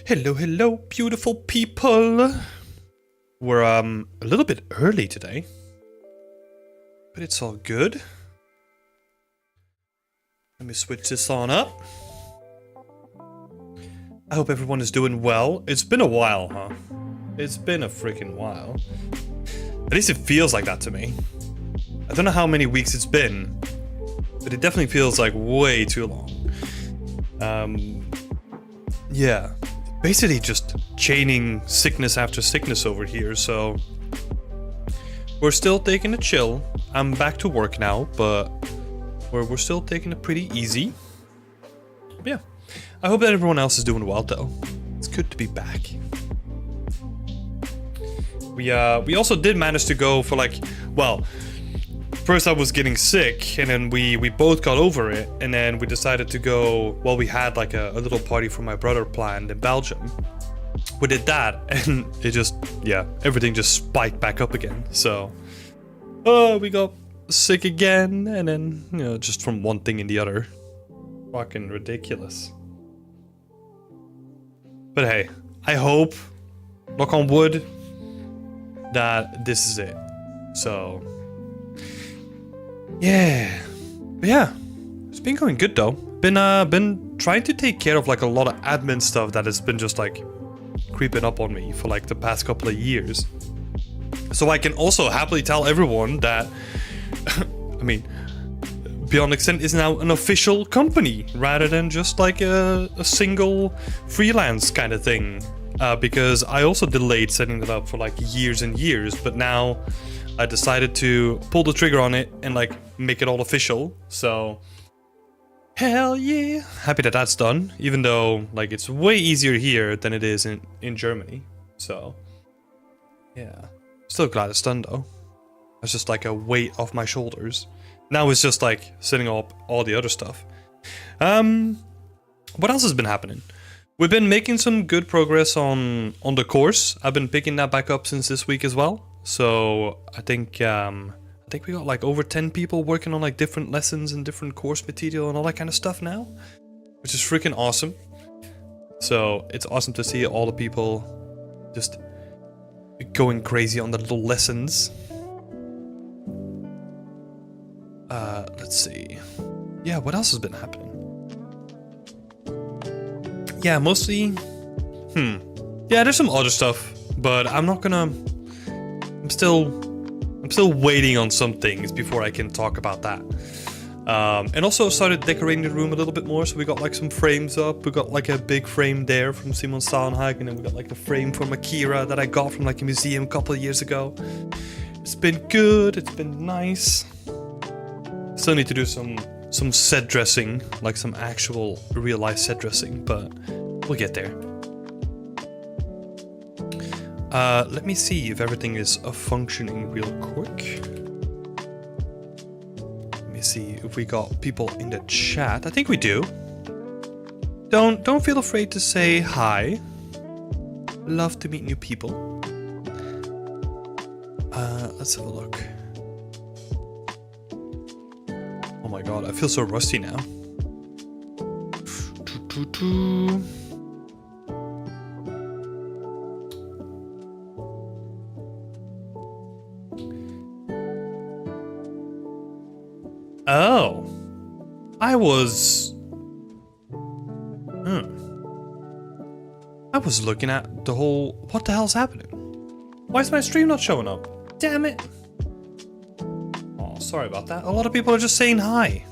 Hello, hello, beautiful people. We're a little bit early today, but it's all good. Let me switch this on up. I hope everyone is doing well. It's been a while, huh? It's been a freaking while. At least it feels like that to me. I don't know how many weeks it's been, but it definitely feels like way too long. Yeah. Basically just chaining sickness after sickness over here, so we're still taking it chill. I'm back to work now, but we're still taking it pretty easy. But yeah, I hope that everyone else is doing well though. It's good to be back. We also did manage to go for like, well, first I was getting sick, and then we both got over it, and then we decided to go, well, we had like a little party for my brother planned in Belgium. We did that, and it just, yeah, everything just spiked back up again, so we got sick again, and then, you know, just from one thing in the other. Fucking ridiculous. But hey, I hope, knock on wood, that this is it. So yeah, but yeah, it's been going good though. Been trying to take care of like a lot of admin stuff that has been just like creeping up on me for like the past couple of years. So I can also happily tell everyone that, I mean, Beyond Extend is now an official company rather than just like a single freelance kind of thing. Because I also delayed setting it up for like years and years, but now I decided to pull the trigger on it and like make it all official. So hell yeah, happy that that's done, even though like it's way easier here than it is in Germany. So yeah, still glad it's done though. It's just like a weight off my shoulders. Now it's just like setting up all the other stuff. What else has been happening? We've been making some good progress on the course. I've been picking that back up since this week as well. So I think we got like over 10 people working on like different lessons and different course material and all that kind of stuff now, which is freaking awesome. So it's awesome to see all the people just going crazy on the little lessons. Let's see. Yeah, what else has been happening? Yeah, mostly. Yeah, there's some other stuff, but I'm not gonna. I'm still waiting on some things before I can talk about that. And also started decorating the room a little bit more, so we got like some frames up. We got like a big frame there from Simon Stahlenhag, and then we got like a frame from Akira that I got from like a museum a couple of years ago. It's been good. It's been nice. Still need to do some set dressing, like some actual real life set dressing, but we'll get there. Let me see if everything is functioning real quick. Let me see if we got people in the chat. I think we do. Don't feel afraid to say hi. Love to meet new people. Let's have a look. Oh my god, I feel so rusty now. Oh. I was looking at the whole... What the hell's happening? Why is my stream not showing up? Damn it. Oh, sorry about that. A lot of people are just saying hi.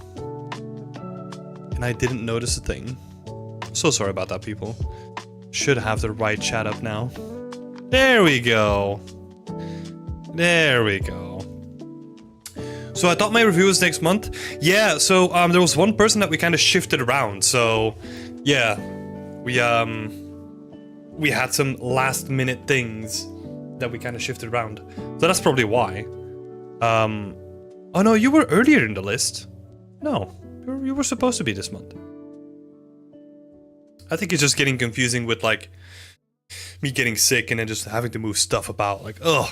And I didn't notice a thing. So sorry about that, people. Should have the right chat up now. There we go. There we go. So I thought my review was next month. Yeah, so there was one person that we kind of shifted around. So yeah, we had some last minute things that we kind of shifted around. So that's probably why. Oh no, you were earlier in the list. No, you were supposed to be this month. I think it's just getting confusing with like me getting sick and then just having to move stuff about. Like, ugh.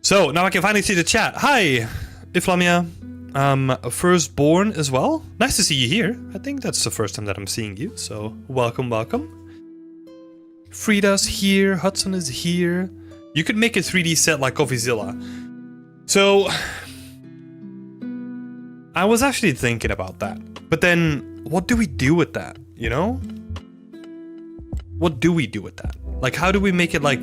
So now I can finally see the chat. Hi, Iflamia. Firstborn as well. Nice to see you here. I think that's the first time that I'm seeing you. So welcome, welcome. Frida's here. Hudson is here. You could make a 3D set like CoffeeZilla. So I was actually thinking about that. But then what do we do with that? You know? What do we do with that? Like, how do we make it like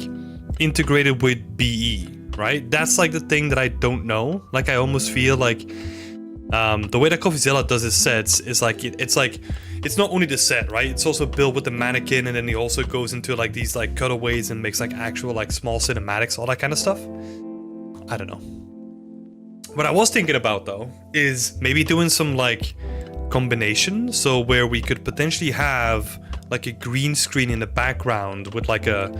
integrated with BE? Right? That's like the thing that I don't know. Like, I almost feel like the way that CoffeeZilla does his sets is like it's not only the set, right? It's also built with the mannequin, and then he also goes into like these like cutaways and makes like actual like small cinematics, all that kind of stuff. I don't know. What I was thinking about though is maybe doing some like combination, so where we could potentially have like a green screen in the background with like a,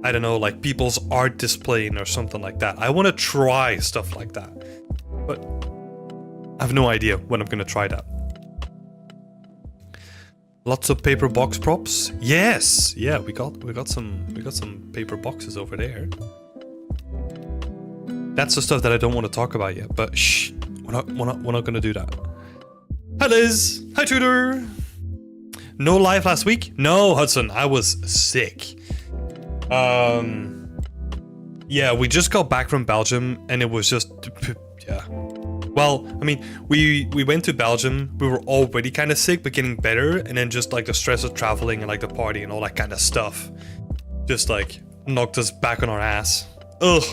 I don't know, like people's art displaying or something like that. I want to try stuff like that, but I have no idea when I'm gonna try that. Lots of paper box props. Yes, yeah, we got some paper boxes over there. That's the stuff that I don't want to talk about yet. But shh, we're not gonna do that. Hi Liz. Hi Tudor. No live last week? No, Hudson. I was sick. Yeah, we just got back from Belgium, and it was just, yeah. Well, I mean, we went to Belgium, we were already kind of sick, but getting better, and then just like the stress of traveling and like the party and all that kind of stuff just like knocked us back on our ass. Ugh.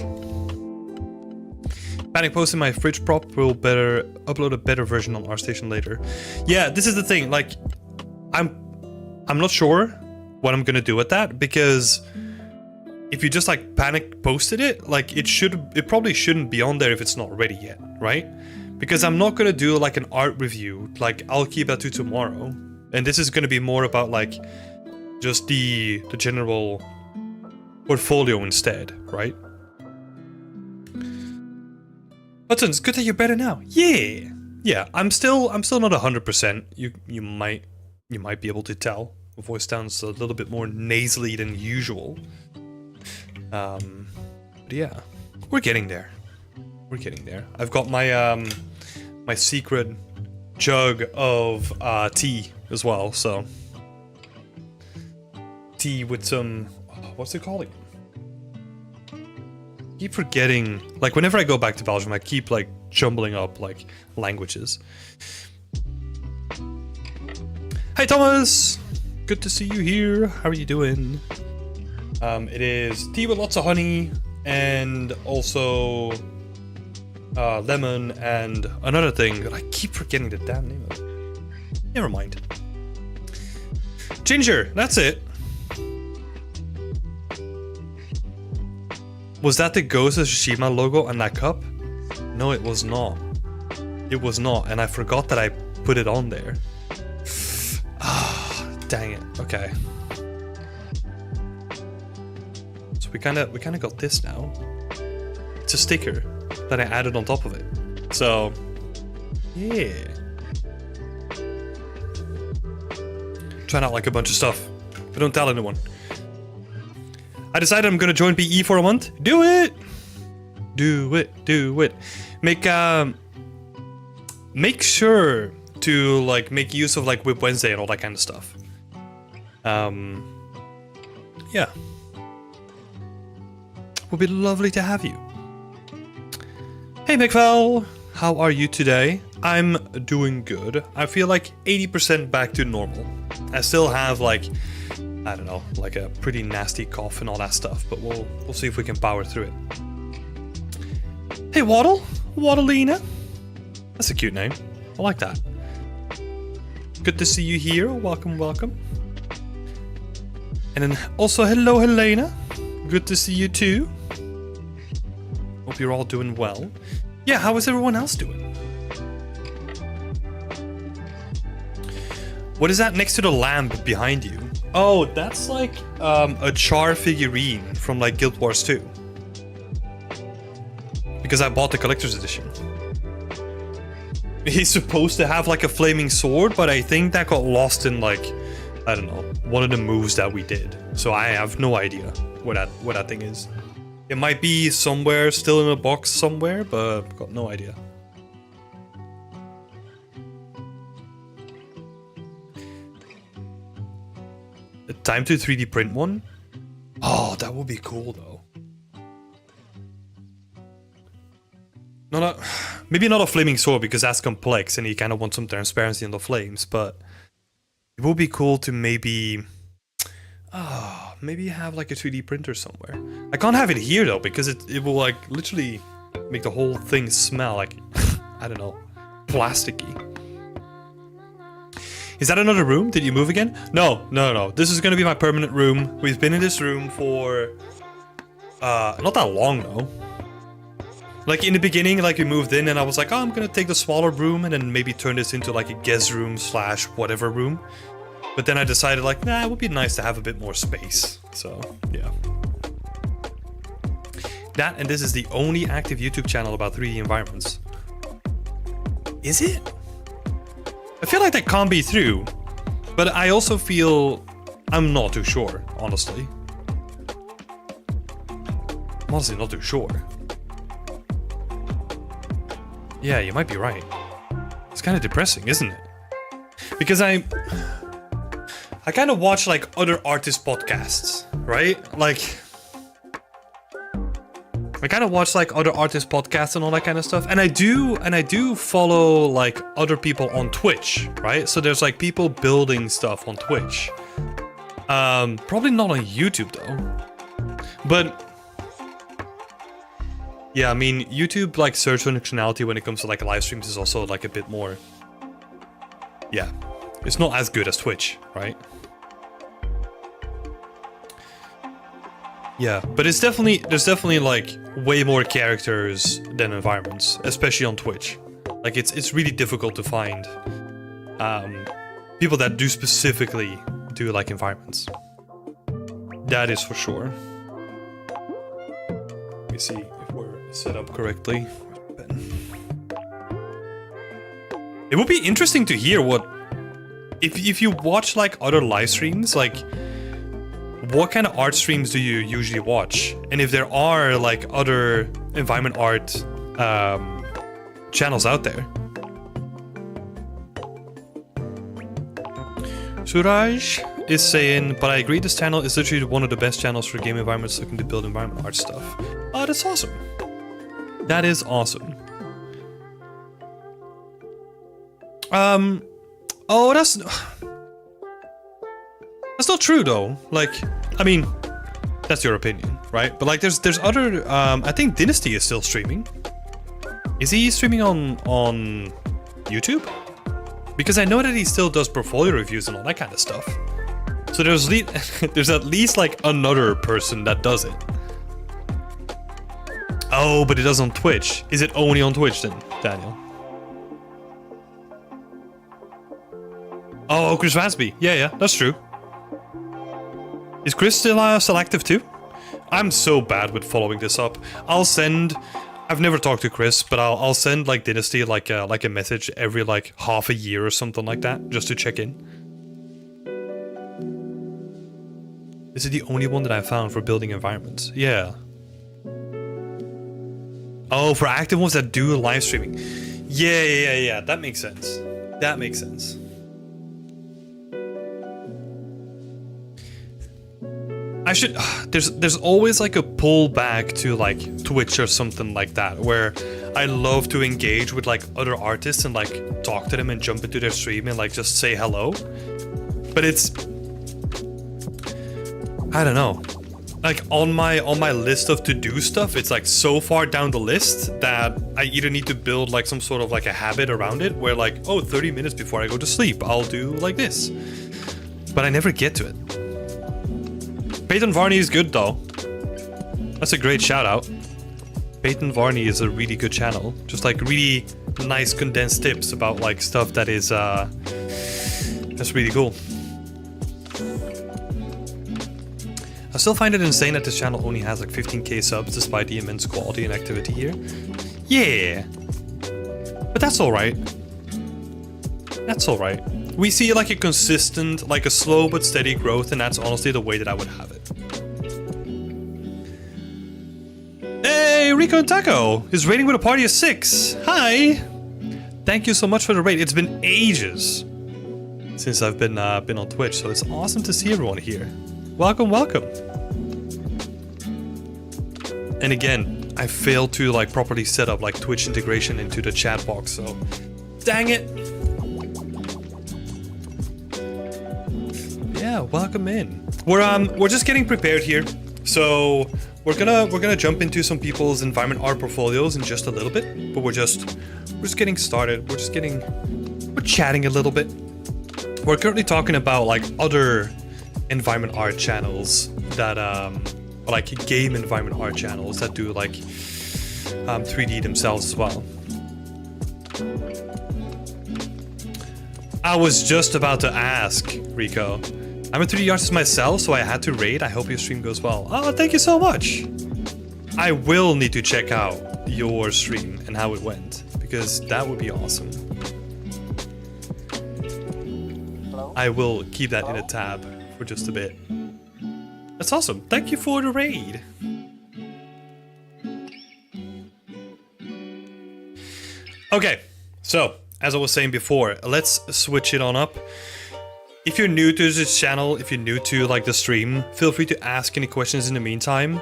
Panic posting my fridge prop will better upload a better version on ArtStation later. Yeah, this is the thing, like I'm not sure what I'm gonna do with that, because if you just like panic posted it, like it probably shouldn't be on there if it's not ready yet, right? Because I'm not gonna do like an art review, like I'll keep that to tomorrow. And this is gonna be more about like just the general portfolio instead, right? Hudson, it's good that you're better now. Yeah. Yeah, I'm still not 100%. You might be able to tell. My voice sounds a little bit more nasally than usual. But yeah, we're getting there. We're getting there. I've got my my secret jug of tea as well. So tea with some, what's it called? I keep forgetting. Like whenever I go back to Belgium, I keep like jumbling up like languages. Hi Thomas, good to see you here. How are you doing? It is tea with lots of honey and also lemon and another thing that I keep forgetting the damn name of. Never mind. Ginger, that's it. Was that the Ghost of Tsushima logo on that cup? No, it was not. It was not, and I forgot that I put it on there. Ah, dang it. Okay. So we kind of got this now. It's a sticker that I added on top of it. So, yeah. Trying out like a bunch of stuff, but don't tell anyone. I decided I'm gonna join BE for a month. Do it! Do it. Do it. Make sure to like make use of like Whip Wednesday and all that kind of stuff. Yeah. Would be lovely to have you. Hey McFell, how are you today? I'm doing good. I feel like 80% back to normal. I still have like, I don't know, like a pretty nasty cough and all that stuff, but we'll see if we can power through it. Hey Waddle, Waddleina. That's a cute name. I like that. Good to see you here. Welcome, welcome. And then also hello Helena. Good to see you too. Hope you're all doing well. Yeah, how is everyone else doing? What is that next to the lamp behind you? Oh, that's like a Char figurine from like Guild Wars 2. Because I bought the collector's edition. He's supposed to have like a flaming sword, but I think that got lost in like, I don't know, one of the moves that we did. So I have no idea what that thing is. It might be somewhere, still in a box somewhere, but I've got no idea. Time to 3D print one? Oh, that would be cool though. Maybe not a flaming sword because that's complex and you kind of want some transparency on the flames, but it would be cool to maybe maybe have like a 3D printer somewhere. I can't have it here though because it will like literally make the whole thing smell like I don't know, plasticky. Is that another room? Did you move again? No. This is gonna be my permanent room. We've been in this room for not that long though. Like in the beginning, like we moved in and I was like, oh, I'm gonna take the smaller room and then maybe turn this into like a guest room / whatever room. But then I decided like, nah, it would be nice to have a bit more space. So, yeah. That and this is the only active YouTube channel about 3D environments. Is it? I feel like that can't be true. But I also feel I'm not too sure, honestly. I'm honestly not too sure. Yeah, you might be right. It's kind of depressing, isn't it? Because I kind of watch like other artist podcasts, right? Like I kind of watch like other artist podcasts and all that kind of stuff, and I do follow like other people on Twitch, right? So there's like people building stuff on Twitch. Probably not on YouTube though. But yeah, I mean, YouTube, like, search functionality when it comes to, like, live streams is also, like, a bit more... Yeah. It's not as good as Twitch, right? Yeah, but there's definitely, like, way more characters than environments, especially on Twitch. Like, it's really difficult to find people that do specifically do, like, environments. That is for sure. Let me see. Set up correctly. It would be interesting to hear what if you watch like other live streams, like what kind of art streams do you usually watch, and if there are like other environment art channels out there. Suraj is saying, but I agree this channel is literally one of the best channels for game environments looking to build environment art stuff. Oh, that's awesome. That is awesome. Oh, that's not true though. Like, I mean, that's your opinion, right? But like, there's other. I think Dynasty is still streaming. Is he streaming on YouTube? Because I know that he still does portfolio reviews and all that kind of stuff. So there's at least like another person that does it. Oh, but it does on Twitch. Is it only on Twitch then, Daniel? Oh, Chris Vansby. Yeah, that's true. Is Chris still active too? I'm so bad with following this up. I've never talked to Chris, but I'll send like Dynasty like a message every like half a year or something like that, just to check in. This is the only one that I found for building environments. Yeah. Oh, for active ones that do live streaming. Yeah. That makes sense. That makes sense. I should. There's always like a pullback to like Twitch or something like that, where I love to engage with like other artists and like talk to them and jump into their stream and like just say hello. But it's, I don't know. Like on my list of to-do stuff, it's like so far down the list that I either need to build like some sort of like a habit around it where like, oh, 30 minutes before I go to sleep, I'll do like this. But I never get to it. Peyton Varney is good though. That's a great shout out. Peyton Varney is a really good channel. Just like really nice condensed tips about like stuff that is that's really cool. I still find it insane that this channel only has like 15k subs despite the immense quality and activity here. Yeah. But that's alright. That's alright. We see like a consistent, like a slow but steady growth, and that's honestly the way that I would have it. Hey, Rico and Taco! His rating with a party of 6. Hi! Thank you so much for the raid. It's been ages since I've been on Twitch, so it's awesome to see everyone here. Welcome, welcome. And again, I failed to like properly set up like Twitch integration into the chat box, so dang it. Yeah, welcome in. We're just getting prepared here, so we're gonna jump into some people's environment art portfolios in just a little bit, but we're just getting started. We're chatting a little bit. We're currently talking about like other environment art channels that or like game environment art channels that do like 3D themselves as well. I was just about to ask, Rico. I'm a 3D artist myself, so I had to raid. I hope your stream goes well. Oh, thank you so much. I will need to check out your stream and how it went, because that would be awesome. Hello? I will keep that in a tab for just a bit. That's awesome. Thank you for the raid. Okay, so as I was saying before, let's switch it on up. If you're new to this channel, if you're new to like the stream, feel free to ask any questions in the meantime.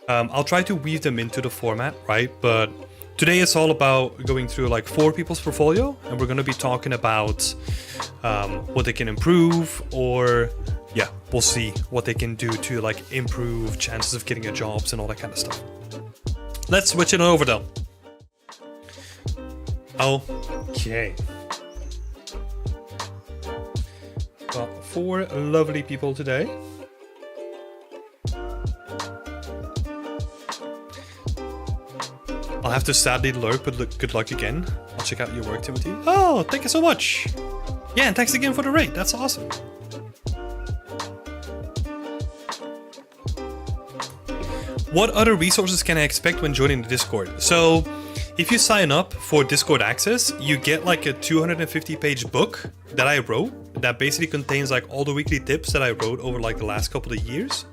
I'll try to weave them into the format, right? But today it's all about going through like 4 people's portfolio, and we're going to be talking about what they can improve, or yeah, we'll see what they can do to like improve chances of getting a jobs and all that kind of stuff. Let's switch it over though. Okay. Got 4 lovely people today. I'll have to sadly lurk, but look, good luck again. I'll check out your work, Timothy. Oh, thank you so much. Yeah, and thanks again for the raid. That's awesome. What other resources can I expect when joining the Discord? So, if you sign up for Discord access, you get like a 250-page book that I wrote that basically contains like all the weekly tips that I wrote over like the last couple of years.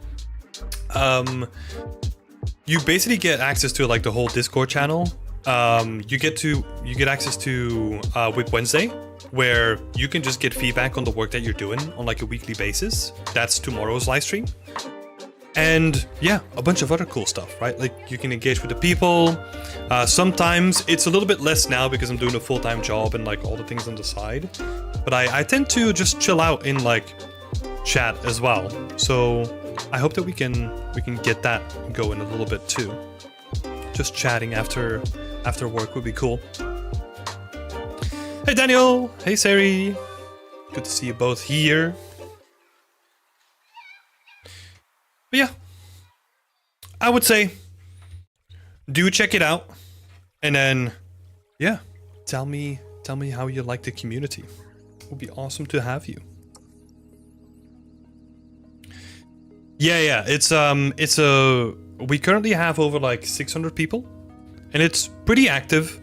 You basically get access to like the whole Discord channel. You get access to Whip Wednesday, where you can just get feedback on the work that you're doing on like a weekly basis. That's tomorrow's live stream. And yeah, a bunch of other cool stuff, right? Like you can engage with the people. Sometimes it's a little bit less now because I'm doing a full-time job and like all the things on the side. But I tend to just chill out in like chat as well. So I hope that we can get that going a little bit too. Just chatting after work would be cool. Hey Daniel, hey Sari. Good to see you both here. But yeah, I would say do check it out, and then yeah, tell me how you like the community. It would be awesome to have you. Yeah, we currently have over like 600 people, and it's pretty active.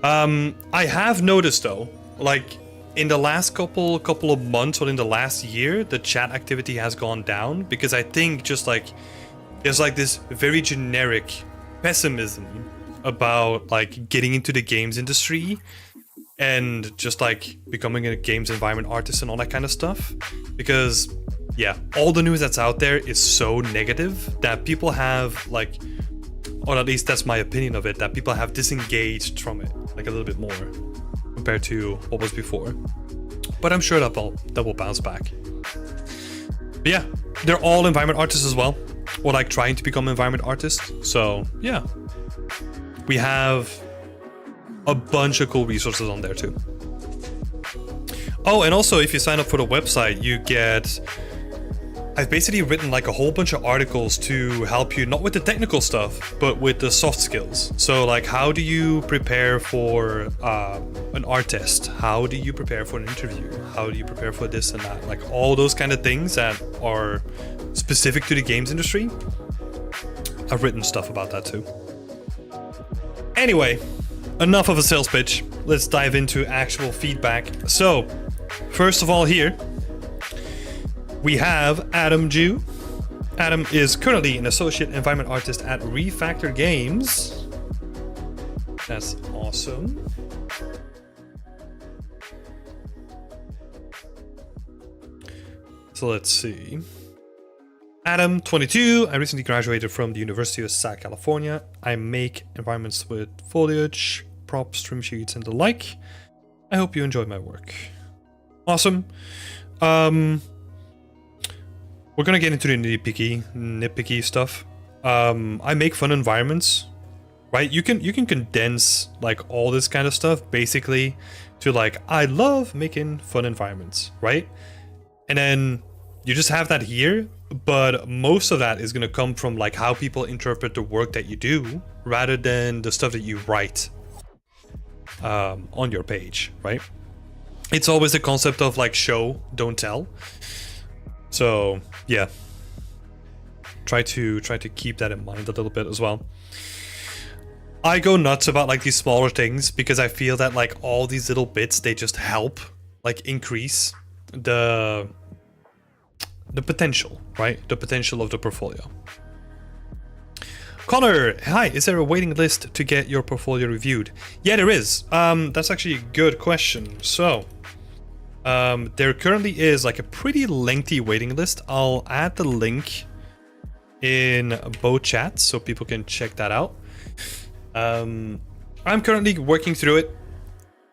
I have noticed though, like in the last couple of months or in the last year, the chat activity has gone down because I think just like there's like this very generic pessimism about like getting into the games industry and just like becoming a games environment artist and all that kind of stuff, because yeah, all the news that's out there is so negative that people have like, or at least that's my opinion of it, that people have disengaged from it like a little bit more compared to what was before. But I'm sure that will bounce back. But yeah, they're all environment artists as well, or like trying to become environment artists. So yeah, we have a bunch of cool resources on there too. Oh, and also if you sign up for the website, you get, I've basically written like a whole bunch of articles to help you, not with the technical stuff, but with the soft skills. So like, how do you prepare for an art test? How do you prepare for an interview? How do you prepare for this and that? Like all those kind of things that are specific to the games industry. I've written stuff about that too. Anyway, enough of a sales pitch. Let's dive into actual feedback. So, first of all here, we have Adam Jew. Adam is currently an associate environment artist at Refactor Games. That's awesome. So let's see. Adam, 22. I recently graduated from the University of Southern California. I make environments with foliage, props, trim sheets, and the like. I hope you enjoy my work. Awesome. We're gonna get into the nitpicky stuff. I make fun environments, right? You can condense like all this kind of stuff basically to like, I love making fun environments, right? And then you just have that here, but most of that is gonna come from like how people interpret the work that you do rather than the stuff that you write on your page, right? It's always the concept of like show, don't tell. So yeah, try to keep that in mind a little bit as well. I go nuts about like these smaller things because I feel that like all these little bits, they just help like increase the potential, right? The potential of the portfolio. Connor, hi, is there a waiting list to get your portfolio reviewed? Yeah, there is. That's actually a good question. So there currently is like a pretty lengthy waiting list. I'll add the link in both chats so people can check that out. I'm currently working through it.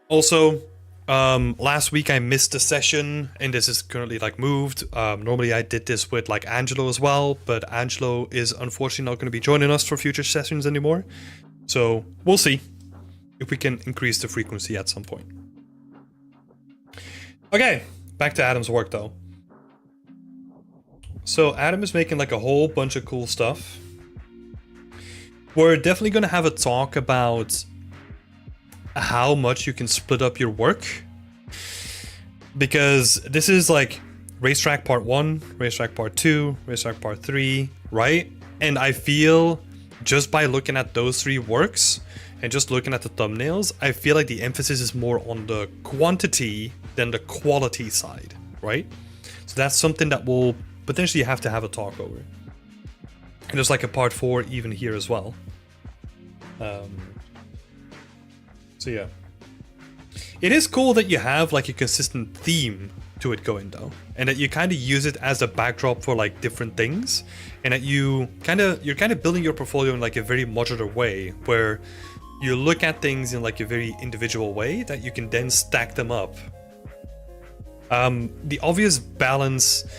Also, last week I missed a session and this is currently like moved. Normally I did this with like Angelo as well, but Angelo is unfortunately not going to be joining us for future sessions anymore. So we'll see if we can increase the frequency at some point. Okay, back to Adam's work though. So Adam is making like a whole bunch of cool stuff. We're definitely going to have a talk about how much you can split up your work, because this is like Racetrack Part 1, Racetrack Part 2, Racetrack Part 3, right? And I feel just by looking at those three works and just looking at the thumbnails, I feel like the emphasis is more on the quantity than the quality side, right? So that's something that we'll potentially have to have a talk over. And there's like a part 4 even here as well. So yeah. It is cool that you have like a consistent theme to it going though, and that you kind of use it as a backdrop for like different things, and that you're kind of building your portfolio in like a very modular way where you look at things in like a very individual way that you can then stack them up. The obvious balancing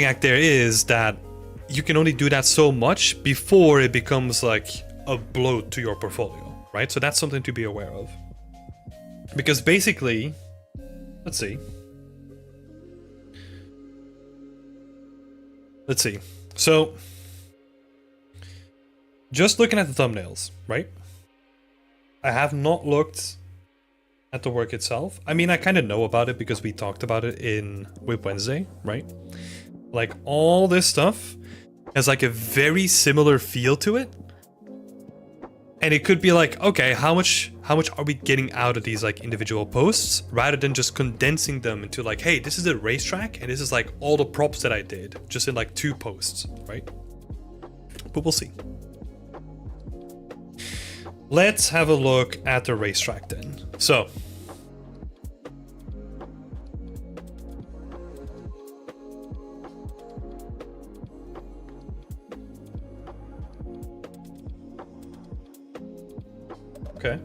act there is that you can only do that so much before it becomes like a bloat to your portfolio, right? So that's something to be aware of. Because basically, let's see. So, just looking at the thumbnails, right? I have not looked at the work itself. I mean, I kind of know about it because we talked about it in Whip Wednesday, right? Like all this stuff has like a very similar feel to it. And it could be like, okay, how much are we getting out of these like individual posts, rather than just condensing them into like, hey, this is a racetrack and this is like all the props that I did just in like 2 posts, right? But we'll see. let's have a look at the racetrack then. So, okay.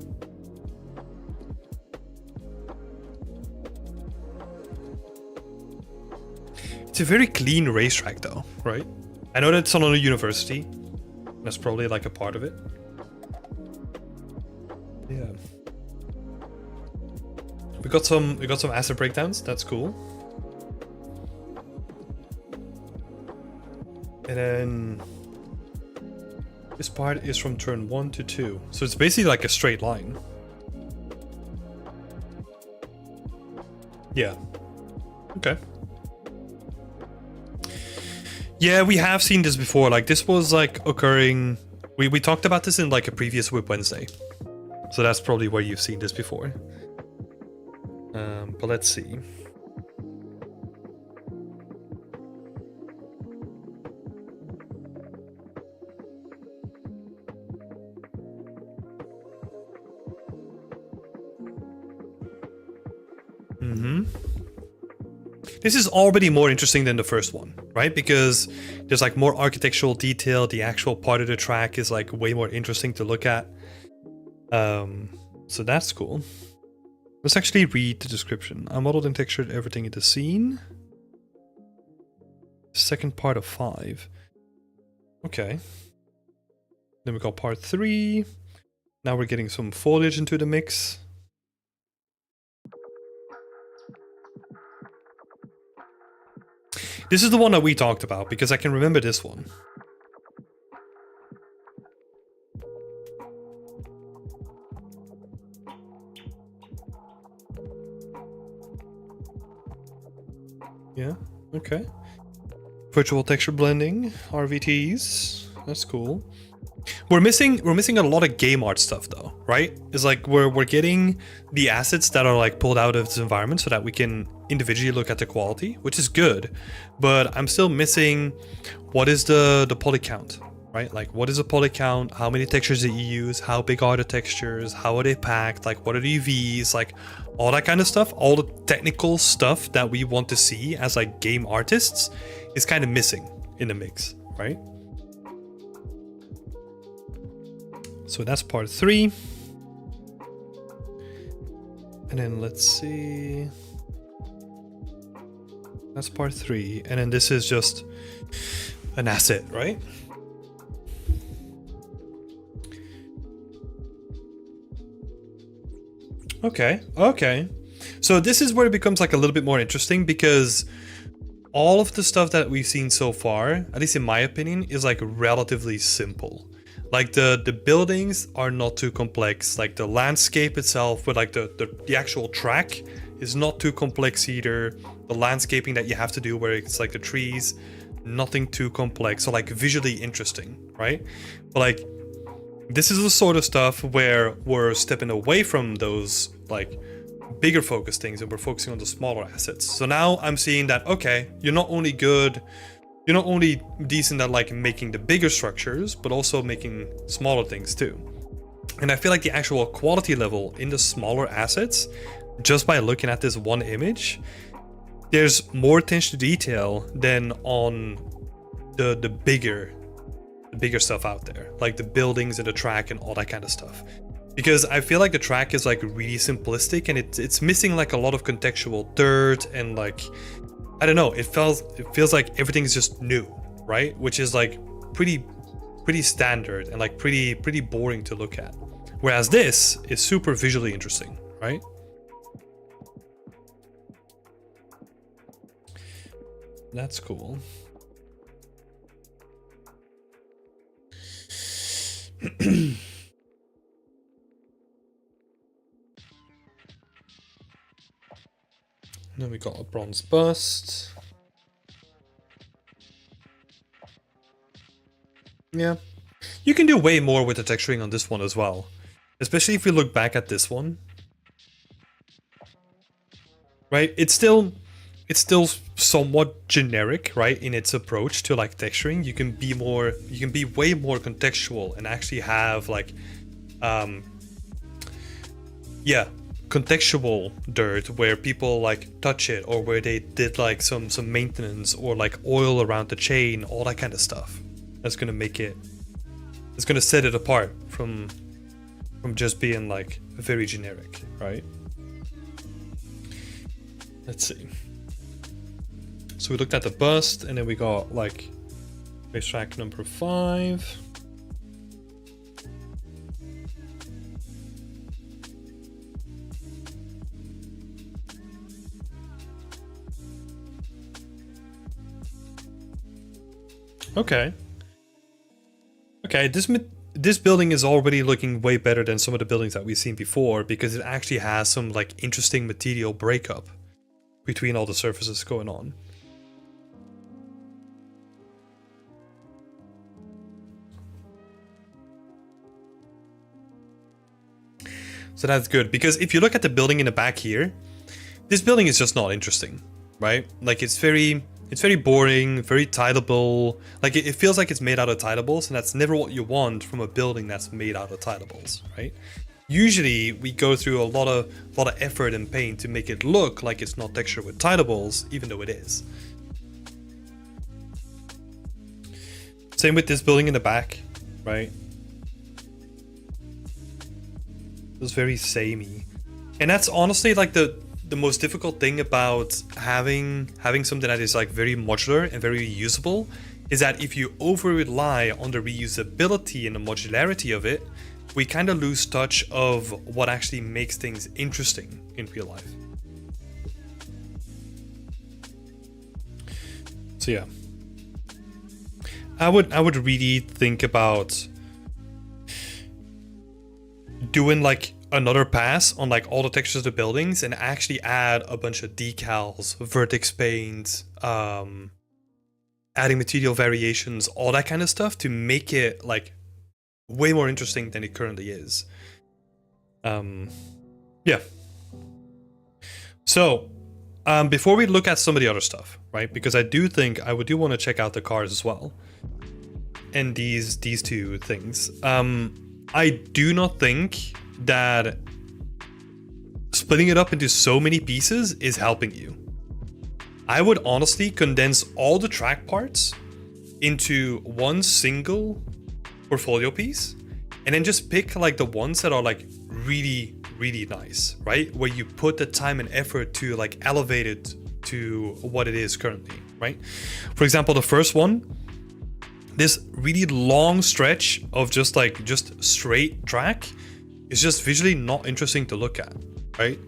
It's a very clean racetrack though, right? I know that it's on a university. That's probably like a part of it. Yeah. We got some asset breakdowns, that's cool. And then this part is from turn 1 to 2. So it's basically like a straight line. Yeah. Okay. Yeah, we have seen this before. Like this was like occurring. We talked about this in like a previous Whip Wednesday. So that's probably where you've seen this before. But let's see. This is already more interesting than the first one, right? Because there's like more architectural detail. The actual part of the track is like way more interesting to look at. So that's cool. Let's actually read the description. I modeled and textured everything in the scene. Second part of 5. Okay. Then we got part 3. Now we're getting some foliage into the mix. This is the one that we talked about because I can remember this one. Yeah, okay. Virtual texture blending, RVTs, that's cool. We're missing a lot of game art stuff though, right? It's like we're getting the assets that are like pulled out of this environment so that we can individually look at the quality, which is good, but I'm still missing what is the poly count, right? Like what is a poly count? How many textures did you use? How big are the textures? How are they packed? Like what are the UVs? Like all that kind of stuff, all the technical stuff that we want to see as like game artists is kind of missing in the mix, right? So that's part 3. And then let's see. That's part 3. And then this is just an asset, right? Okay, okay. So this is where it becomes like a little bit more interesting because all of the stuff that we've seen so far, at least in my opinion, is like relatively simple. Like the buildings are not too complex. Like the landscape itself with like the actual track is not too complex either. The landscaping that you have to do where it's like the trees, nothing too complex. So like visually interesting, right? But like this is the sort of stuff where we're stepping away from those like bigger focus things and we're focusing on the smaller assets. So now I'm seeing that, okay, you're not only decent at like making the bigger structures, but also making smaller things too. And I feel like the actual quality level in the smaller assets, just by looking at this one image, there's more attention to detail than on the bigger stuff out there, like the buildings and the track and all that kind of stuff. Because I feel like the track is like really simplistic and it's missing like a lot of contextual dirt and like, I don't know, it feels like everything's just new, right? Which is like pretty standard and like pretty boring to look at. Whereas this is super visually interesting, right? That's cool. Then we got a bronze bust. Yeah. You can do way more with the texturing on this one as well. Especially if you look back at this one. Right? It's still somewhat generic, right, in its approach to like texturing. You can be way more contextual and actually have like yeah, contextual dirt where people like touch it, or where they did like some maintenance, or like oil around the chain, all that kind of stuff. That's gonna make it, it's gonna set it apart from just being like very generic, right? Let's see. So we looked at the bust, and then we got like racetrack number 5. Okay. Okay, this building is already looking way better than some of the buildings that we've seen before, because it actually has some like interesting material breakup between all the surfaces going on. So that's good, because if you look at the building in the back here, this building is just not interesting, right? Like it's very boring, very tileable. Like it feels like it's made out of tileables, and that's never what you want from a building that's made out of tileables, right? Usually we go through a lot of effort and pain to make it look like it's not textured with tileables, even though it is. Same with this building in the back, right? It's very samey, and that's honestly like the most difficult thing about having something that is like very modular and very reusable, is that if you over rely on the reusability and the modularity of it, we kind of lose touch of what actually makes things interesting in real life. So yeah, I would really think about doing like another pass on like all the textures of the buildings, and actually add a bunch of decals, vertex paint, adding material variations, all that kind of stuff, to make it like way more interesting than it currently is. Yeah. So before we look at some of the other stuff, right, because I do think I do want to check out the cars as well, and these two things. I do not think that splitting it up into so many pieces is helping you. I would honestly condense all the track parts into one single portfolio piece, and then just pick like the ones that are like really, really nice, right? Where you put the time and effort to like elevate it to what it is currently, right? For example, the first one, this really long stretch of just straight track is just visually not interesting to look at, right?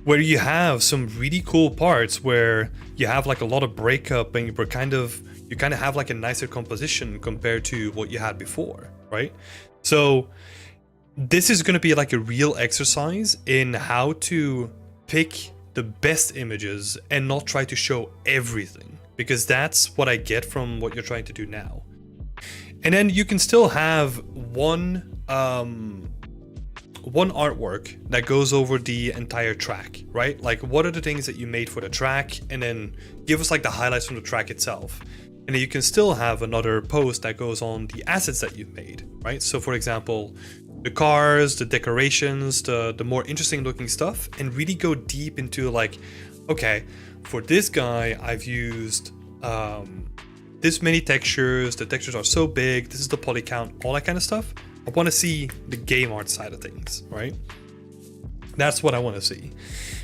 Where you have some really cool parts where you have like a lot of breakup, and you kind of have like a nicer composition compared to what you had before, right? So this is going to be like a real exercise in how to pick the best images and not try to show everything, because that's what I get from what you're trying to do now. And then you can still have one artwork that goes over the entire track, right? Like, what are the things that you made for the track, and then give us like the highlights from the track itself. And then you can still have another post that goes on the assets that you've made, right? So for example, the cars, the decorations, the more interesting looking stuff, and really go deep into like, okay, for this guy, I've used this many textures, the textures are so big, this is the poly count, all that kind of stuff. I want to see the game art side of things, right? That's what I want to see.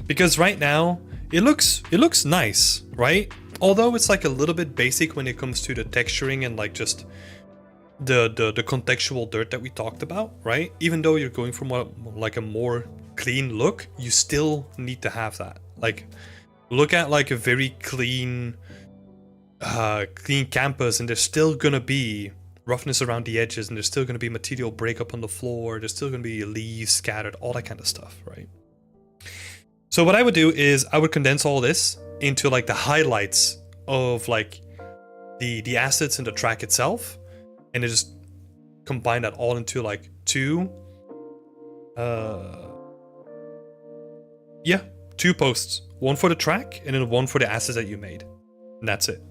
Because right now, it looks nice, right? Although it's like a little bit basic when it comes to the texturing and like just the contextual dirt that we talked about, right? Even though you're going from like a more clean look, you still need to have that. Like, look at like a very clean campus, and there's still gonna be roughness around the edges, and there's still gonna be material breakup on the floor, there's still gonna be leaves scattered, all that kind of stuff, right? So what I would do is I would condense all this into like the highlights of like the assets in the track itself, and then just combine that all into like two posts, one for the track and then one for the assets that you made, and that's it.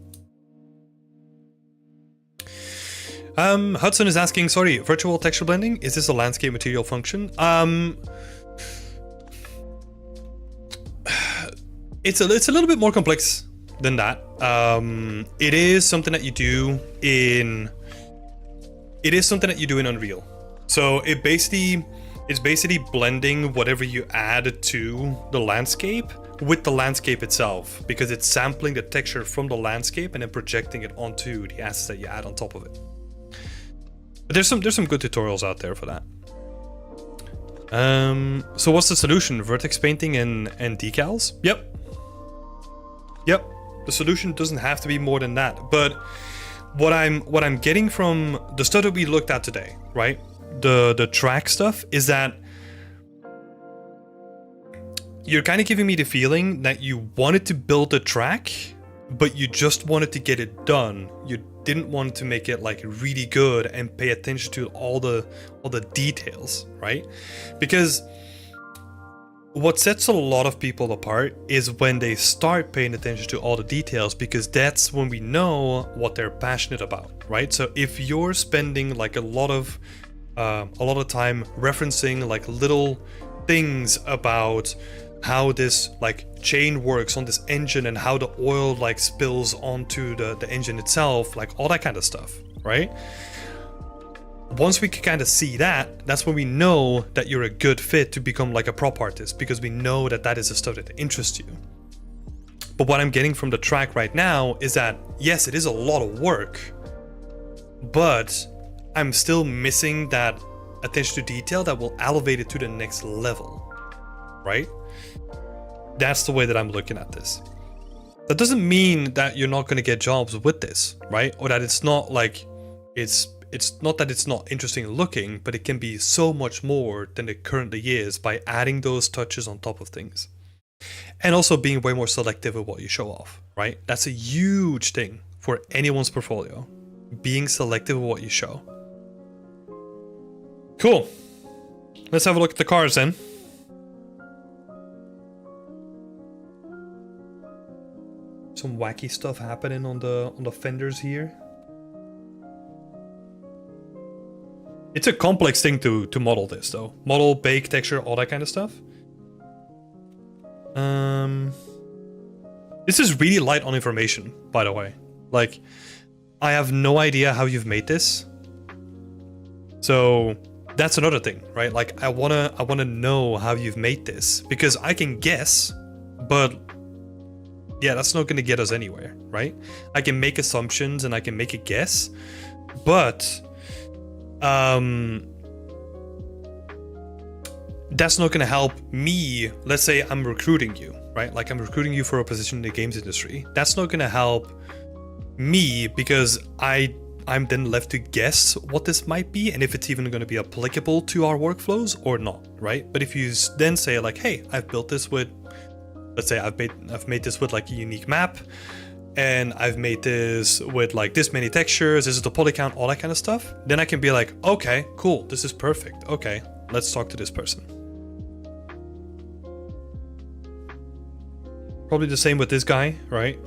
Hudson is asking, sorry, virtual texture blending, is this a landscape material function? It's a little bit more complex than that. It is something that you do in Unreal. So it's basically blending whatever you add to the landscape with the landscape itself, because it's sampling the texture from the landscape and then projecting it onto the assets that you add on top of it. But there's some good tutorials out there for that. So what's the solution? Vertex painting and decals? Yep. The solution doesn't have to be more than that. But what I'm getting from the stuff that we looked at today, right? The track stuff, is that you're kind of giving me the feeling that you wanted to build a track, but you just wanted to get it done. You didn't want to make it like really good and pay attention to all the details, right? Because what sets a lot of people apart is when they start paying attention to all the details, because that's when we know what they're passionate about, right? So if you're spending like a lot of time referencing like little things about how this like chain works on this engine and how the oil like spills onto the engine itself, like all that kind of stuff, right? Once we can kind of see that, that's when we know that you're a good fit to become like a prop artist, because we know that that is the stuff that interests you. But what I'm getting from the track right now is that, yes, it is a lot of work, but I'm still missing that attention to detail that will elevate it to the next level, right? That's the way that I'm looking at this. That doesn't mean that you're not going to get jobs with this, right? Or that it's not like, it's not that it's not interesting looking, but it can be so much more than it currently is by adding those touches on top of things. And also being way more selective with what you show off, right? That's a huge thing for anyone's portfolio. Being selective with what you show. Cool. Let's have a look at the cars then. Some wacky stuff happening on the fenders here. It's a complex thing to model this though. Model, bake, texture, all that kind of stuff. This is really light on information, by the way. Like, I have no idea how you've made this. So that's another thing, right? Like, I wanna know how you've made this, because I can guess, but yeah, that's not gonna get us anywhere, right? I can make assumptions and I can make a guess, but that's not gonna help me. Let's say I'm recruiting you, right? Like, I'm recruiting you for a position in the games industry. That's not gonna help me, because I'm then left to guess what this might be and if it's even going to be applicable to our workflows or not, right? But if you then say like, hey, I've built this with, let's say I've made this with like a unique map, and I've made this with like this many textures, this is the poly count, all that kind of stuff, then I can be like, okay, cool, this is perfect. Okay, let's talk to this person. Probably the same with this guy, right?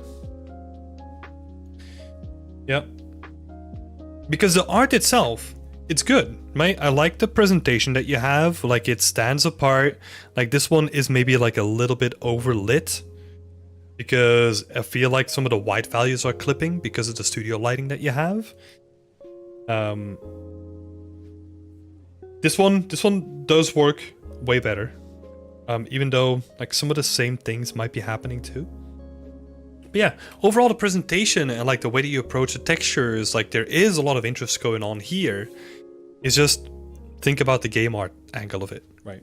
Yep. Because the art itself, it's good, right? I like the presentation that you have, like it stands apart. Like this one is maybe like a little bit overlit, because I feel like some of the white values are clipping because of the studio lighting that you have. This one does work way better, even though like some of the same things might be happening too. But yeah, overall the presentation and like the way that you approach the textures, like there is a lot of interest going on here. It's just think about the game art angle of it, right?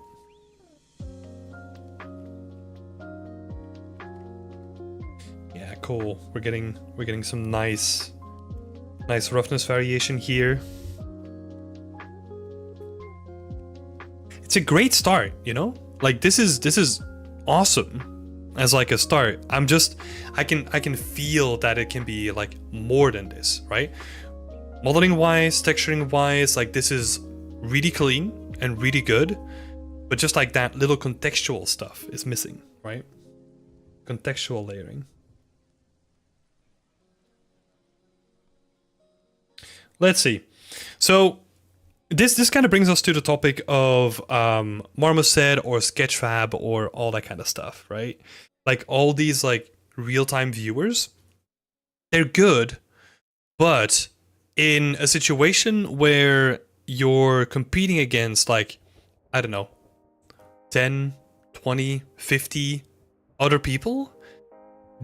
Yeah, cool. We're getting some nice roughness variation here. It's a great start, you know? Like this is awesome. As like a start, I can feel that it can be like more than this, right? Modeling wise, texturing wise, like this is really clean and really good, but just like that little contextual stuff is missing, right? Contextual layering. let's see. So this kind of brings us to the topic of Marmoset or Sketchfab or all that kind of stuff, right? Like all these like real-time viewers, they're good, but in a situation where you're competing against like, I don't know, 10, 20, 50 other people,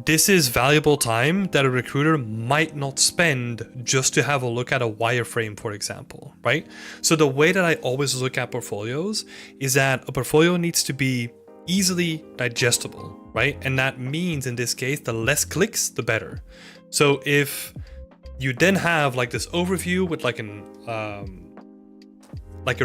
this is valuable time that a recruiter might not spend just to have a look at a wireframe, for example, right? So the way that I always look at portfolios is that a portfolio needs to be easily digestible, right? And that means in this case, the less clicks, the better. So if you then have like this overview with like a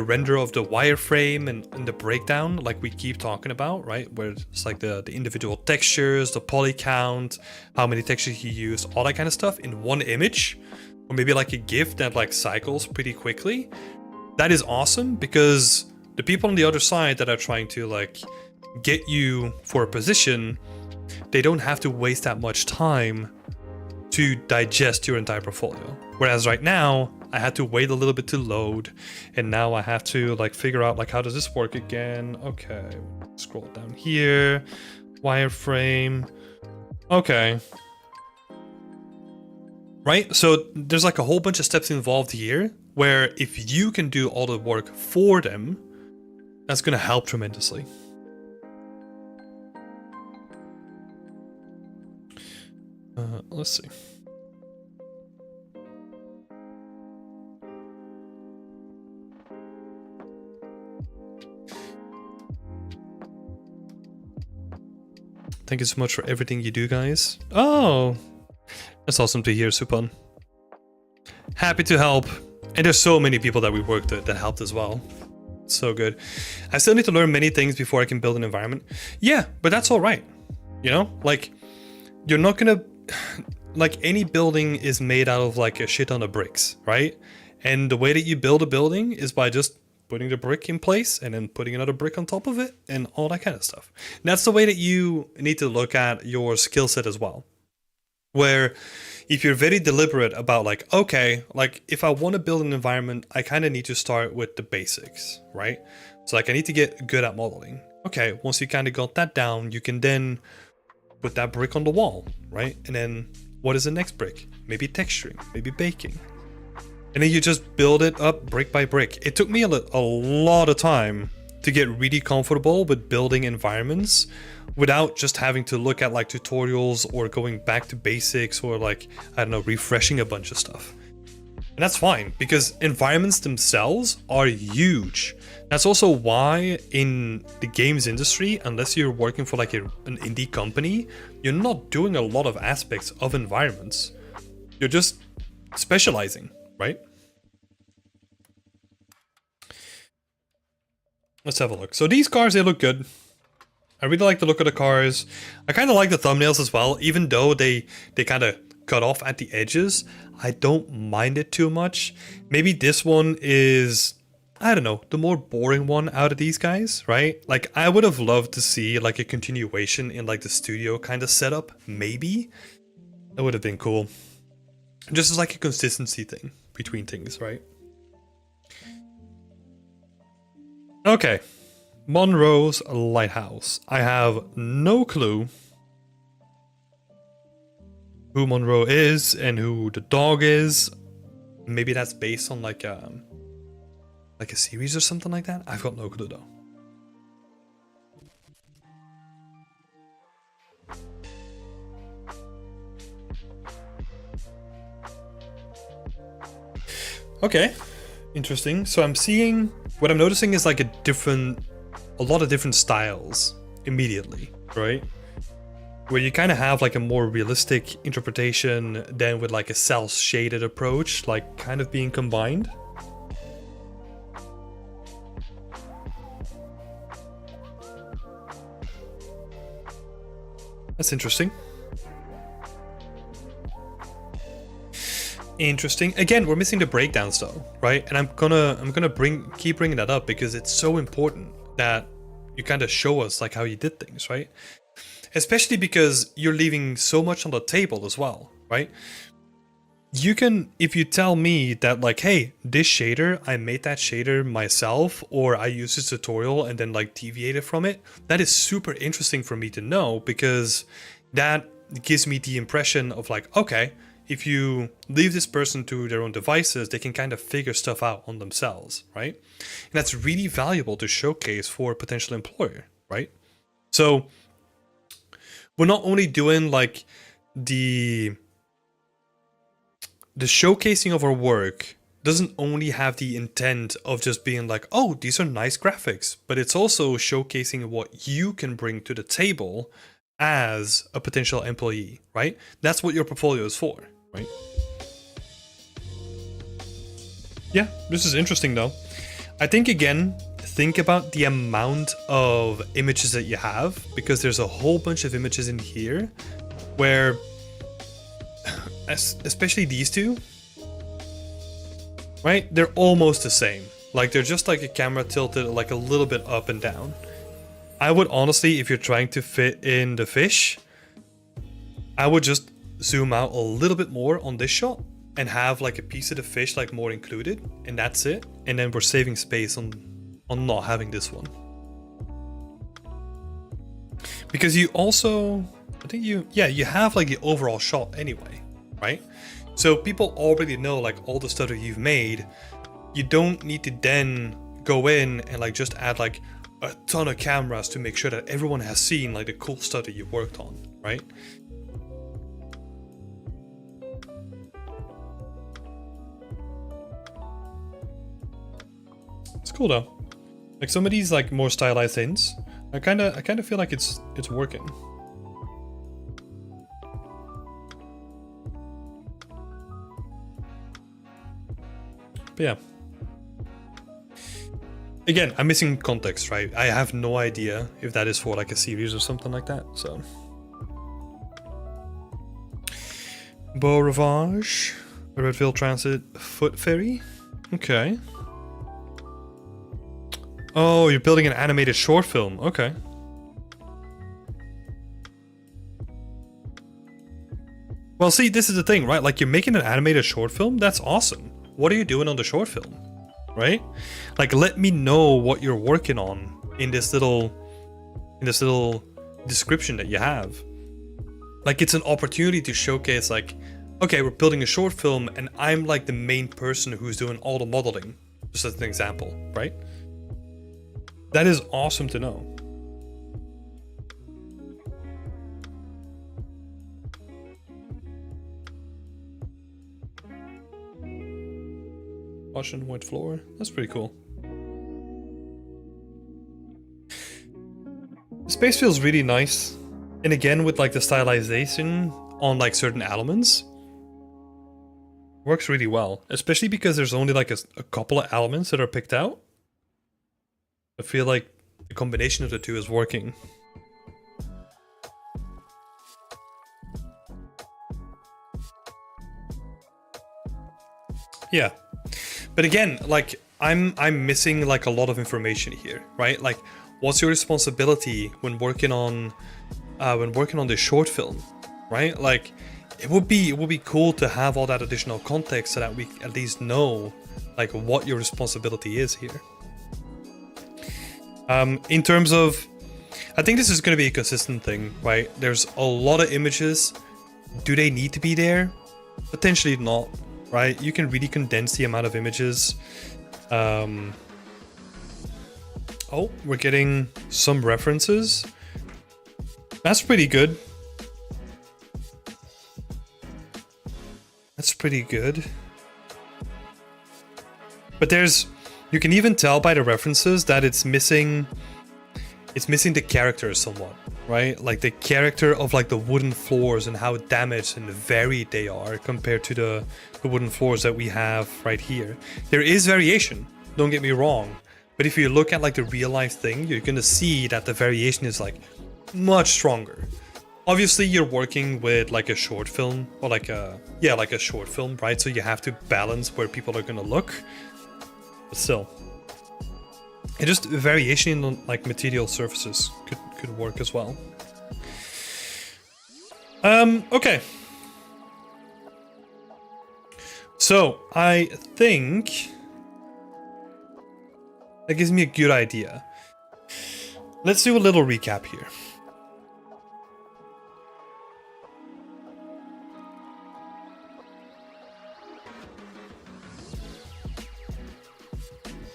render of the wireframe and the breakdown, like we keep talking about, right? Where it's like the individual textures, the poly count, how many textures you use, all that kind of stuff in one image, or maybe like a GIF that like cycles pretty quickly. That is awesome because the people on the other side that are trying to like get you for a position, they don't have to waste that much time to digest your entire portfolio. Whereas right now, I had to wait a little bit to load, and now I have to like figure out like how does this work again? Okay, scroll down here, wireframe. Okay. Right? So there's like a whole bunch of steps involved here where if you can do all the work for them, that's gonna help tremendously. Let's see. Thank you so much for everything you do, guys. Oh, that's awesome to hear, Supan. Happy to help. And there's so many people that we worked with that helped as well. So good. I still need to learn many things before I can build an environment. Yeah, but that's all right. You know, like you're not gonna, like any building is made out of like a shit ton of bricks, right? And the way that you build a building is by just putting the brick in place and then putting another brick on top of it and all that kind of stuff. And that's the way that you need to look at your skill set as well. Where if you're very deliberate about like, okay, like if I want to build an environment, I kind of need to start with the basics, right? So like I need to get good at modeling. Okay, once you kind of got that down, you can then put that brick on the wall, right? And then what is the next brick? Maybe texturing, maybe baking. And then you just build it up brick by brick. It took me a lot of time to get really comfortable with building environments without just having to look at like tutorials or going back to basics or like, I don't know, refreshing a bunch of stuff. And that's fine because environments themselves are huge. That's also why in the games industry, unless you're working for like an indie company, you're not doing a lot of aspects of environments. You're just specializing, right? Let's have a look. So these cars, they look good. I really like the look of the cars. I kind of like the thumbnails as well, even though they kind of cut off at the edges. I don't mind it too much. Maybe this one is, I don't know, the more boring one out of these guys, right? Like I would have loved to see like a continuation in like the studio kind of setup, maybe. That would have been cool. Just as like a consistency thing between things, right? Okay. Monroe's Lighthouse. I have no clue who Monroe is and who the dog is. Maybe that's based on like a series or something like that. I've got no clue though. Okay, interesting. So I'm seeing, what I'm noticing is like a lot of different styles immediately, right? Where you kind of have like a more realistic interpretation than with like a cel shaded approach, like kind of being combined. That's interesting. Interesting. Again, we're missing the breakdowns though, right? And I'm gonna keep bringing that up because it's so important that you kind of show us like how you did things, right? Especially because you're leaving so much on the table as well, right? you can, if you tell me that like, hey, this shader, I made that shader myself, or I used this tutorial and then like deviated from it, that is super interesting for me to know, because that gives me the impression of like, okay, if you leave this person to their own devices, they can kind of figure stuff out on themselves, right? And that's really valuable to showcase for a potential employer, right? So we're not only doing like the showcasing of our work doesn't only have the intent of just being like, oh, these are nice graphics, but it's also showcasing what you can bring to the table as a potential employee, right? That's what your portfolio is for, right? Yeah, this is interesting though. I think again, think about the amount of images that you have, because there's a whole bunch of images in here where especially these two, right? They're almost the same. Like they're just like a camera tilted like a little bit up and down. I would honestly, if you're trying to fit in the fish, I would just zoom out a little bit more on this shot and have like a piece of the fish like more included, and that's it. And then we're saving space on not having this one. Because you also, I think you have like the overall shot anyway. Right? So people already know like all the stuff that you've made. You don't need to then go in and like just add like a ton of cameras to make sure that everyone has seen like the cool stuff that you worked on, right? It's cool though. Like some of these like more stylized things, I kind of feel like it's working. But yeah. Again, I'm missing context, right? I have no idea if that is for like a series or something like that, so. Beau Rivage, Redville Transit, Foot Ferry. Okay. Oh, you're building an animated short film. Okay. Well, see, this is the thing, right? Like, you're making an animated short film? That's awesome. What are you doing on the short film? Right? Like, let me know what you're working on in this little description that you have. Like, it's an opportunity to showcase, like, okay, we're building a short film and I'm like the main person who's doing all the modeling. Just as an example, right? That is awesome to know. Washington white floor. That's pretty cool. The space feels really nice. And again, with like the stylization on like certain elements, works really well. Especially because there's only like a couple of elements that are picked out. I feel like the combination of the two is working. Yeah. But again, like I'm missing like a lot of information here, right? Like, what's your responsibility when working on this short film, right? Like, it would be cool to have all that additional context so that we at least know like what your responsibility is here. In terms of, I think this is going to be a consistent thing, right? There's a lot of images. Do they need to be there? Potentially not. Right, you can really condense the amount of images. Oh, we're getting some references. That's pretty good. That's pretty good. But you can even tell by the references that it's missing the character somewhat. Right, like the character of like the wooden floors and how damaged and varied they are compared to the wooden floors that we have right here. There is variation, don't get me wrong, but if you look at like the real life thing, you're gonna see that the variation is like much stronger. Obviously, you're working with like a short film or like a short film, right? So you have to balance where people are gonna look, but still. And just variation in like material surfaces could work as well. Okay. So I think that gives me a good idea. Let's do a little recap here.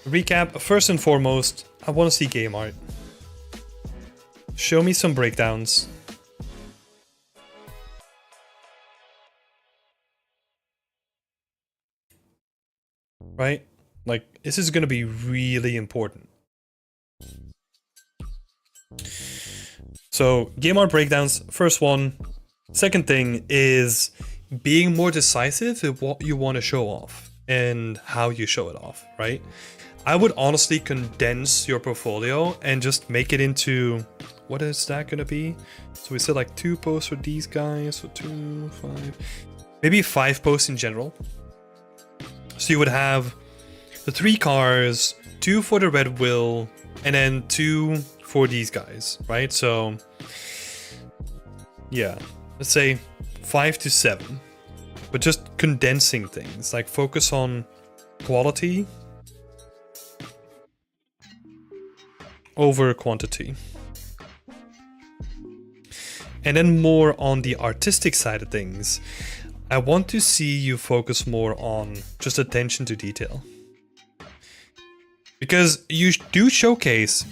Recap, first and foremost, I want to see game art. Show me some breakdowns. Right? Like, this is going to be really important. So, game art breakdowns, first one. Second thing is being more decisive in what you want to show off and how you show it off, right? I would honestly condense your portfolio and just make it into, what is that going to be? So we said like 2 posts for these guys, so 2, 5, maybe 5 posts in general. So you would have the 3 cars, 2 for the Red Will, and then 2 for these guys, right? So yeah, let's say 5 to 7, but just condensing things, like focus on quality over quantity. And then more on the artistic side of things, I want to see you focus more on just attention to detail. Because you do showcase,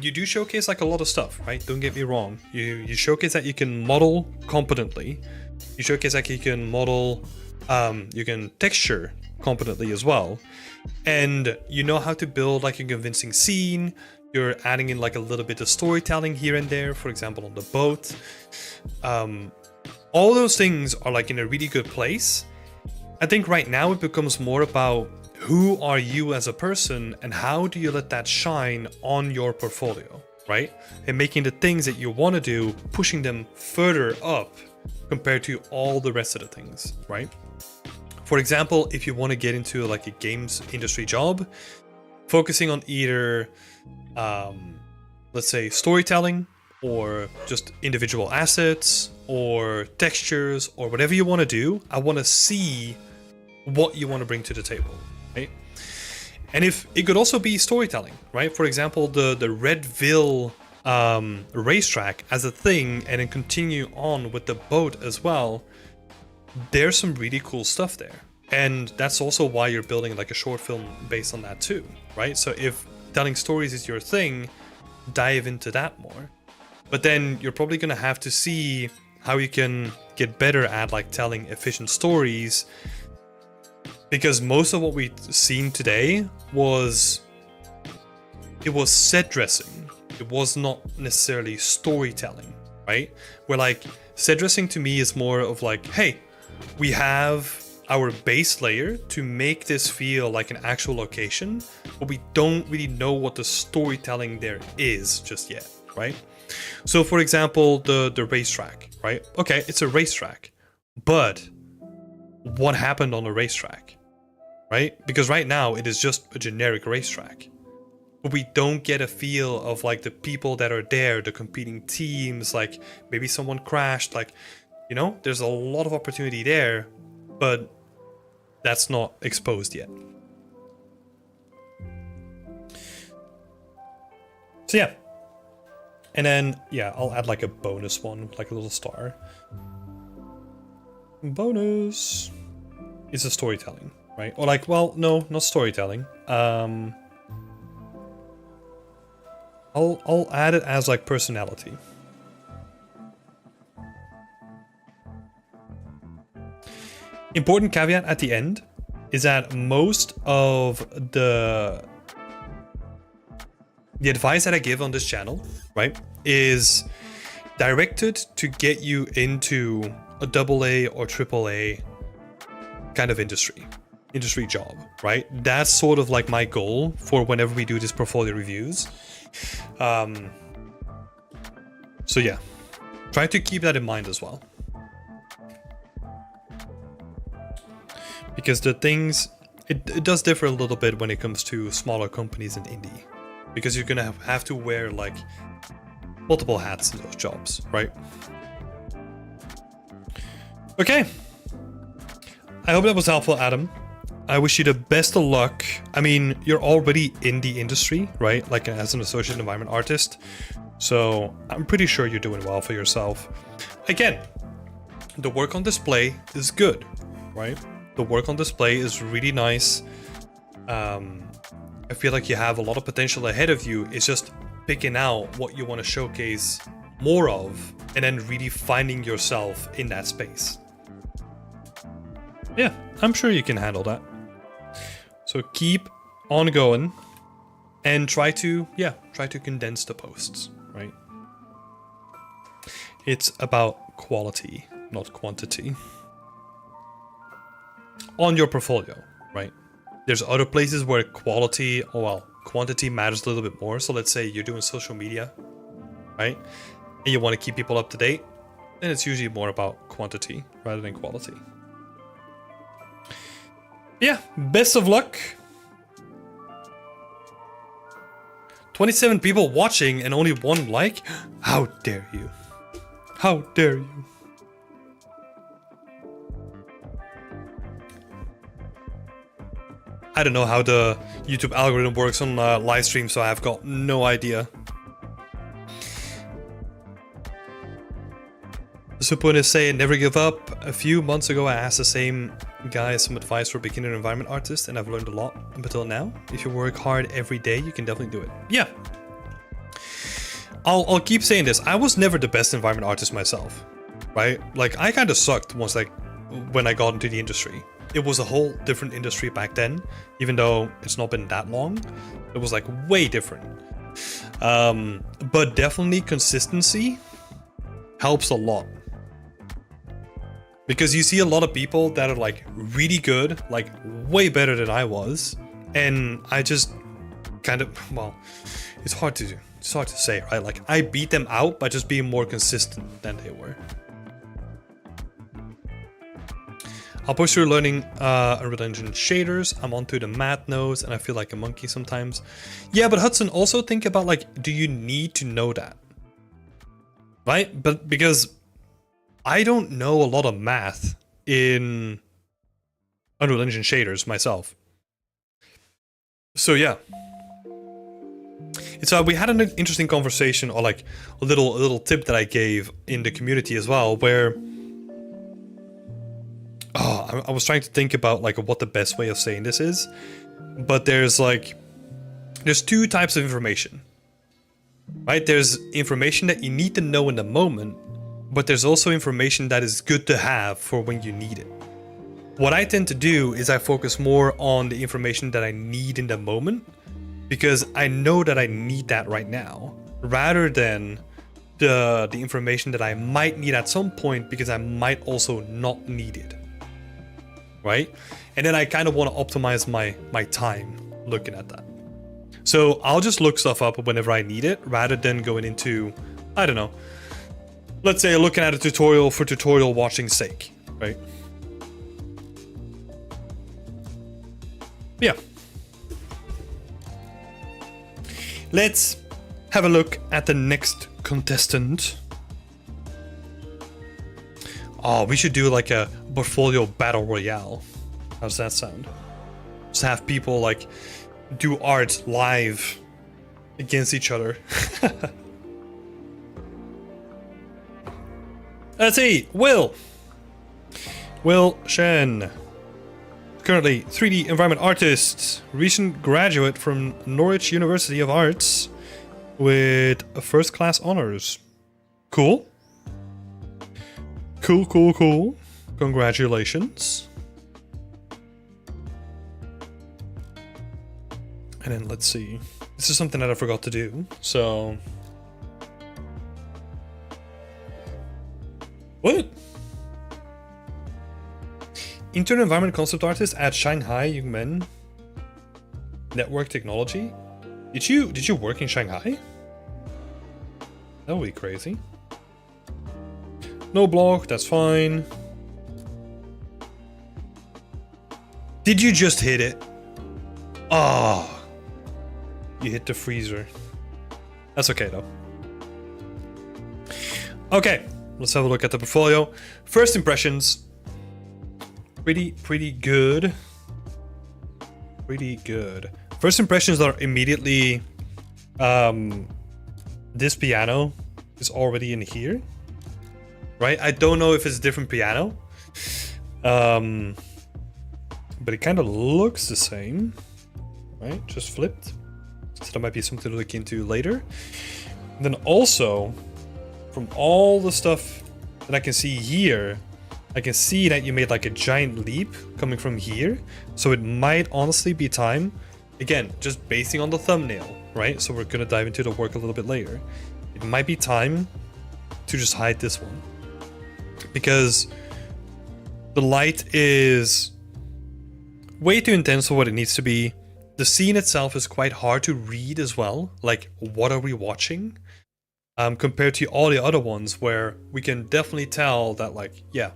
you do showcase like a lot of stuff, right? Don't get me wrong. You showcase that you can model competently. You showcase that you can model, you can texture competently as well. And you know how to build like a convincing scene. You're adding in like a little bit of storytelling here and there, for example, on the boat. All those things are like in a really good place. I think right now it becomes more about who are you as a person and how do you let that shine on your portfolio, right? And making the things that you want to do, pushing them further up compared to all the rest of the things, right? For example, if you want to get into like a games industry job, focusing on either, let's say, storytelling or just individual assets or textures or whatever you want to do, I want to see what you want to bring to the table, right? And if it could also be storytelling, right? For example, the Redville racetrack as a thing, and then continue on with the boat as well. There's some really cool stuff there. And that's also why you're building like a short film based on that too, right? So if telling stories is your thing, dive into that more. But then you're probably going to have to see how you can get better at like telling efficient stories, because most of what we've seen today was set dressing. It was not necessarily storytelling, right? Where like set dressing to me is more of like, hey, we have our base layer to make this feel like an actual location, but we don't really know what the storytelling there is just yet, right? So for example, the racetrack, right? Okay, it's a racetrack, but what happened on the racetrack, right? Because right now it is just a generic racetrack, but we don't get a feel of like the people that are there, the competing teams, like maybe someone crashed, like, you know, there's a lot of opportunity there, but that's not exposed yet. So yeah. And then, yeah, I'll add like a bonus one, like a little star. Bonus is a storytelling, right? Or like, well, no, not storytelling. I'll add it as like personality. Important caveat at the end is that most of the advice that I give on this channel, right, is directed to get you into a AA or AAA kind of industry job, right? That's sort of like my goal for whenever we do these portfolio reviews. So yeah, try to keep that in mind as well. Because the things, it does differ a little bit when it comes to smaller companies and indie. Because you're gonna have to wear like multiple hats in those jobs, right? Okay. I hope that was helpful, Adam. I wish you the best of luck. I mean, you're already in the industry, right? Like as an associate environment artist. So I'm pretty sure you're doing well for yourself. Again, the work on display is good, right? The work on display is really nice. I feel like you have a lot of potential ahead of you. It's just picking out what you want to showcase more of and then really finding yourself in that space. Yeah, I'm sure you can handle that. So keep on going and try to condense the posts, right? It's about quality, not quantity. On your portfolio, right? There's other places where quality, quantity matters a little bit more. So let's say you're doing social media, right? And you want to keep people up to date, then it's usually more about quantity rather than quality. Yeah, best of luck. 27 people watching and only 1 like? How dare you? How dare you? I don't know how the YouTube algorithm works on live stream, so I've got no idea. Supun is saying, never give up. A few months ago, I asked the same guy some advice for beginner environment artists, and I've learned a lot up until now. If you work hard every day, you can definitely do it. Yeah. I'll keep saying this. I was never the best environment artist myself, right? Like, I kind of sucked once, like, when I got into the industry. It was a whole different industry back then, even though it's not been that long. It was, like, way different. But definitely consistency helps a lot. Because you see a lot of people that are like really good, like way better than I was. And I just kind of, it's hard to say, right? Like I beat them out by just being more consistent than they were. I'll push through learning Unreal Engine shaders. I'm onto the math nodes and I feel like a monkey sometimes. Yeah, but Hudson, also think about like, do you need to know that? Right? But because I don't know a lot of math in Unreal Engine shaders myself. So yeah. It's we had an interesting conversation, or like a little tip that I gave in the community as well, where I was trying to think about like what the best way of saying this is, but there's 2 types of information. Right? There's information that you need to know in the moment, but there's also information that is good to have for when you need it. What I tend to do is I focus more on the information that I need in the moment, because I know that I need that right now, rather than the information that I might need at some point, because I might also not need it. Right? And then I kind of want to optimize my time looking at that. So I'll just look stuff up whenever I need it, rather than going into, I don't know, let's say looking at a tutorial for tutorial watching's sake, right? Yeah. Let's have a look at the next contestant. Oh, we should do like a portfolio battle royale. How does that sound? Just have people like do art live against each other. Let's see, Will Shen. Currently 3D environment artist, recent graduate from Norwich University of Arts with a first class honors. Cool. Cool. Congratulations. And then let's see. This is something that I forgot to do, so... What? Intern environment concept artist at Shanghai Yungmen Network Technology. Did you work in Shanghai? That would be crazy. No block, that's fine. Did you just hit it? Ah, oh, you hit the freezer. That's okay though. Okay, let's have a look at the portfolio. First impressions. Pretty good. Pretty good. First impressions are immediately, this piano is already in here, right? I don't know if it's a different piano, but it kind of looks the same, right? Just flipped. So that might be something to look into later. And then also, from all the stuff that I can see here, I can see that you made like a giant leap coming from here. So it might honestly be time, again, just basing on the thumbnail, right? So we're gonna dive into the work a little bit later. It might be time to just hide this one, because the light is way too intense for what it needs to be. The scene itself is quite hard to read as well. Like, what are we watching? Compared to all the other ones where we can definitely tell that, like, yeah,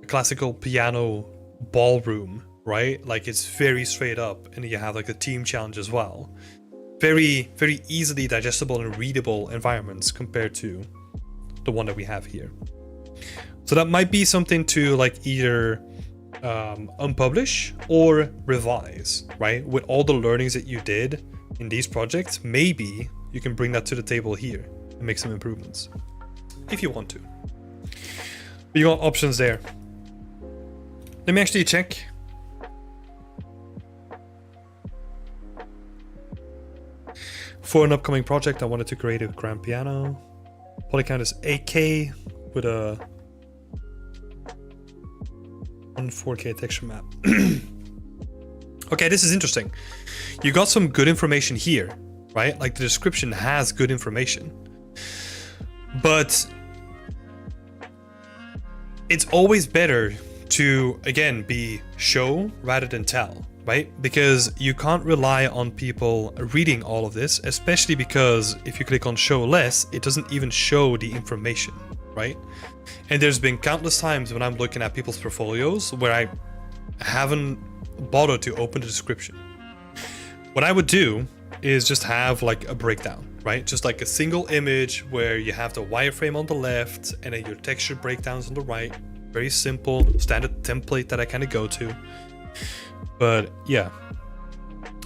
a classical piano ballroom, right? Like, it's very straight up, and you have like a team challenge as well. Very, very easily digestible and readable environments compared to the one that we have here. So that might be something to like either unpublish or revise, right? With all the learnings that you did in these projects, maybe you can bring that to the table here and make some improvements if you want to. But you got options there. Let me actually check. For an upcoming project, I wanted to create a grand piano. Poly count is 8K with a 4K texture map. Okay, this is interesting. You got some good information here, right? Like, the description has good information. But it's always better to, again, be show rather than tell, right? Because you can't rely on people reading all of this, especially because if you click on show less, it doesn't even show the information, right? And there's been countless times when I'm looking at people's portfolios where I haven't bothered to open the description. What I would do is just have like a breakdown, right? Just like a single image where you have the wireframe on the left and then your texture breakdowns on the right. Very simple, standard template that I kind of go to. But yeah,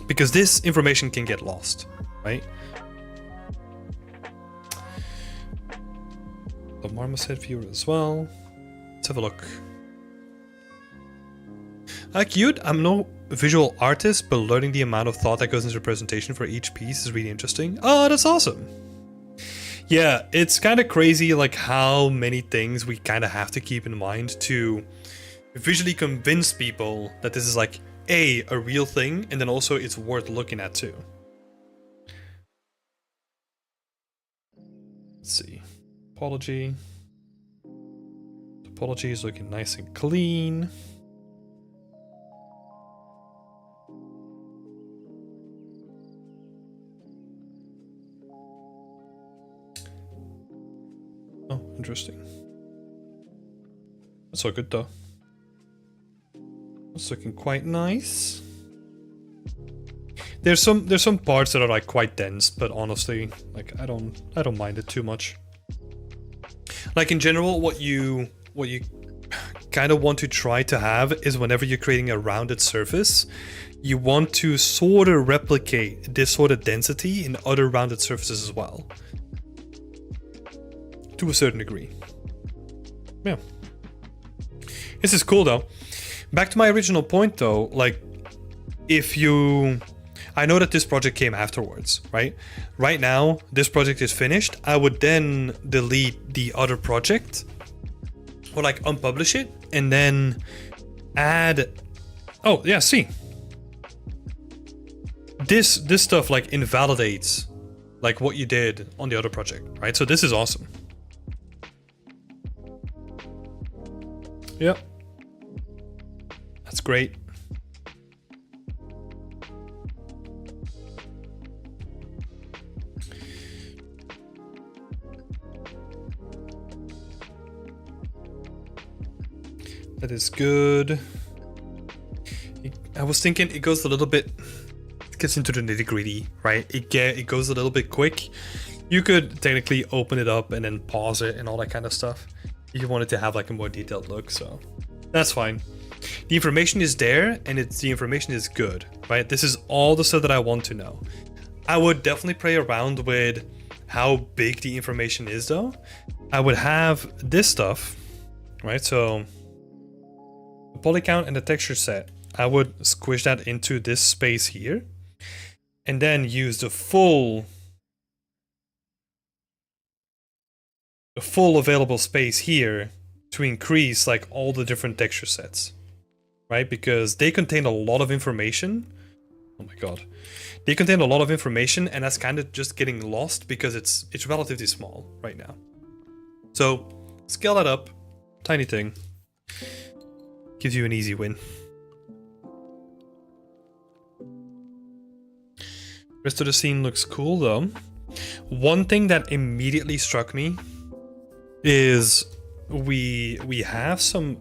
because this information can get lost, right? The Marmoset viewer as well. Let's have a look. Cute. I'm no visual artist, but learning the amount of thought that goes into the presentation for each piece is really interesting. Oh, that's awesome. Yeah, it's kind of crazy like how many things we kind of have to keep in mind to visually convince people that this is like a real thing, and then also it's worth looking at too. Let's see. Topology. Topology is looking nice and clean. Oh, interesting. That's so good though. It's looking quite nice. There's some parts that are like quite dense, but honestly, like I don't mind it too much. Like in general, what you kind of want to try to have is whenever you're creating a rounded surface, you want to sort of replicate this sort of density in other rounded surfaces as well. To a certain degree. Yeah. This is cool though. Back to my original point though, like if you... I know that this project came afterwards, right? Right now, this project is finished. I would then delete the other project or like unpublish it and then add... Oh, yeah, see. This stuff like invalidates like what you did on the other project, right? So this is awesome. Yep. That's great. That is good. I was thinking it goes a little bit, it gets into the nitty-gritty, right? It goes a little bit quick. You could technically open it up and then pause it and all that kind of stuff if you wanted to have like a more detailed look, so that's fine. the information is there, and the information is good, right? This is all the stuff that I want to know. I would definitely play around with how big the information is, though. I would have this stuff, right? So the poly count and the texture set, I would squish that into this space here, and then use the full available space here to increase like all the different texture sets, right? Because they contain a lot of information. Oh my god. They contain a lot of information, and that's kind of just getting lost because it's relatively small right now. So scale that up, tiny thing. Gives you an easy win. Rest of the scene looks cool though. One thing that immediately struck me is we have some.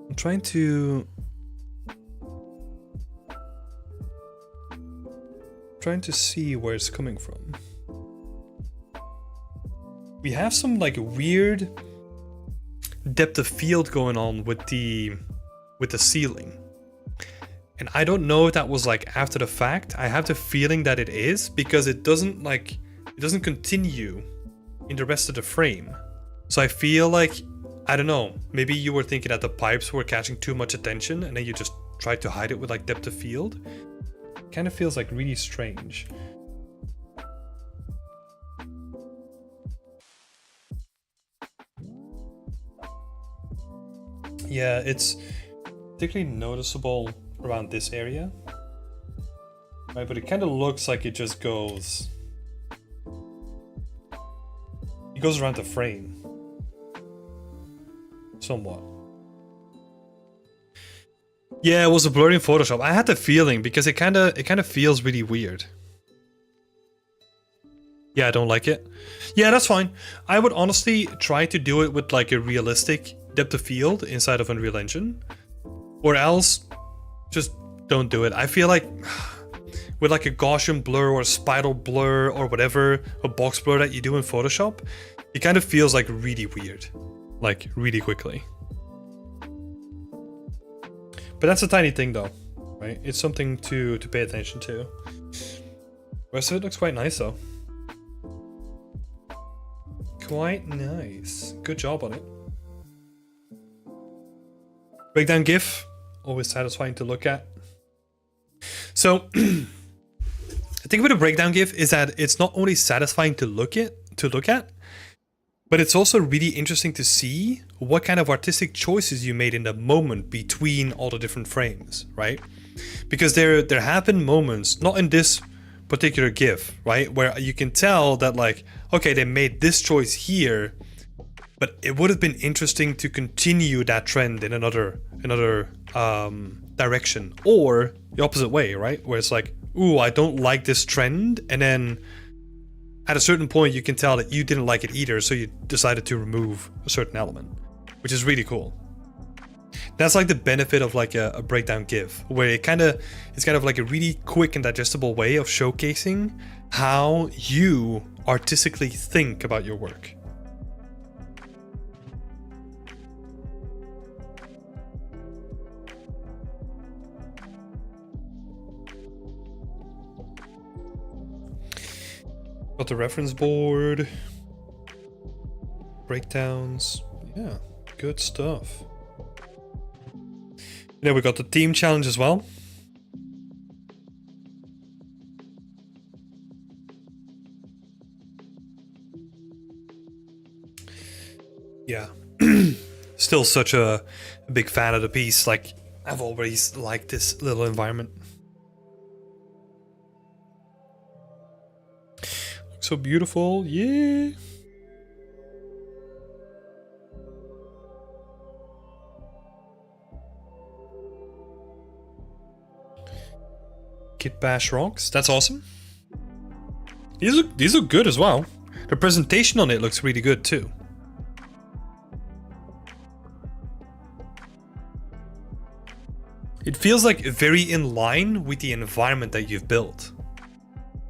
I'm trying to see where it's coming from. We have some like weird depth of field going on with the ceiling. And I don't know if that was like after the fact. I have the feeling that it is, because it doesn't continue in the rest of the frame. So I feel like, I don't know, maybe you were thinking that the pipes were catching too much attention and then you just tried to hide it with like depth of field. Kind of feels like really strange. Yeah, it's particularly noticeable around this area, right? But it kind of looks like it just goes. It goes around the frame, somewhat. Yeah, it was a blurry in Photoshop. I had the feeling because it kind of feels really weird. Yeah, I don't like it. Yeah, that's fine. I would honestly try to do it with like a realistic depth of field inside of Unreal Engine, or else just don't do it. I feel like with like a Gaussian blur or a spiral blur or whatever, a box blur that you do in Photoshop, it kind of feels like really weird, like really quickly. But that's a tiny thing though, right? It's something to pay attention to. The rest of it looks quite nice though. Quite nice. Good job on it. Breakdown GIF, always satisfying to look at. So the thing with a breakdown GIF is that it's not only satisfying to look at, but it's also really interesting to see what kind of artistic choices you made in the moment between all the different frames, right? Because there have been moments, not in this particular GIF, right, where you can tell that like, okay, they made this choice here, but it would have been interesting to continue that trend in another direction, or the opposite way, right? Where it's like, ooh, I don't like this trend, and then at a certain point you can tell that you didn't like it either, so you decided to remove a certain element, which is really cool. That's like the benefit of like a breakdown GIF, where it's kind of like a really quick and digestible way of showcasing how you artistically think about your work. Got the reference board, breakdowns, yeah, good stuff. Then we got the theme challenge as well. Yeah, still such a big fan of the piece. Like, I've always liked this little environment. Looks so beautiful, yeah. Kit Bash rocks. That's awesome. These look good as well. The presentation on it looks really good too. It feels like very in line with the environment that you've built.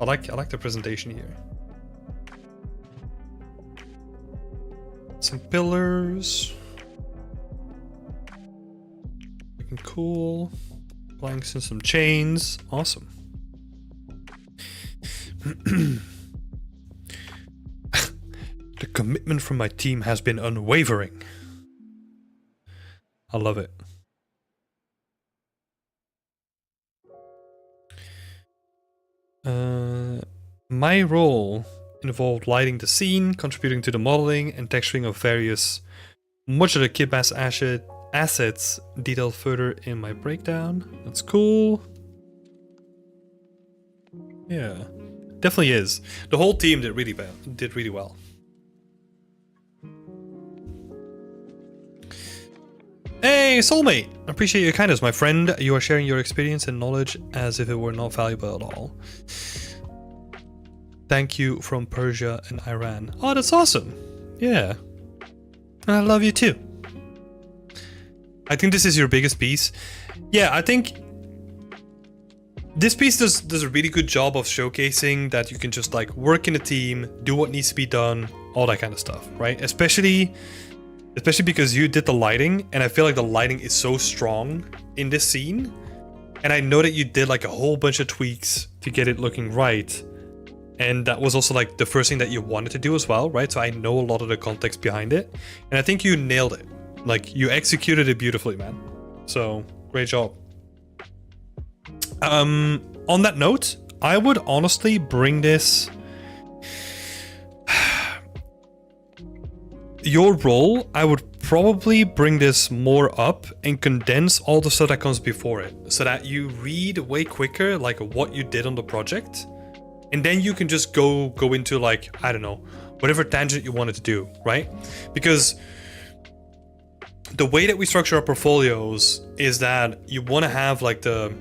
I like the presentation here. Some pillars. Cool. Planks and some chains. Awesome. The commitment from my team has been unwavering. I love it. My role involved lighting the scene, contributing to the modeling and texturing of various modular Kitbass assets detailed further in my breakdown. That's cool. Yeah, definitely is. The whole team did really well. Hey, soulmate! I appreciate your kindness, my friend. You are sharing your experience and knowledge as if it were not valuable at all. Thank you from Persia and Iran. Oh, that's awesome. Yeah. And I love you too. I think this is your biggest piece. Yeah, I think this piece does a really good job of showcasing that you can just like work in a team, do what needs to be done, all that kind of stuff, right? Especially because you did the lighting, and I feel like the lighting is so strong in this scene. And I know that you did like a whole bunch of tweaks to get it looking right. And that was also like the first thing that you wanted to do as well, right? So I know a lot of the context behind it. And I think you nailed it. Like, you executed it beautifully, man. So, great job. On that note, I would honestly bring this... Your role, I would probably bring this more up and condense all the stuff that comes before it, so that you read way quicker like what you did on the project, and then you can just go into like, I don't know, whatever tangent you wanted to do, right? Because the way that we structure our portfolios is that you want to have like the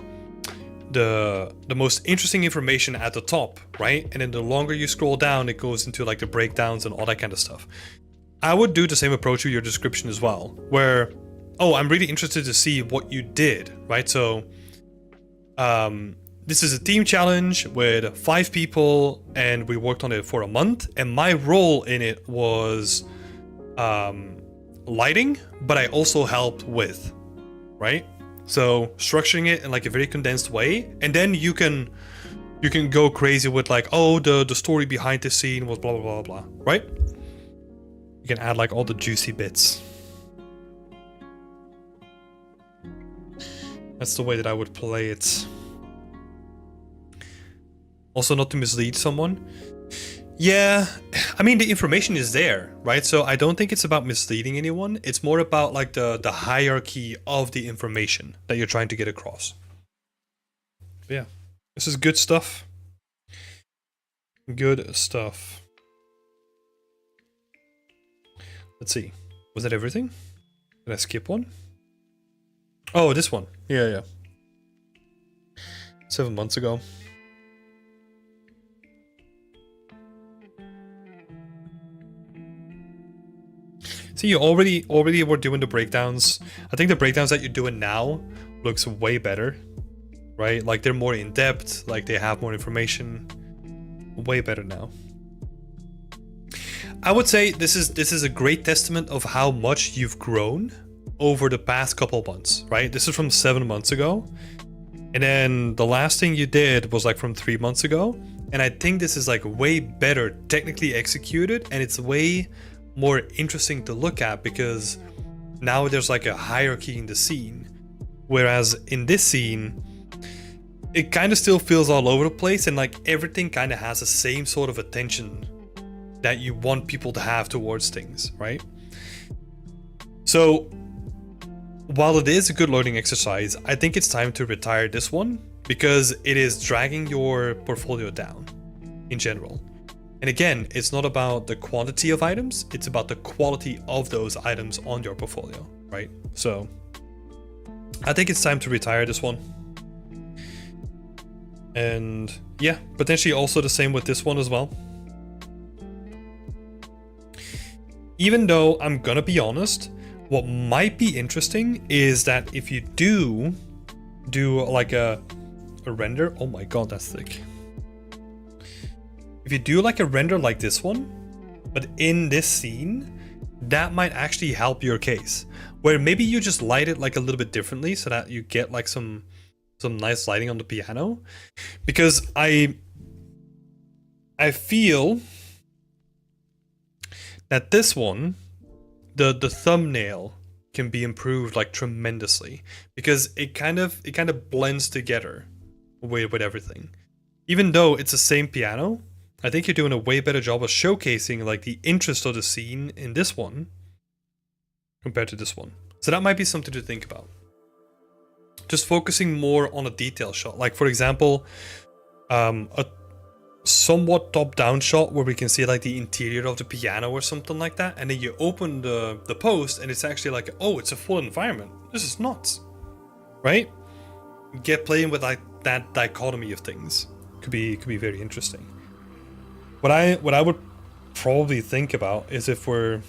most interesting information at the top, right? And then the longer you scroll down, it goes into like the breakdowns and all that kind of stuff. I would do the same approach with your description as well, where, oh, I'm really interested to see what you did, right? So, this is a team challenge with 5 people, and we worked on it for a month, and my role in it was lighting, but I also helped with, right? So structuring it in like a very condensed way, and then you can go crazy with like, oh, the story behind the scene was blah blah blah blah, right? You can add like all the juicy bits. That's the way that I would play it. Also, not to mislead someone. Yeah, I mean, the information is there, right? So I don't think it's about misleading anyone. It's more about like the hierarchy of the information that you're trying to get across. But yeah, this is good stuff. Good stuff. Let's see. Was that everything? Did I skip one? Oh, this one. Yeah. 7 months ago. See, you already were doing the breakdowns. I think the breakdowns that you're doing now looks way better, right? Like, they're more in depth, like they have more information. Way better now. I would say this is a great testament of how much you've grown over the past couple months, right? This is from 7 months ago. And then the last thing you did was like from 3 months ago. And I think this is like way better technically executed, and it's way more interesting to look at because now there's like a hierarchy in the scene. Whereas in this scene, it kind of still feels all over the place, and like everything kind of has the same sort of attention that you want people to have towards things, right? So while it is a good learning exercise, I think it's time to retire this one because it is dragging your portfolio down in general. And again, it's not about the quantity of items, it's about the quality of those items on your portfolio, right? So I think it's time to retire this one. And yeah, potentially also the same with this one as well. Even though I'm gonna be honest, what might be interesting is that if you do like a render, oh my god, that's thick. If you do like a render like this one, but in this scene, that might actually help your case. Where maybe you just light it like a little bit differently so that you get like some nice lighting on the piano. Because I feel that this one, the thumbnail can be improved like tremendously, because it kind of blends together with everything. Even though it's the same piano, I think you're doing a way better job of showcasing like the interest of the scene in this one compared to this one. So that might be something to think about. Just focusing more on a detail shot. Like for example, a somewhat top-down shot where we can see like the interior of the piano or something like that, and then you open the post and it's actually like, oh, it's a full environment. This is nuts, right? Get playing with like that dichotomy of things could be very interesting. What I would probably think about is if we're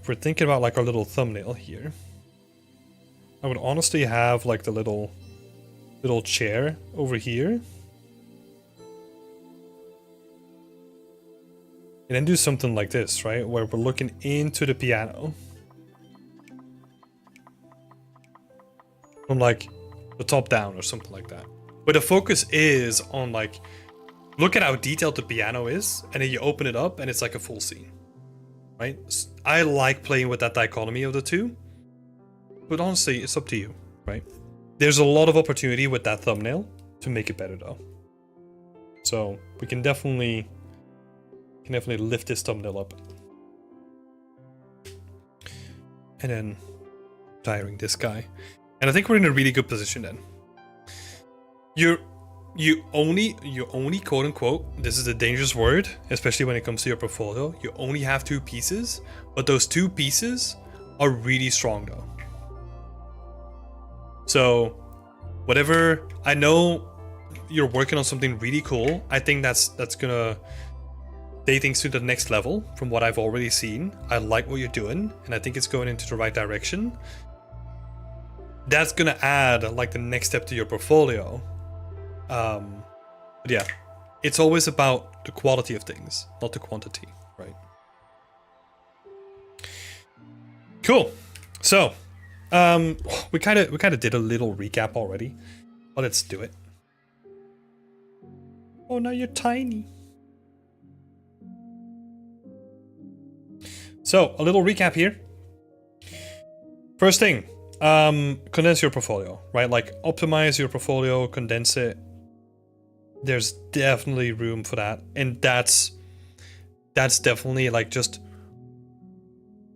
thinking about like our little thumbnail here, I would honestly have like the little chair over here, and then do something like this, right, where we're looking into the piano from like the top down or something like that. But the focus is on like, look at how detailed the piano is, and then you open it up and it's like a full scene, right? I like playing with that dichotomy of the two, but honestly, it's up to you, right? There's a lot of opportunity with that thumbnail to make it better though. So we can definitely lift this thumbnail up. And then tiring this guy. And I think we're in a really good position then. You only quote unquote, this is a dangerous word, especially when it comes to your portfolio, you only have 2 pieces, but those 2 pieces are really strong though. So whatever, I know you're working on something really cool. I think that's gonna take things to the next level from what I've already seen. I like what you're doing, and I think it's going into the right direction. That's gonna add like the next step to your portfolio. But yeah, it's always about the quality of things, not the quantity, right? Cool. So we kind of did a little recap already, but let's do it. Oh, now you're tiny. So a little recap here. First thing, condense your portfolio, right? Like optimize your portfolio, condense it. There's definitely room for that, and that's definitely like just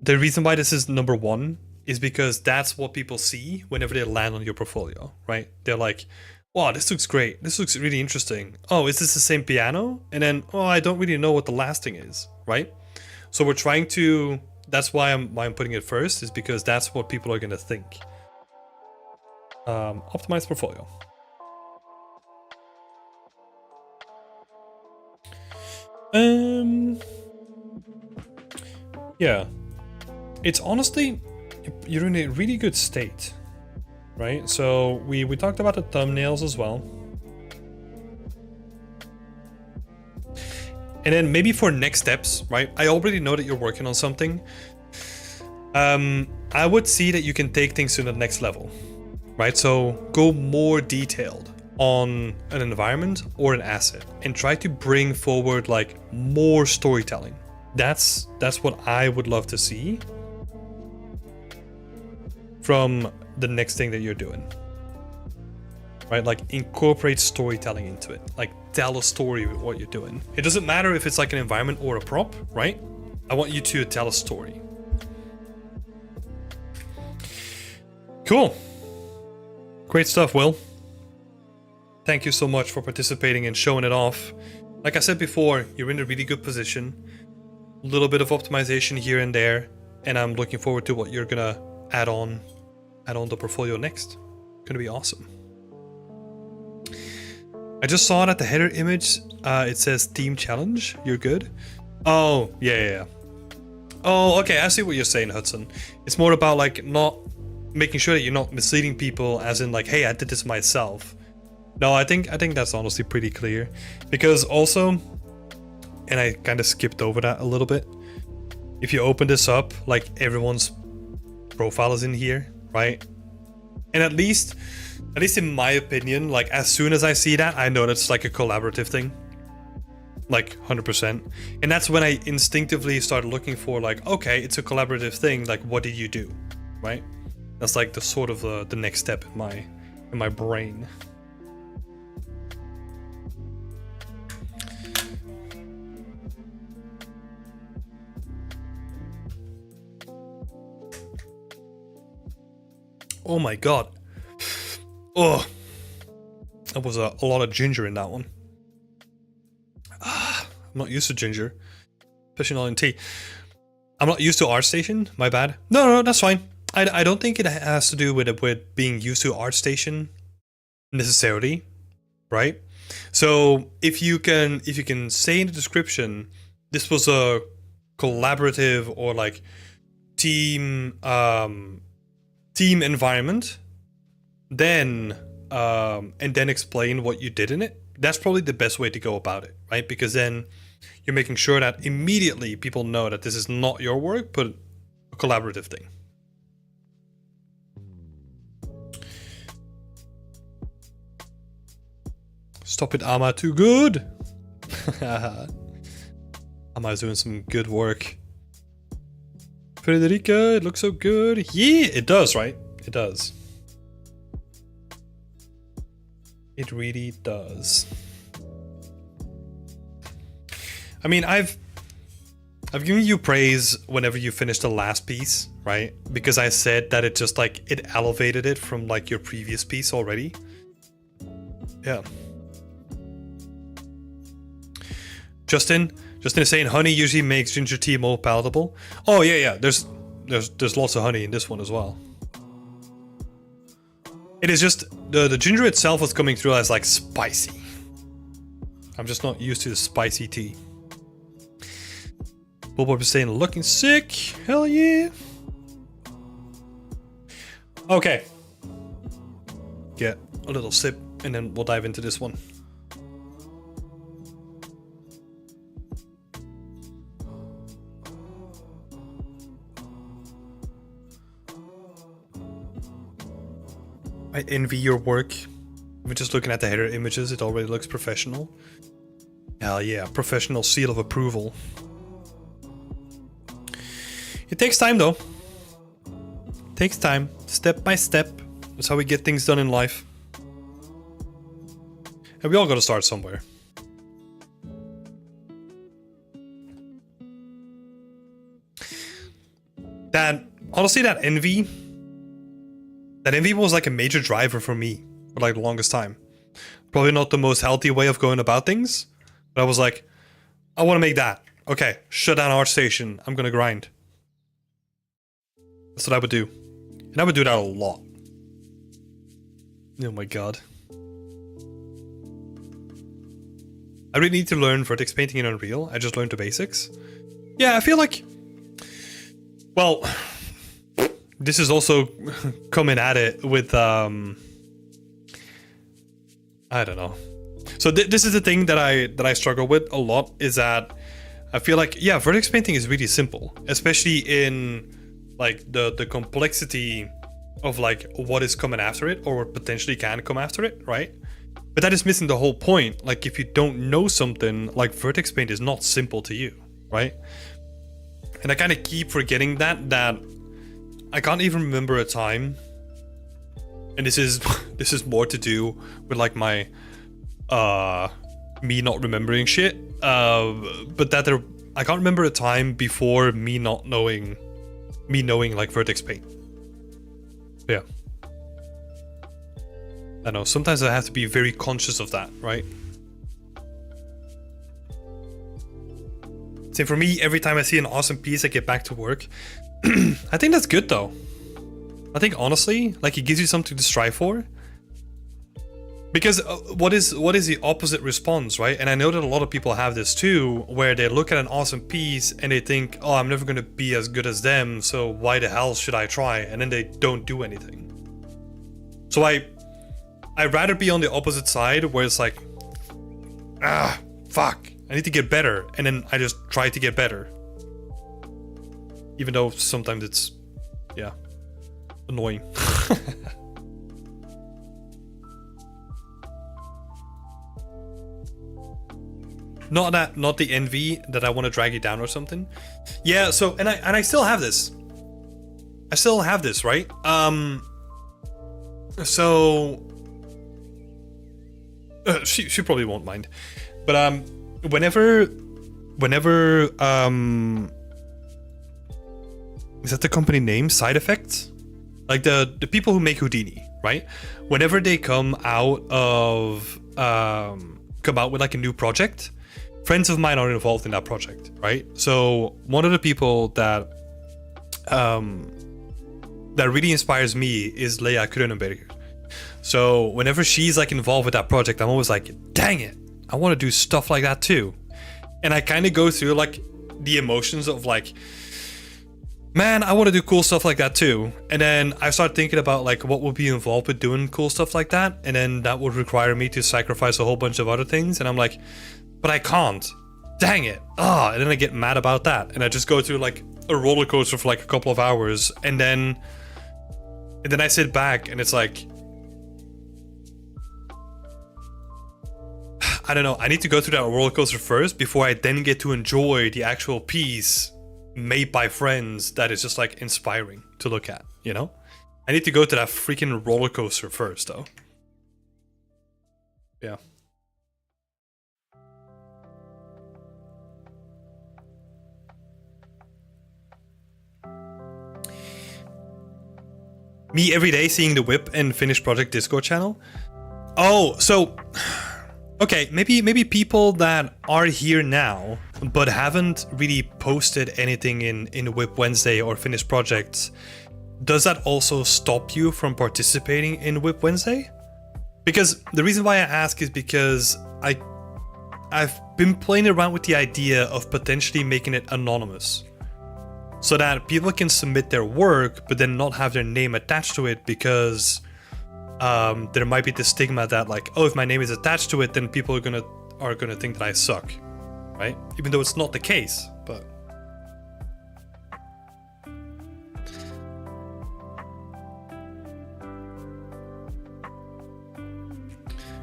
the reason why this is number 1 is because that's what people see whenever they land on your portfolio, right? They're like, wow, this looks great. This looks really interesting. Oh, is this the same piano? And then, oh, I don't really know what the last thing is, right? So we're trying to, that's why I'm putting it first, is because that's what people are going to think. Optimize portfolio. Yeah. It's honestly, you're in a really good state, right? So we talked about the thumbnails as well. And then maybe for next steps, right? I already know that you're working on something. I would see that you can take things to the next level, right? So go more detailed on an environment or an asset and try to bring forward like more storytelling. That's what I would love to see from the next thing that you're doing, right? Like incorporate storytelling into it, like tell a story with what you're doing. It doesn't matter if it's like an environment or a prop, right? I want you to tell a story. Cool. Great stuff, Will. Thank you so much for participating and showing it off. Like I said before, you're in a really good position. A little bit of optimization here and there, and I'm looking forward to what you're gonna add on the portfolio next. Gonna be awesome. I just saw it at the header image. It says Team Challenge. You're good. Oh, yeah. Oh, okay. I see what you're saying, Hudson. It's more about like not making sure that you're not misleading people, as in like, hey, I did this myself. No, I think that's honestly pretty clear, because also and I kind of skipped over that a little bit. If you open this up, like everyone's profile is in here, right? And at least in my opinion, like as soon as I see that, I know that's like a collaborative thing. Like 100%. And that's when I instinctively started looking for like, okay, it's a collaborative thing. Like, what did you do? Right? That's like the sort of the next step in my brain. Oh my god. Oh, that was a lot of ginger in that one. I'm not used to ginger, especially not in tea. I'm not used to ArtStation. My bad. No, that's fine. I don't think it has to do with being used to ArtStation necessarily, right? So if you can say in the description, this was a collaborative or like team environment, then and then explain what you did in it. That's probably the best way to go about it, right? Because then you're making sure that immediately people know that this is not your work, but a collaborative thing. Stop it, Ama, too good. Ama's doing some good work. Frederica, it looks so good. Yeah, it does, right? It does. It really does. I mean, I've given you praise whenever you finish the last piece, right? Because I said that it just like, it elevated it from like your previous piece already. Yeah. Justin is saying honey usually makes ginger tea more palatable. Oh yeah. There's lots of honey in this one as well. It is just the ginger itself was coming through as like spicy. I'm just not used to the spicy tea. Bobo was saying looking sick. Hell yeah. Okay. Get a little sip and then we'll dive into this one. I envy your work. Even just looking at the header images, it already looks professional. Hell yeah, professional seal of approval. It takes time though. It takes time, step by step. That's how we get things done in life. And we all gotta start somewhere. Honestly, that envy was like a major driver for me for like the longest time. Probably not the most healthy way of going about things, but I was like, I want to make that. Okay, shut down ArtStation. I'm gonna grind. That's what I would do. And I would do that a lot. Oh my god. I really need to learn vertex painting in Unreal. I just learned the basics. Yeah, I feel like... Well... This is also coming at it with, I don't know. So this is the thing that I struggle with a lot, is that I feel like, yeah, vertex painting is really simple, especially in like the complexity of like what is coming after it or potentially can come after it, right? But that is missing the whole point. Like if you don't know something, like vertex paint is not simple to you, right? And I kind of keep forgetting that I can't even remember a time, and this is more to do with like my me not remembering shit, but that I can't remember a time before me knowing like vertex paint. Yeah, I know sometimes I have to be very conscious of that, right? Same for me, every time I see an awesome piece I get back to work. I think that's good though. I think honestly, like it gives you something to strive for. Because what is the opposite response, right? And I know that a lot of people have this too, where they look at an awesome piece and they think, oh, I'm never gonna be as good as them, so why the hell should I try? And then they don't do anything. So I'd rather be on the opposite side where it's like, fuck, I need to get better, and then I just try to get better. Even though sometimes it's, yeah, annoying. Not the envy that I want to drag you down or something. Yeah, so and I still have this. I still have this, right? So she probably won't mind. But whenever is that the company name? Side Effects? Like the people who make Houdini, right? Whenever they come out with like a new project, friends of mine are involved in that project, right? So one of the people that really inspires me is Leia Kronenberger. So whenever she's like involved with that project, I'm always like, dang it, I want to do stuff like that too. And I kind of go through like the emotions of like, man, I want to do cool stuff like that too. And then I start thinking about like what would be involved with doing cool stuff like that. And then that would require me to sacrifice a whole bunch of other things. And I'm like, but I can't. Dang it. And then I get mad about that. And I just go through like a roller coaster for like a couple of hours. And then I sit back and it's like, I don't know. I need to go through that roller coaster first before I then get to enjoy the actual piece made by friends that is just like inspiring to look at, you know? I need to go to that freaking roller coaster first though. Yeah. Me every day seeing the Whip and Finished Project Discord channel. Oh, so okay, maybe people that are here now but haven't really posted anything in Whip Wednesday or Finished Projects. Does that also stop you from participating in Whip Wednesday? Because the reason why I ask is because I've been playing around with the idea of potentially making it anonymous, so that people can submit their work but then not have their name attached to it, because there might be the stigma that like, oh, if my name is attached to it, then people are gonna think that I suck, right? Even though it's not the case, but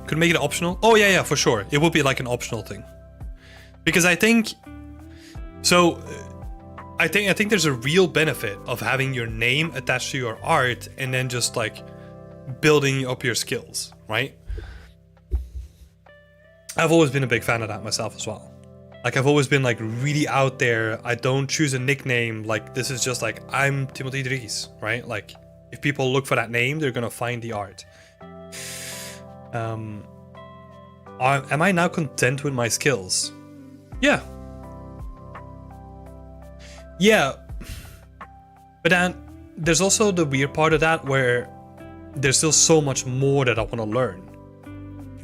could make it optional. Oh yeah, for sure. It would be like an optional thing, because I think so. I think there's a real benefit of having your name attached to your art and then just like building up your skills, right? I've always been a big fan of that myself as well. Like I've always been like really out there. I don't choose a nickname. Like this is just like, I'm Timothy Dries, right? Like if people look for that name, they're gonna find the art. Am I now content with my skills? Yeah. Yeah, but then there's also the weird part of that where there's still so much more that I want to learn.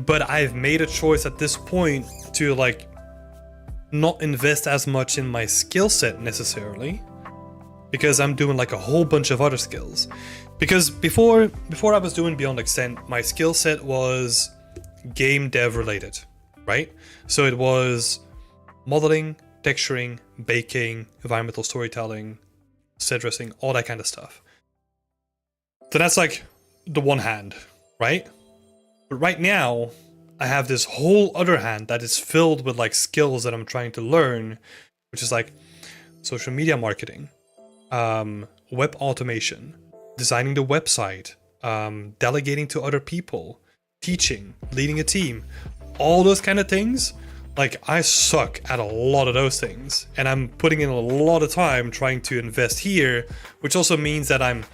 But I've made a choice at this point to like not invest as much in my skill set necessarily, because I'm doing like a whole bunch of other skills. Because before I was doing Beyond Extent, my skill set was game dev related, right? So it was modeling, texturing, baking, environmental storytelling, set dressing, all that kind of stuff. So that's like the one hand, right? But right now, I have this whole other hand that is filled with like skills that I'm trying to learn, which is like social media marketing, web automation, designing the website, delegating to other people, teaching, leading a team, all those kind of things. Like I suck at a lot of those things, and I'm putting in a lot of time trying to invest here, which also means that I'm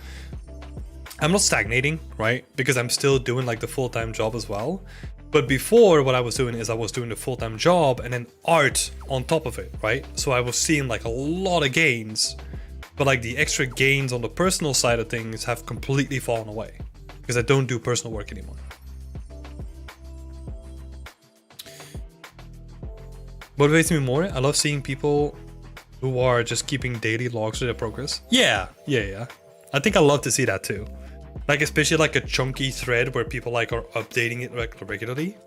not stagnating, right? Because I'm still doing like the full-time job as well. But before, what I was doing is I was doing the full-time job and then art on top of it, right? So I was seeing like a lot of gains, but like the extra gains on the personal side of things have completely fallen away because I don't do personal work anymore. Motivates me more. I love seeing people who are just keeping daily logs of their progress. Yeah. I think I love to see that too. Like especially like a chunky thread where people like are updating it like regularly.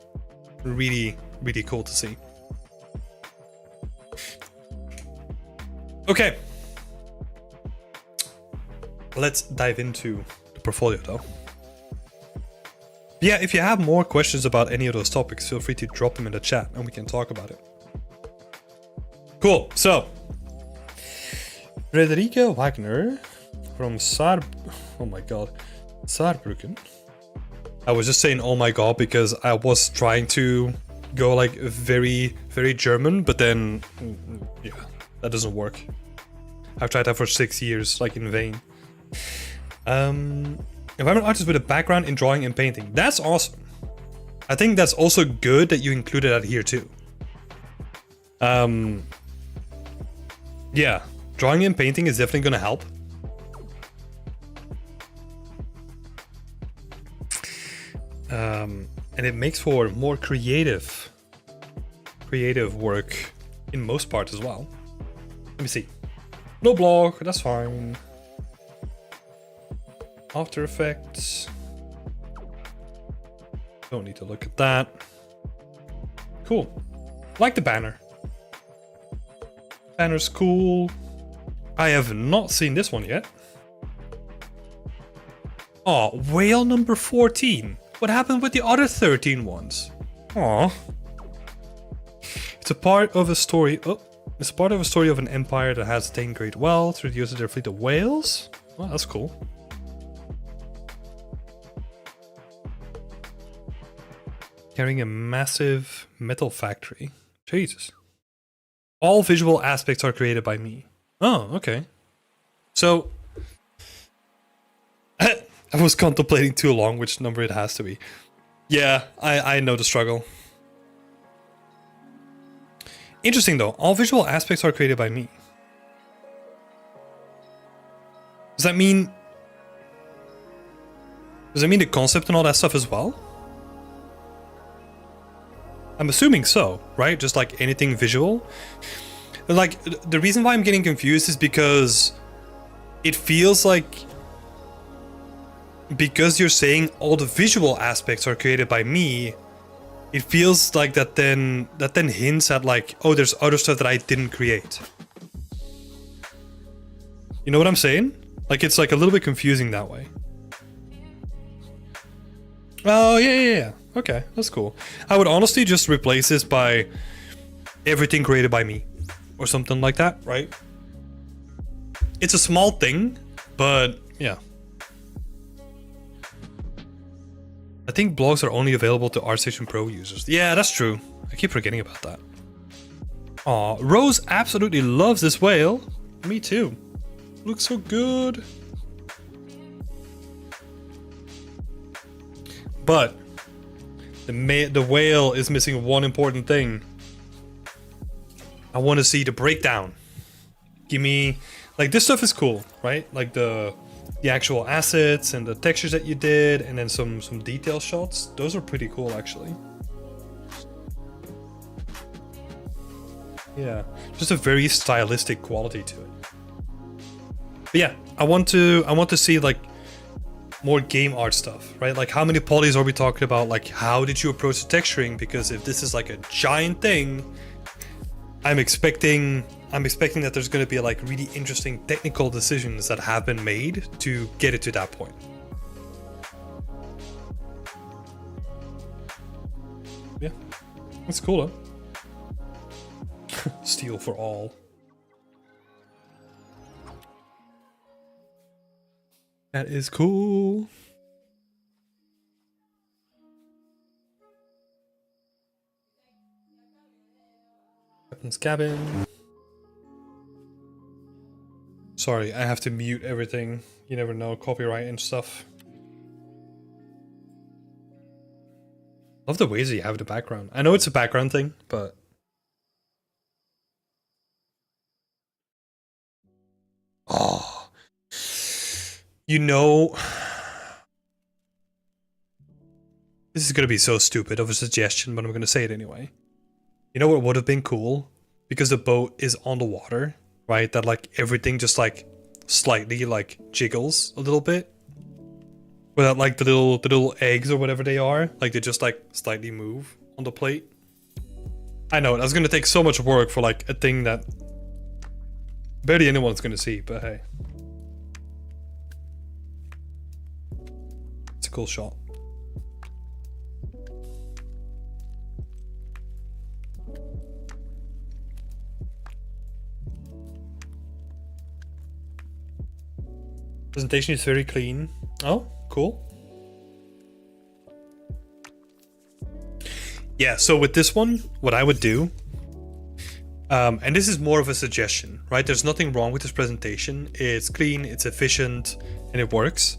Really, really cool to see. Okay. Let's dive into the portfolio though. Yeah, if you have more questions about any of those topics, feel free to drop them in the chat and we can talk about it. Cool, so Frederike Wagner from Saarbrücken. I was just saying oh my god because I was trying to go like very, very German, but then yeah, that doesn't work. I've tried that for 6 years, like in vain. If I'm an artist with a background in drawing and painting, that's awesome. I think that's also good that you included that here too. Yeah, drawing and painting is definitely gonna help. And it makes for more creative work in most parts as well. Let me see. No block, that's fine. After Effects. Don't need to look at that. Cool. Like the banner. Banner's cool. I have not seen this one yet. Oh, whale number 14. What happened with the other 13 ones? Aw. It's a part of a story. Oh, it's part of a story of an empire that has attained great wealth through the use of their fleet of whales. Well, that's cool. Carrying a massive metal factory. Jesus. All visual aspects are created by me. Oh, okay. So, I was contemplating too long which number it has to be. Yeah, I know the struggle. Interesting though, all visual aspects are created by me. Does that mean the concept and all that stuff as well? I'm assuming so, right? Just like anything visual. Like, the reason why I'm getting confused is because it feels like because you're saying all the visual aspects are created by me, it feels like that then hints at like, oh, there's other stuff that I didn't create. You know what I'm saying? Like, it's like a little bit confusing that way. Oh, yeah. Okay, that's cool. I would honestly just replace this by everything created by me or something like that, right? It's a small thing, but yeah. I think blogs are only available to ArtStation Pro users. Yeah, that's true. I keep forgetting about that. Aw, Rose absolutely loves this whale. Me too. Looks so good. But the whale is missing one important thing. I want to see the breakdown. Give me, like, this stuff is cool, right? Like the actual assets and the textures that you did, and then some detail shots. Those are pretty cool, actually. Yeah, just a very stylistic quality to it. But yeah, I want to see like more game art stuff, right? Like, how many polys are we talking about? Like, how did you approach the texturing? Because if this is like a giant thing, I'm expecting that there's going to be like really interesting technical decisions that have been made to get it to that point. Yeah, that's cool though. Steel for all. That is cool. Captain's cabin. Sorry, I have to mute everything. You never know, copyright and stuff. Love the ways that you have the background. I know it's a background thing, but oh, you know, this is gonna be so stupid of a suggestion, but I'm gonna say it anyway. You know what would have been cool? Because the boat is on the water, right? That like everything just like slightly like jiggles a little bit. Without like the little eggs or whatever they are. Like they just like slightly move on the plate. I know, that's gonna take so much work for like a thing that Barely anyone's gonna see, but hey. It's a cool shot. Presentation is very clean. Oh, cool. Yeah, so with this one, what I would do, and this is more of a suggestion, right? There's nothing wrong with this presentation. It's clean, it's efficient, and it works.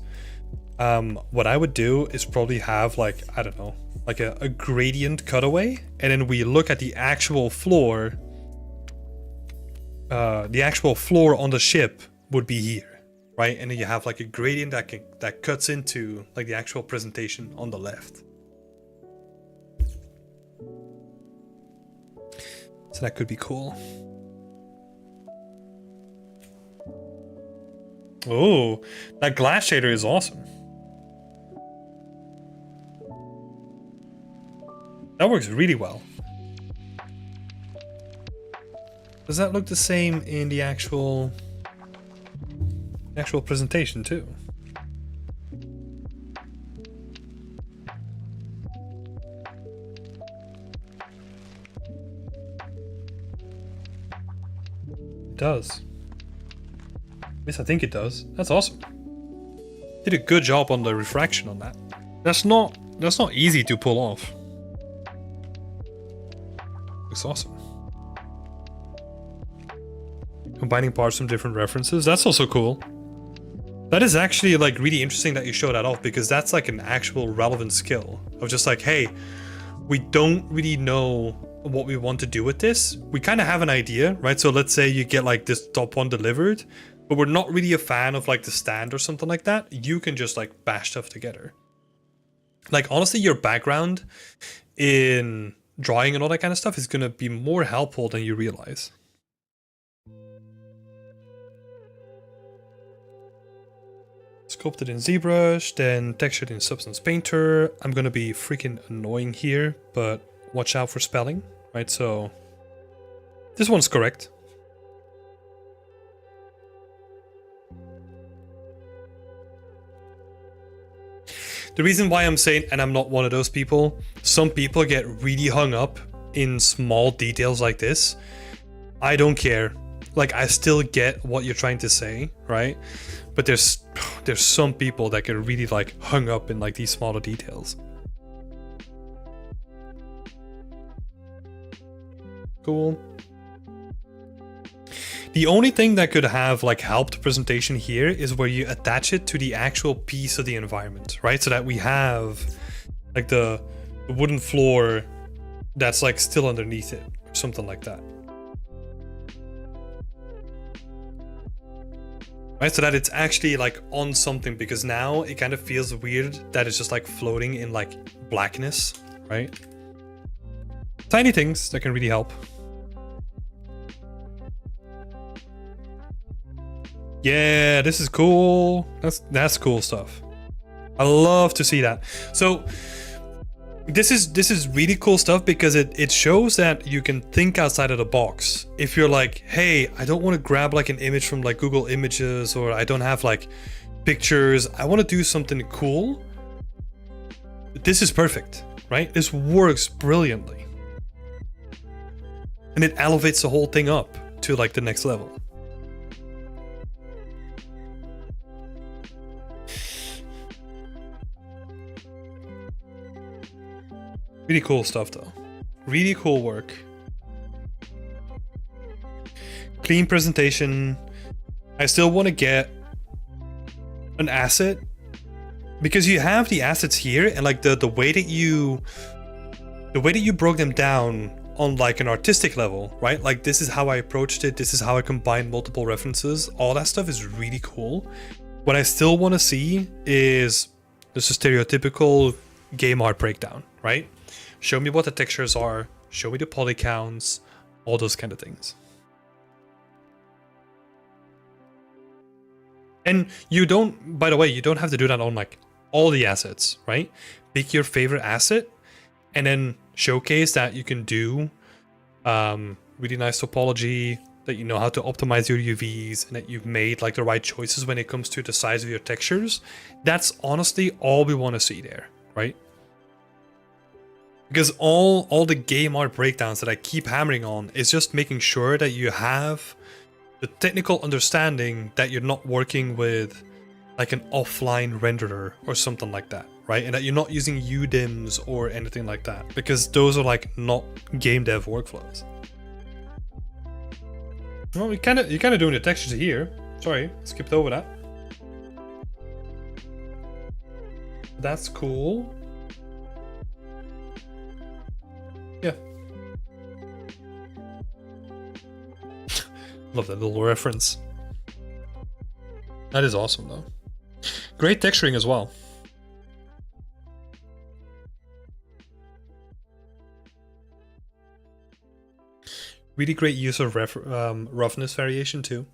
What I would do is probably have like, I don't know, like a gradient cutaway, and then we look at the actual floor. The actual floor on the ship would be here, right? And then you have like a gradient that cuts into like the actual presentation on the left. So that could be cool. Oh, that glass shader is awesome. That works really well. Does that look the same in the actual presentation too? It does. Yes, I think it does. That's awesome. Did a good job on the refraction on that. That's not easy to pull off. Looks awesome. Combining parts from different references. That's also cool. That is actually like really interesting that you show that off, because that's like an actual relevant skill of just like, hey, we don't really know what we want to do with this. We kind of have an idea, right? So let's say you get like this top one delivered, but we're not really a fan of like the stand or something like that. You can just like bash stuff together. Like honestly, your background in drawing and all that kind of stuff is going to be more helpful than you realize. Sculpted in ZBrush, then textured in Substance Painter. I'm going to be freaking annoying here, but watch out for spelling, right? So this one's correct. The reason why I'm saying, and I'm not one of those people, some people get really hung up in small details like this. I don't care. Like, I still get what you're trying to say, right? But there's some people that get really like hung up in like these smaller details. Cool. The only thing that could have like helped the presentation here is where you attach it to the actual piece of the environment, right? So that we have like the wooden floor that's like still underneath it, or something like that. Right, so that it's actually like on something, because now it kind of feels weird that it's just like floating in like blackness, right? Tiny things that can really help. Yeah, this is cool. That's cool stuff. I love to see that. So this is really cool stuff, because it shows that you can think outside of the box. If you're like, hey, I don't want to grab like an image from like Google Images, or I don't have like pictures, I want to do something cool. This is perfect, right? This works brilliantly. And it elevates the whole thing up to like the next level. Really cool stuff though. Really cool work. Clean presentation. I still want to get an asset, because you have the assets here, and like the way that you broke them down on like an artistic level, right? Like this is how I approached it, this is how I combined multiple references. All that stuff is really cool. What I still want to see is just a stereotypical game art breakdown, right? Show me what the textures are, show me the poly counts, all those kind of things. And you don't, by the way, you don't have to do that on like all the assets, right? Pick your favorite asset and then showcase that you can do really nice topology, that you know how to optimize your UVs, and that you've made like the right choices when it comes to the size of your textures. That's honestly all we want to see there, right? Because all the game art breakdowns that I keep hammering on is just making sure that you have the technical understanding that you're not working with like an offline renderer or something like that, right? And that you're not using UDIMs or anything like that, because those are like not game dev workflows. Well, you're kind of doing the textures here. Sorry, skipped over that. That's cool. Yeah. Love that little reference. That is awesome though. Great texturing as well. Really great use of roughness variation too.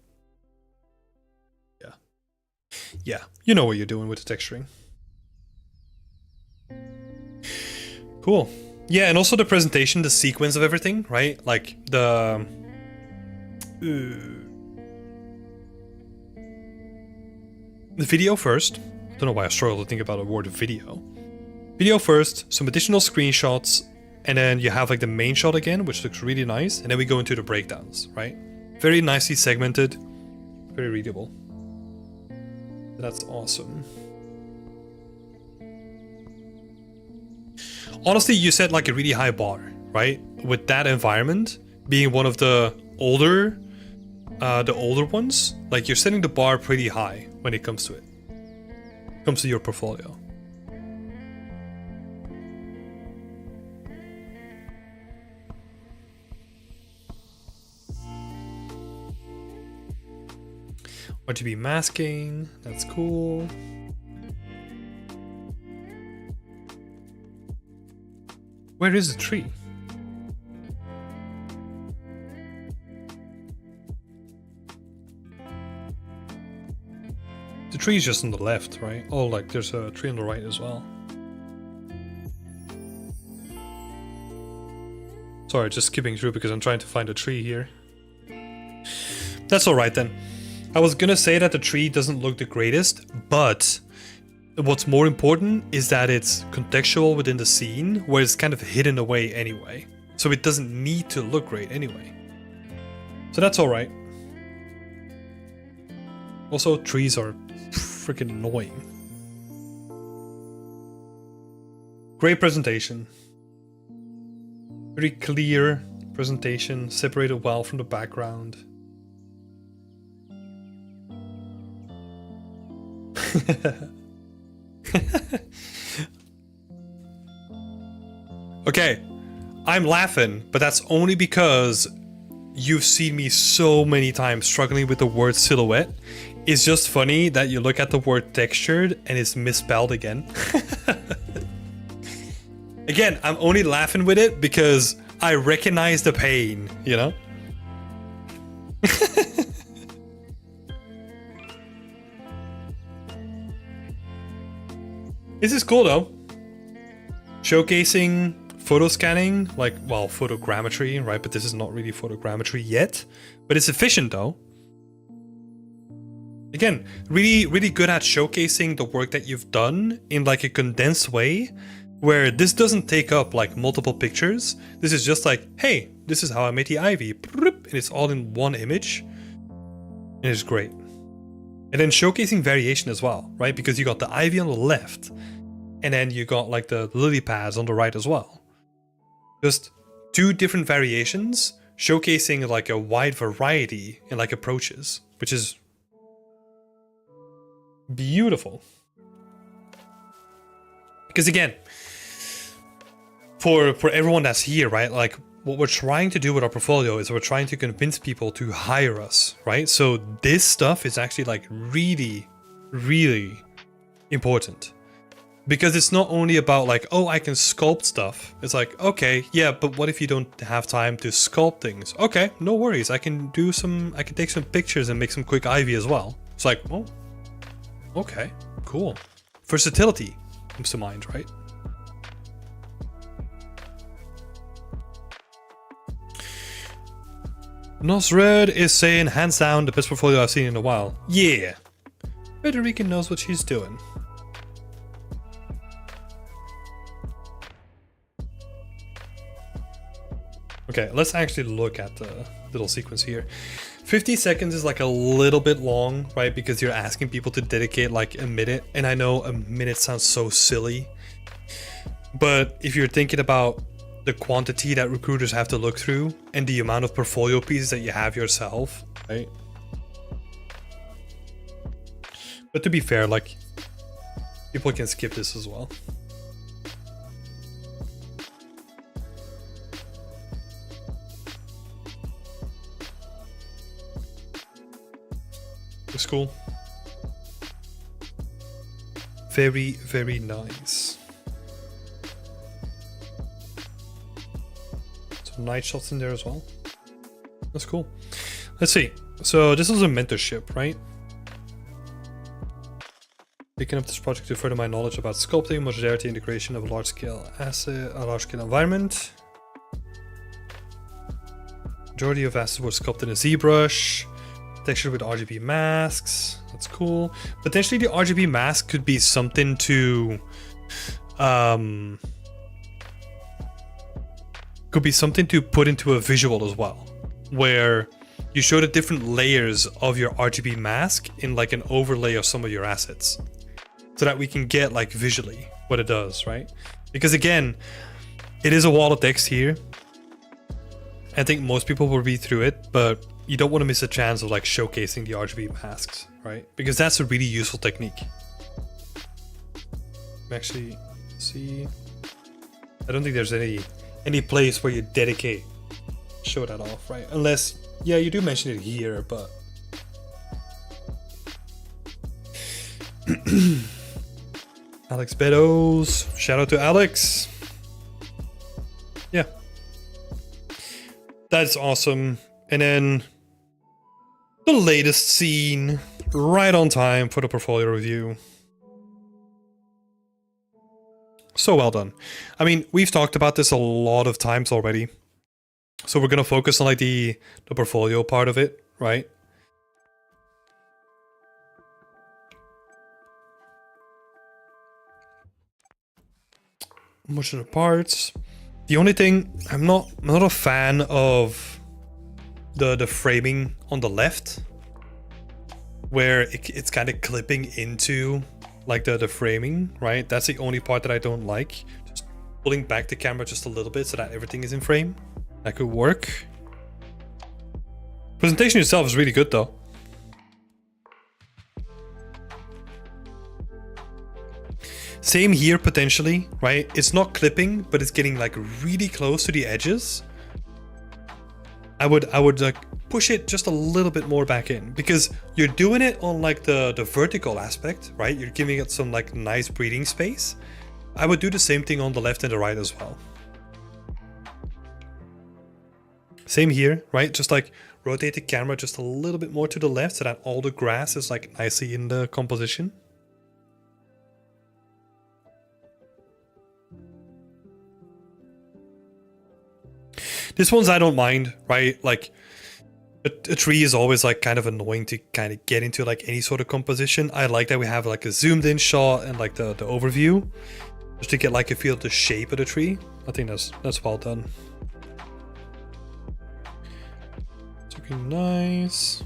Yeah. Yeah, you know what you're doing with the texturing. Cool. Yeah, and also the presentation, the sequence of everything, right? Like the... the video first. I don't know why I struggle to think about the word video. Video first, some additional screenshots, and then you have like the main shot again, which looks really nice, and then we go into the breakdowns, right? Very nicely segmented, very readable. That's awesome. Honestly, you set like a really high bar, right? With that environment being one of the older ones, like you're setting the bar pretty high when it comes to it. Comes to your portfolio. RGB masking, that's cool. Where is the tree? The tree is just on the left, right? Oh, like there's a tree on the right as well. Sorry, just skipping through because I'm trying to find a tree here. That's alright then. I was gonna say that the tree doesn't look the greatest, but what's more important is that it's contextual within the scene, where it's kind of hidden away anyway. So it doesn't need to look great anyway. So that's alright. Also, trees are freaking annoying. Great presentation. Very clear presentation, separated well from the background. Okay, I'm laughing, but that's only because you've seen me so many times struggling with the word silhouette. It's just funny that you look at the word textured and it's misspelled again. Again, I'm only laughing with it because I recognize the pain, you know? This is cool though. Showcasing photo scanning, like, well, photogrammetry, right? But this is not really photogrammetry yet. But it's efficient though. Again, really good at showcasing the work that you've done in like a condensed way, where this doesn't take up like multiple pictures. This is just like, hey, this is how I made the ivy. And it's all in one image. And it's great. And then showcasing variation as well, right? Because you got the ivy on the left, and then you got like the lily pads on the right as well. Just two different variations, showcasing like a wide variety in like approaches, which is beautiful. Because again, for everyone that's here, right? Like what we're trying to do with our portfolio is we're trying to convince people to hire us, right? So this stuff is actually like really important. Because it's not only about like, oh, I can sculpt stuff. It's like, okay, yeah, but what if you don't have time to sculpt things? Okay, no worries. I can take some pictures and make some quick ivy as well. It's like, oh, okay, cool. Versatility comes to mind, right? Nosred is saying, hands down, the best portfolio I've seen in a while. Yeah. Frederica knows what she's doing. Okay, let's actually look at the little sequence here. 50 seconds is like a little bit long, right? Because you're asking people to dedicate like a minute. And I know a minute sounds so silly. But if you're thinking about the quantity that recruiters have to look through and the amount of portfolio pieces that you have yourself, right? But to be fair, like, people can skip this as well. It's cool. Very, very nice. Some night shots in there as well. That's cool. Let's see. So this is a mentorship, right? Picking up this project to further my knowledge about sculpting, modularity, integration of a large-scale asset, a large-scale environment. Majority of assets were sculpted in ZBrush. Texture with RGB masks. That's cool. Potentially the RGB mask could be something to put into a visual as well, where you show the different layers of your RGB mask in like an overlay of some of your assets, so that we can get like visually what it does, right? Because again, it is a wall of text here. I think most people will read through it, but you don't want to miss a chance of like showcasing the RGB masks, right? Because that's a really useful technique. Actually, see, I don't think there's any place where you show that off, right? Unless, yeah, you do mention it here, but Alex Beddoes, shout out to Alex. Yeah, that's awesome. And then the latest scene, right on time for the portfolio review. So well done. I mean, we've talked about this a lot of times already. So we're going to focus on like the portfolio part of it, right? Much of the parts. The only thing, I'm not a fan of the framing on the left, where it's kind of clipping into like the framing, right? That's the only part that I don't like. Just pulling back the camera just a little bit so that everything is in frame. That could work. Presentation itself is really good though. Same here potentially, right? It's not clipping, but it's getting like really close to the edges. I would like push it just a little bit more back in, because you're doing it on like the vertical aspect, right? You're giving it some like nice breathing space. I would do the same thing on the left and the right as well. Same here, right? Just like rotate the camera just a little bit more to the left so that all the grass is like nicely in the composition. This one's I don't mind, right? Like a tree is always like kind of annoying to kind of get into like any sort of composition. I like that we have like a zoomed in shot and like the overview, just to get like a feel of the shape of the tree. I think that's well done. It's looking nice.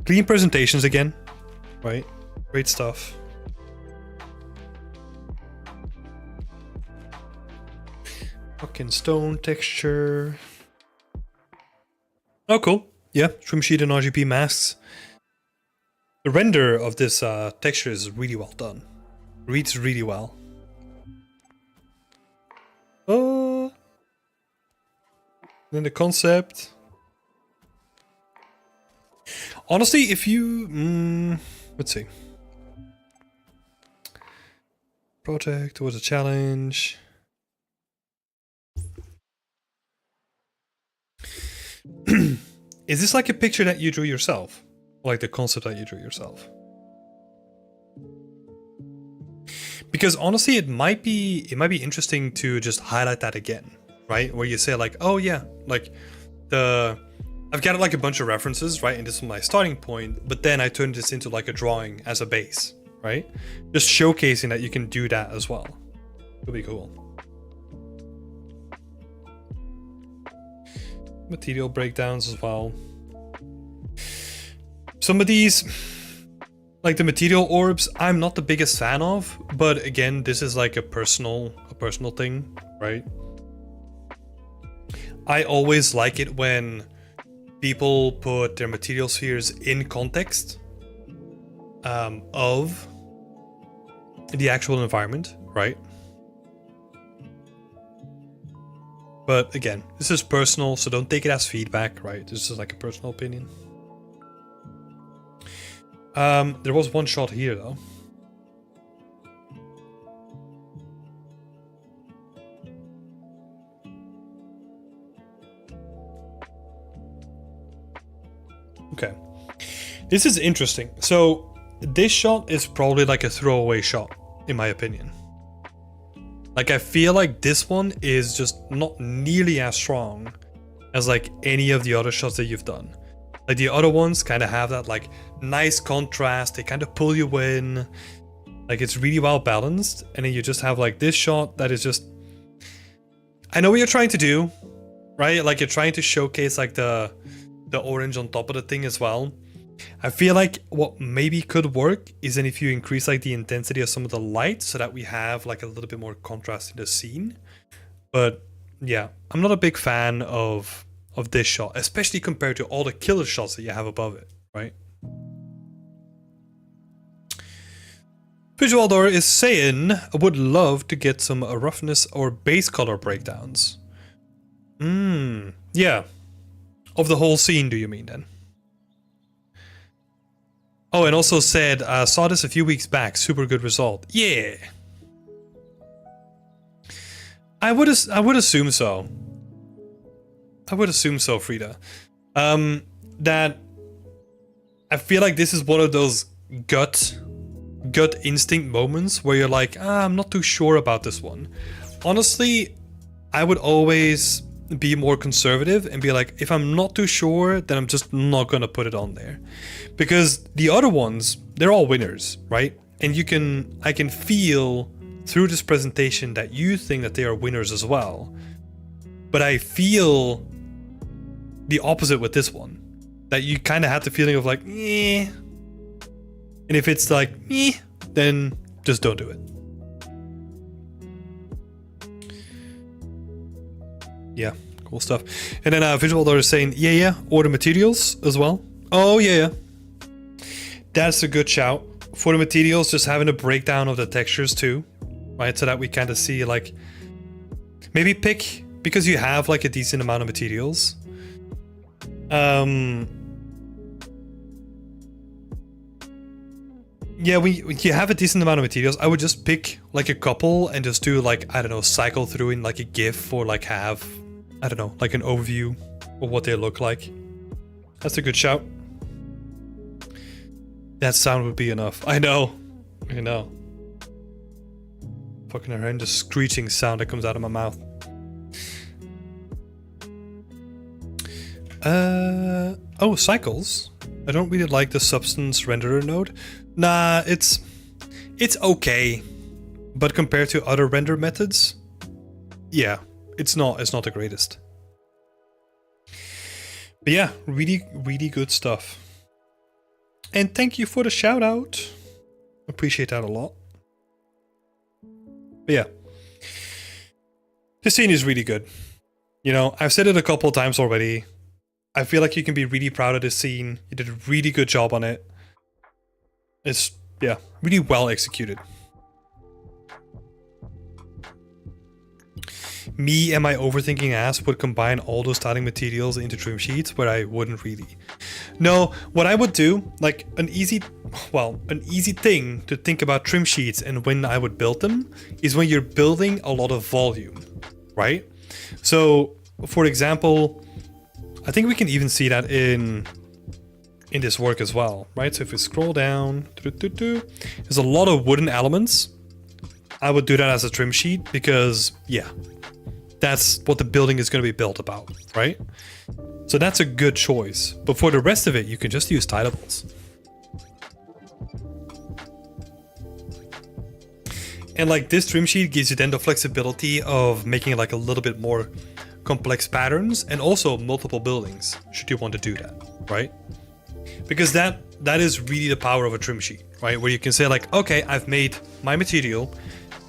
Clean presentations again, right? Great stuff. Fucking stone texture. Oh, cool. Yeah, trim sheet and RGB masks. The render of this texture is really well done. Reads really well. Then the concept. Honestly, if you... let's see. Project was a challenge. Is this like a picture that you drew yourself? Like the concept that you drew yourself? Because honestly, it might be interesting to just highlight that again, right? Where you say like, oh yeah, like I've got like a bunch of references, right? And this is my starting point, but then I turned this into like a drawing as a base, right? Just showcasing that you can do that as well. It'll be cool. Material breakdowns as well. Some of these, like the material orbs, I'm not the biggest fan of, but again, this is like a personal thing, right? I always like it when people put their material spheres in context of the actual environment, right? But again, this is personal, so don't take it as feedback, right? This is like a personal opinion. There was one shot here though. Okay, this is interesting. So this shot is probably like a throwaway shot, in my opinion. Like I feel like this one is just not nearly as strong as like any of the other shots that you've done. Like the other ones kind of have that like nice contrast, they kind of pull you in, like it's really well balanced, and then you just have like this shot that is just, I know what you're trying to do, right? Like you're trying to showcase like the orange on top of the thing as well. I feel like what maybe could work is then if you increase like the intensity of some of the light so that we have like a little bit more contrast in the scene. But yeah, I'm not a big fan of this shot, especially compared to all the killer shots that you have above it, right? Visualdor is saying, I would love to get some roughness or base color breakdowns. Yeah. Of the whole scene, do you mean then? Oh, and also said, saw this a few weeks back, super good result. Yeah. I would assume so. I would assume so, Frida. That I feel like this is one of those gut instinct moments where you're like, I'm not too sure about this one. Honestly, I would always be more conservative and be like, if I'm not too sure, then I'm just not gonna put it on there. Because the other ones, they're all winners, right? And I can feel through this presentation that you think that they are winners as well. But I feel the opposite with this one. That you kind of have the feeling of like, eh. And if it's like, eh, then just don't do it. Yeah, cool stuff. And then Visualdor is saying, yeah, order materials as well. Oh, yeah. That's a good shout. For the materials, just having a breakdown of the textures too, right? So that we kind of see like, maybe pick, because you have like a decent amount of materials. Yeah, when you have a decent amount of materials, I would just pick like a couple and just do like, I don't know, cycle through in like a GIF or like have, I don't know, like an overview of what they look like. That's a good shout. That sound would be enough. I know. Fucking horrendous screeching sound that comes out of my mouth. Oh, cycles. I don't really like the substance renderer node. Nah, it's okay. But compared to other render methods, yeah, it's not the greatest. But yeah, really good stuff. And thank you for the shout out. Appreciate that a lot. But yeah, this scene is really good. You know, I've said it a couple of times already. I feel like you can be really proud of this scene. You did a really good job on it. It's, yeah, really well executed. Me and my overthinking ass would combine all those styling materials into trim sheets, where I wouldn't really. No, what I would do, like an easy thing to think about trim sheets and when I would build them is when you're building a lot of volume, right? So, for example, I think we can even see that in this work as well, right? So if we scroll down, there's a lot of wooden elements. I would do that as a trim sheet because, yeah, that's what the building is going to be built about, right? So that's a good choice. But for the rest of it, you can just use tilables. And like this trim sheet gives you then the flexibility of making it like a little bit more complex patterns and also multiple buildings, should you want to do that, right? Because that is really the power of a trim sheet, right? Where you can say like, okay, I've made my material.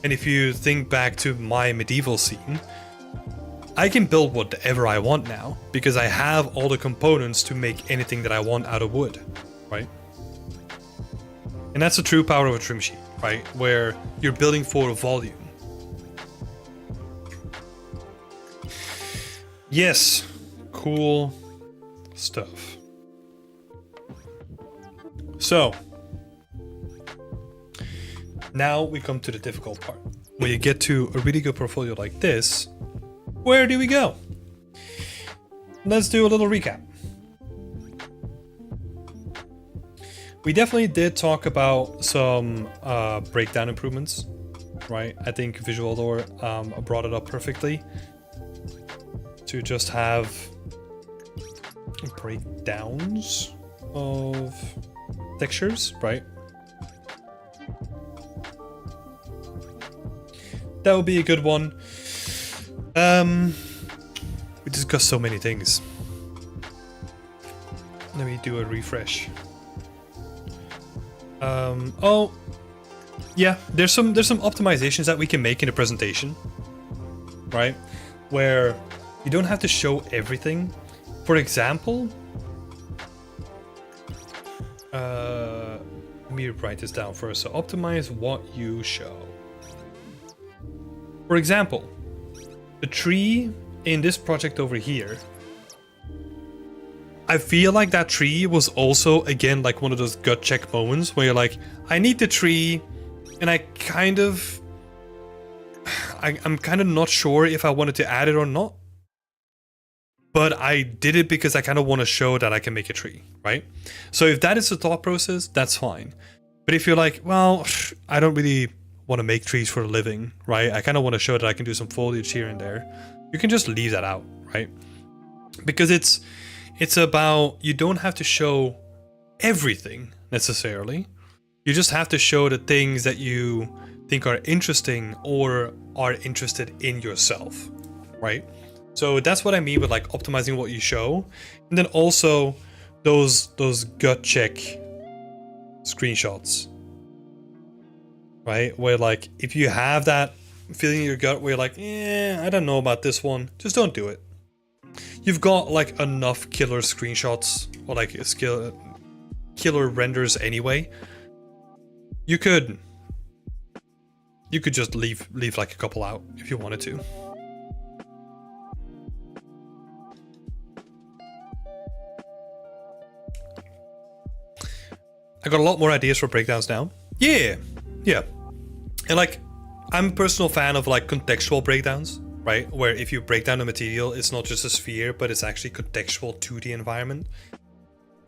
And if you think back to my medieval scene, I can build whatever I want now because I have all the components to make anything that I want out of wood, right? And that's the true power of a trim sheet, right? Where you're building for volume. Yes, cool stuff. So, now we come to the difficult part. When you get to a really good portfolio like this, where do we go? Let's do a little recap. We definitely did talk about some breakdown improvements, right? I think Visualdor brought it up perfectly. To just have breakdowns of textures, right? That would be a good one. We discussed so many things. Let me do a refresh. Oh, yeah. There's some optimizations that we can make in the presentation, right? Where you don't have to show everything. For example, let me write this down first. So optimize what you show. For example, the tree in this project over here, I feel like that tree was also, again, like one of those gut check moments where you're like, I need the tree, and I'm kind of not sure if I wanted to add it or not. But I did it because I kind of want to show that I can make a tree, right? So if that is the thought process, that's fine. But if you're like, well, I don't really want to make trees for a living, right? I kind of want to show that I can do some foliage here and there. You can just leave that out, right? Because it's about, you don't have to show everything necessarily. You just have to show the things that you think are interesting or are interested in yourself, right? So that's what I mean with like optimizing what you show. And then also those gut check screenshots, right? Where like, if you have that feeling in your gut where you're like, I don't know about this one, just don't do it. You've got like enough killer screenshots or like killer renders anyway. You could just leave like a couple out if you wanted to. I got a lot more ideas for breakdowns now. Yeah. And like, I'm a personal fan of like contextual breakdowns, right? Where if you break down the material, it's not just a sphere, but it's actually contextual to the environment.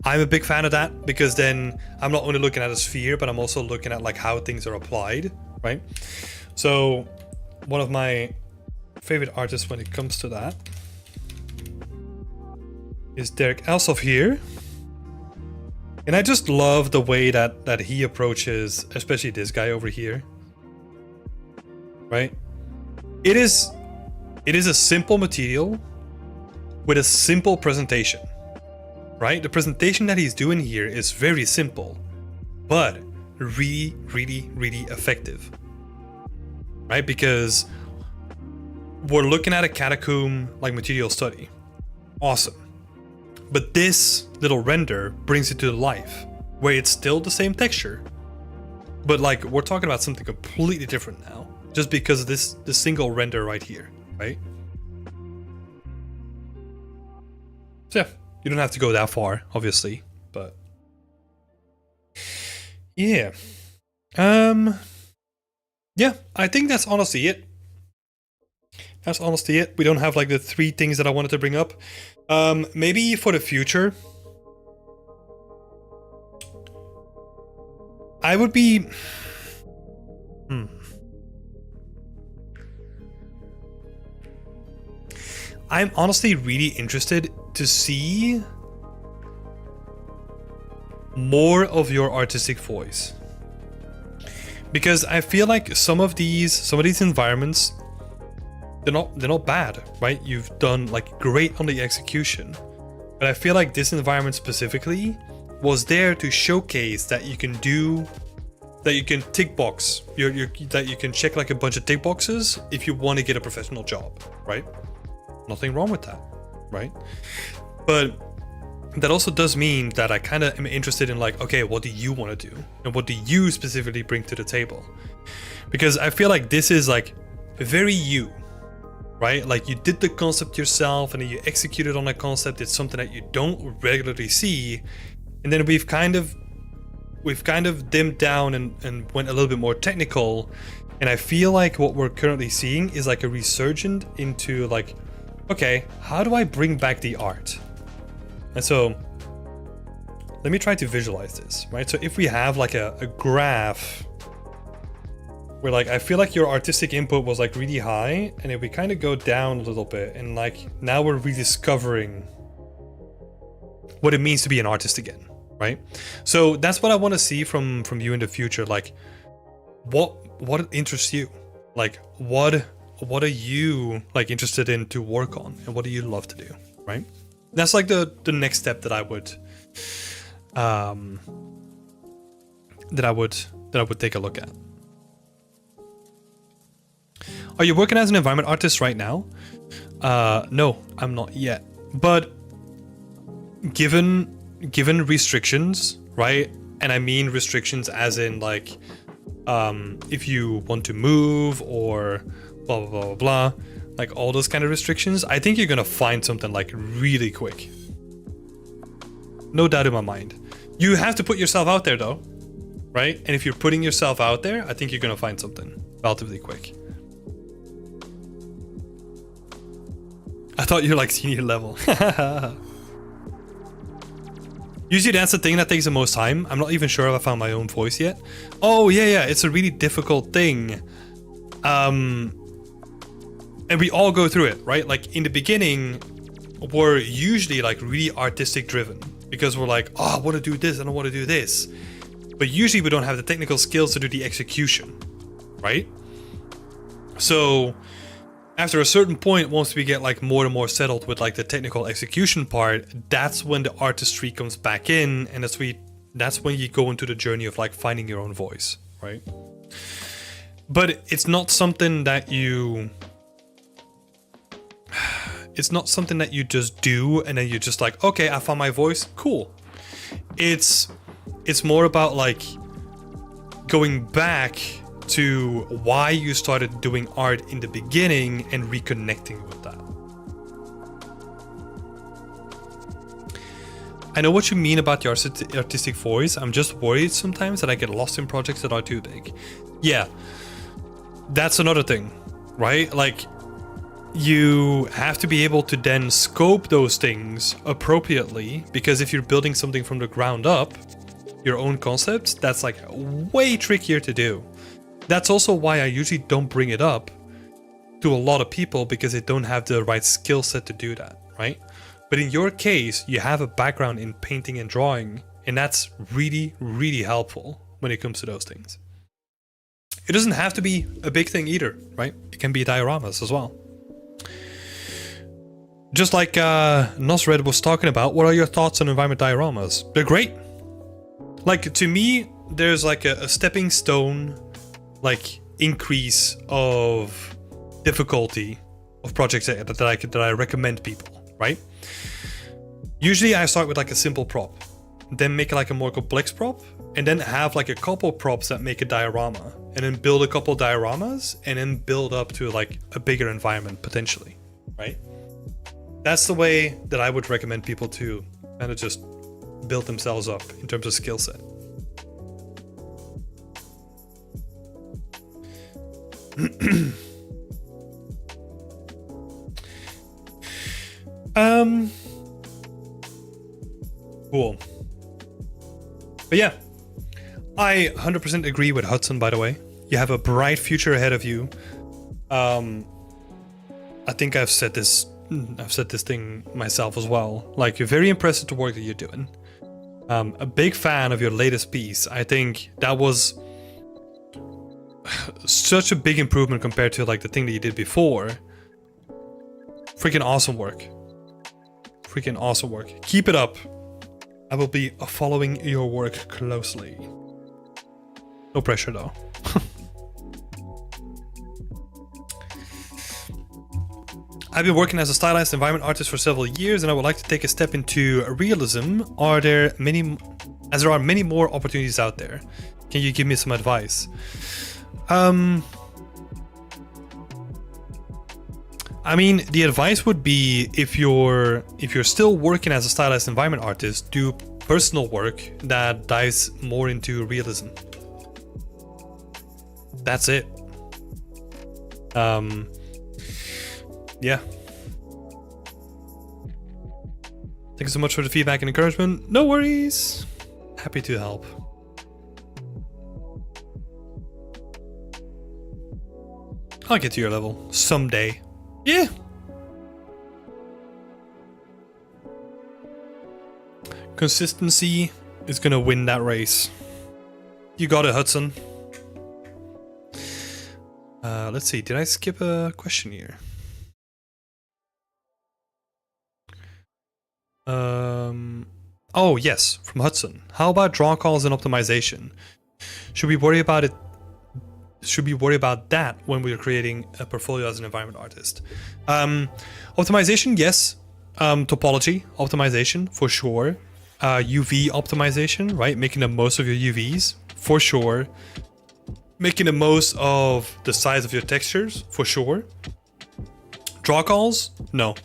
I'm a big fan of that because then I'm not only looking at a sphere, but I'm also looking at like how things are applied, right? So one of my favorite artists when it comes to that is Derek Elsoff here. And I just love the way that he approaches, especially this guy over here, right? It is a simple material with a simple presentation, right? The presentation that he's doing here is very simple, but really, really, really effective, right? Because we're looking at a catacomb like material study. Awesome. But this little render brings it to life, where it's still the same texture, but like we're talking about something completely different now, just because of this single render right here, right? So yeah, you don't have to go that far, obviously, but yeah. Yeah, I think that's honestly it. That's honestly it. We don't have like the 3 things that I wanted to bring up. Maybe for the future, I would be... I'm honestly really interested to see more of your artistic voice, because I feel like some of these environments, they're not bad, right? You've done like great on the execution, but I feel like this environment specifically was there to showcase that you can do, that you can tick box, that you can check like a bunch of tick boxes if you want to get a professional job, right? Nothing wrong with that, right? But that also does mean that I kind of am interested in like, okay, what do you want to do? And what do you specifically bring to the table? Because I feel like this is like very you, right? Like you did the concept yourself and then you executed on that concept. It's something that you don't regularly see. And then we've kind of dimmed down and went a little bit more technical. And I feel like what we're currently seeing is like a resurgent into like, okay, how do I bring back the art? And so let me try to visualize this, right? So if we have like a graph where like, I feel like your artistic input was like really high, and if we kind of go down a little bit and like now we're rediscovering what it means to be an artist again, right? So that's what I want to see from you in the future. Like what interests you? Like what are you like interested in to work on, and what do you love to do, right? That's like the next step that I would take a look at. Are you working as an environment artist right now? No, I'm not yet. But given restrictions, right? And I mean restrictions as in like if you want to move or blah blah blah blah blah, like all those kind of restrictions, I think you're gonna find something like really quick. No doubt in my mind. You have to put yourself out there though, right? And if you're putting yourself out there, I think you're gonna find something relatively quick. I thought you were like senior level. Usually that's the thing that takes the most time. I'm not even sure if I found my own voice yet. Oh yeah, it's a really difficult thing. And we all go through it, right? Like in the beginning, we're usually like really artistic driven because we're like, oh, I want to do this and I want to do this. But usually we don't have the technical skills to do the execution, right? So after a certain point, once we get like more and more settled with like the technical execution part, that's when the artistry comes back in, and that's when you go into the journey of like finding your own voice, right? But it's not something that you just do and then you're just like, okay, I found my voice, cool. It's more about like going back to why you started doing art in the beginning and reconnecting with that. I know what you mean about the artistic voice. I'm just worried sometimes that I get lost in projects that are too big. Yeah, that's another thing, right? Like, you have to be able to then scope those things appropriately, because if you're building something from the ground up, your own concepts, that's like way trickier to do. That's also why I usually don't bring it up to a lot of people, because they don't have the right skill set to do that, right? But in your case, you have a background in painting and drawing, and that's really, really helpful when it comes to those things. It doesn't have to be a big thing either, right? It can be dioramas as well. Just like Nosred was talking about, what are your thoughts on environment dioramas? They're great. Like, to me, there's like a stepping stone, like, increase of difficulty of projects that I recommend people, right? Usually I start with like a simple prop, then make like a more complex prop, and then have like a couple props that make a diorama, and then build a couple dioramas, and then build up to like a bigger environment potentially, right? That's the way that I would recommend people to kind of just build themselves up in terms of skill set. Cool. But yeah, I 100% agree with Hudson, by the way. You have a bright future ahead of you. I think I've said this I've said this thing myself as well. Like, you're very impressive the work that you're doing. A big fan of your latest piece. I think that was such a big improvement compared to like the thing that you did before. Freaking awesome work. Freaking awesome work. Keep it up. I will be following your work closely. No pressure though. I've been working as a stylized environment artist for several years, and I would like to take a step into realism. As there are many more opportunities out there. Can you give me some advice? I mean, the advice would be if you're still working as a stylized environment artist, do personal work that dives more into realism. That's it. Yeah. Thank you so much for the feedback and encouragement. No worries. Happy to help. I'll get to your level someday. Yeah. Consistency is gonna win that race. You got it, Hudson. Let's see. Did I skip a question here? Oh yes, from Hudson. How about draw calls and optimization? Should we worry about it? Should we worry about that when we're creating a portfolio as an environment artist? Optimization, yes. Topology optimization for sure. UV optimization, right? Making the most of your UVs for sure. Making the most of the size of your textures for sure. Draw calls, no.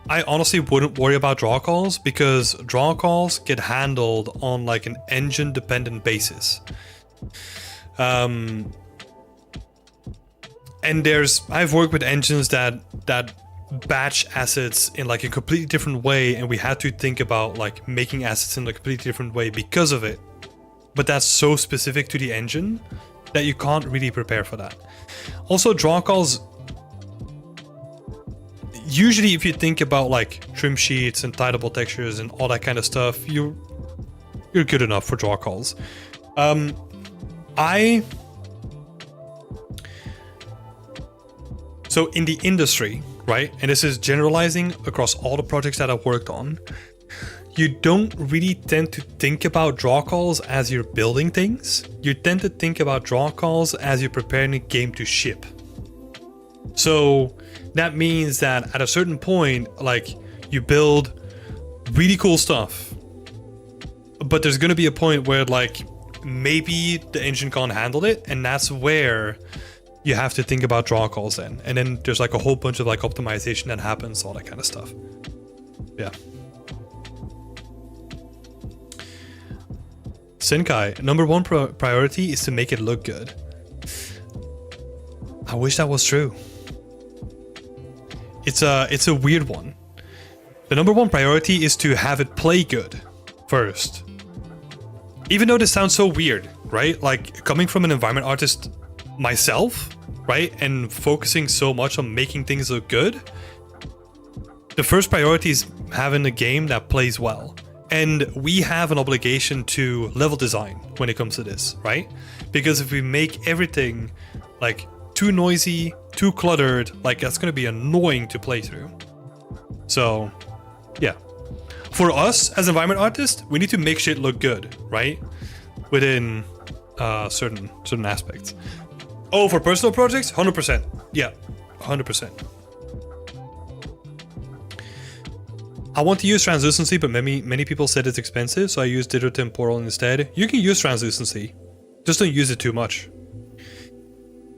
I honestly wouldn't worry about draw calls because draw calls get handled on like an engine dependent basis. And I've worked with engines that batch assets in like a completely different way, and we had to think about like making assets in a completely different way because of it. But that's so specific to the engine that you can't really prepare for that. Also, draw calls, usually if you think about like trim sheets and tileable textures and all that kind of stuff, you're good enough for draw calls. So in the industry, right, and this is generalizing across all the projects that I've worked on, you don't really tend to think about draw calls as you're building things. You tend to think about draw calls as you're preparing a game to ship. So that means that at a certain point, like, you build really cool stuff, but there's gonna be a point where like maybe the engine can't handle it, and that's where you have to think about draw calls then. And then there's like a whole bunch of like optimization that happens, all that kind of stuff. Yeah. Senkai, number one priority is to make it look good. I wish that was true. It's a weird one. The number one priority is to have it play good first. Even though this sounds so weird, right? Like, coming from an environment artist myself, right? And focusing so much on making things look good. The first priority is having a game that plays well. And we have an obligation to level design when it comes to this, right? Because if we make everything like too noisy, too cluttered, like that's gonna be annoying to play through. So, yeah. For us as environment artists, we need to make shit look good, right? Within certain aspects. Oh, for personal projects, 100%. Yeah, 100%. I want to use translucency, but many people said it's expensive, so I use Ditto Temporal instead. You can use translucency, just don't use it too much.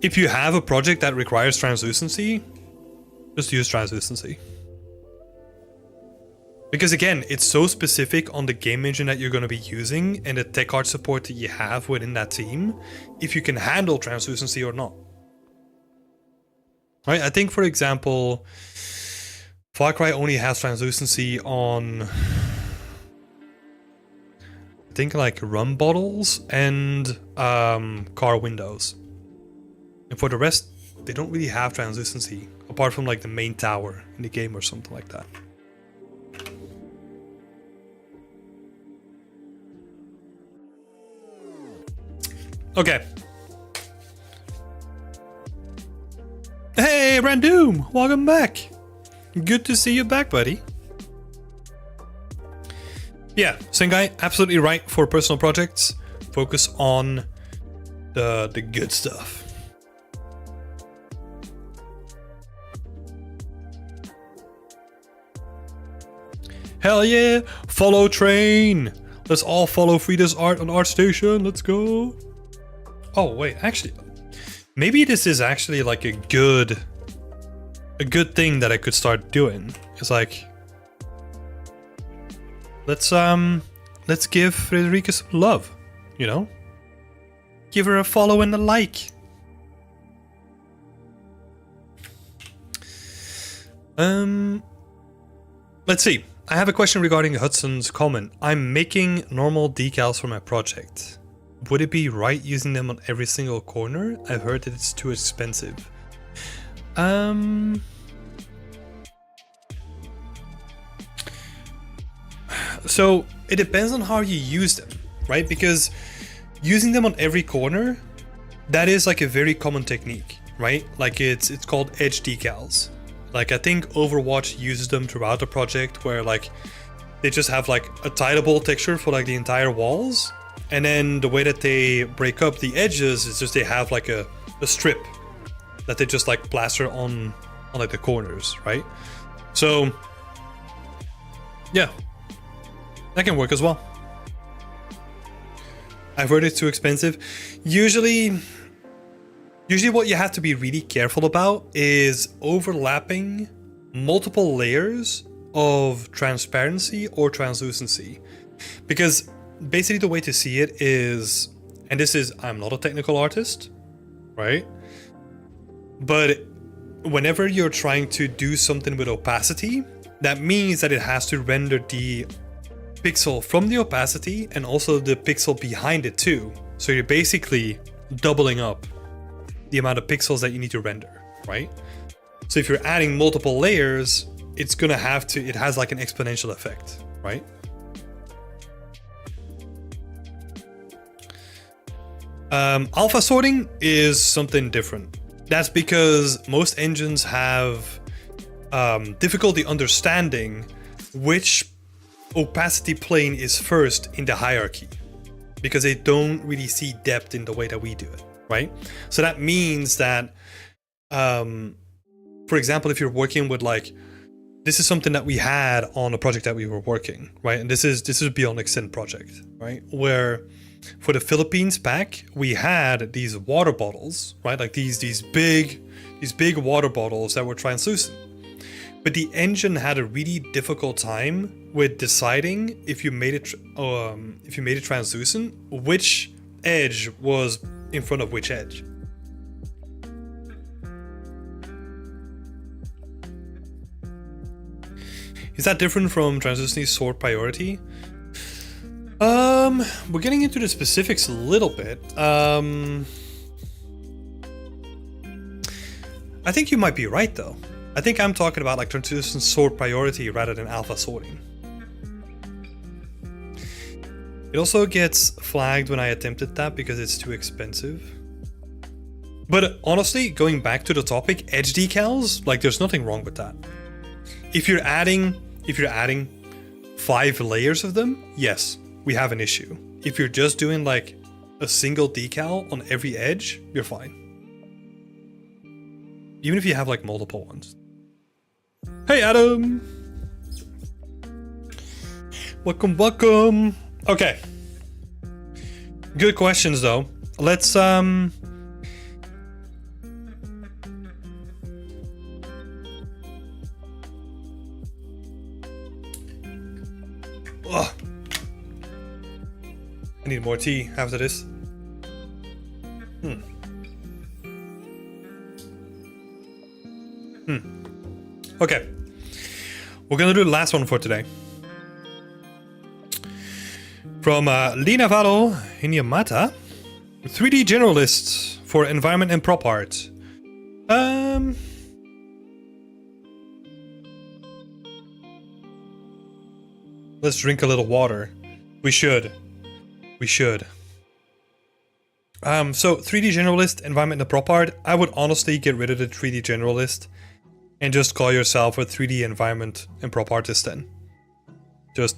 If you have a project that requires translucency, just use translucency. Because again, it's so specific on the game engine that you're going to be using and the tech art support that you have within that team, if you can handle translucency or not. Right? I think, for example, Far Cry only has translucency on, I think, like rum bottles and car windows. And for the rest, they don't really have translucency apart from like the main tower in the game or something like that. Okay. Hey, Randoom! Welcome back! Good to see you back, buddy. Yeah, Sengai, absolutely right for personal projects. Focus on the good stuff. Hell yeah! Follow train! Let's all follow Frida's art on ArtStation. Let's go! Oh wait, actually, maybe this is actually like a good thing that I could start doing. It's like, let's give Frederica some love, you know? Give her a follow and a like. Let's see. I have a question regarding Hudson's comment. I'm making normal decals for my project. Would it be right using them on every single corner? I've heard that it's too expensive. So it depends on how you use them, right? Because using them on every corner, that is like a very common technique, right? Like it's called edge decals. Like I think Overwatch uses them throughout the project, where like they just have like a tileable texture for like the entire walls, and then the way that they break up the edges is just they have like a strip that they just like plaster on like the corners, right? So yeah, that can work as well. I've heard it's too expensive. Usually what you have to be really careful about is overlapping multiple layers of transparency or translucency. Because basically the way to see it is, and this is, I'm not a technical artist, right? But whenever you're trying to do something with opacity, that means that it has to render the pixel from the opacity and also the pixel behind it too. So you're basically doubling up the amount of pixels that you need to render, right? So if you're adding multiple layers, it's gonna have to, it has like an exponential effect, right? Alpha sorting is something different. That's because most engines have difficulty understanding which opacity plane is first in the hierarchy, because they don't really see depth in the way that we do it, right? So that means that, for example, if you're working with like, this is something that we had on a project that we were working, right? And this is Beyond Extend project, right? Where for the Philippines pack, we had these water bottles, right? Like these big water bottles that were translucent. But the engine had a really difficult time with deciding if you made it translucent, which edge was in front of which edge. Is that different from translucency sort priority? We're getting into the specifics a little bit. I think you might be right though. I think I'm talking about like translucent sort priority rather than alpha sorting. It also gets flagged when I attempted that because it's too expensive. But honestly, going back to the topic, edge decals, like there's nothing wrong with that. If you're adding 5 layers of them, yes, we have an issue. If you're just doing like a single decal on every edge, you're fine. Even if you have like multiple ones. Hey Adam! Welcome. Okay. Good questions though. Let's Oh. I need more tea after this. Okay. We're gonna do the last one for today. From Lina Valo in Yamata, 3D generalists for environment and prop art. Let's drink a little water. We should. We should. So 3D Generalist, Environment and Prop Art. I would honestly get rid of the 3D Generalist and just call yourself a 3D Environment and Prop Artist then. Just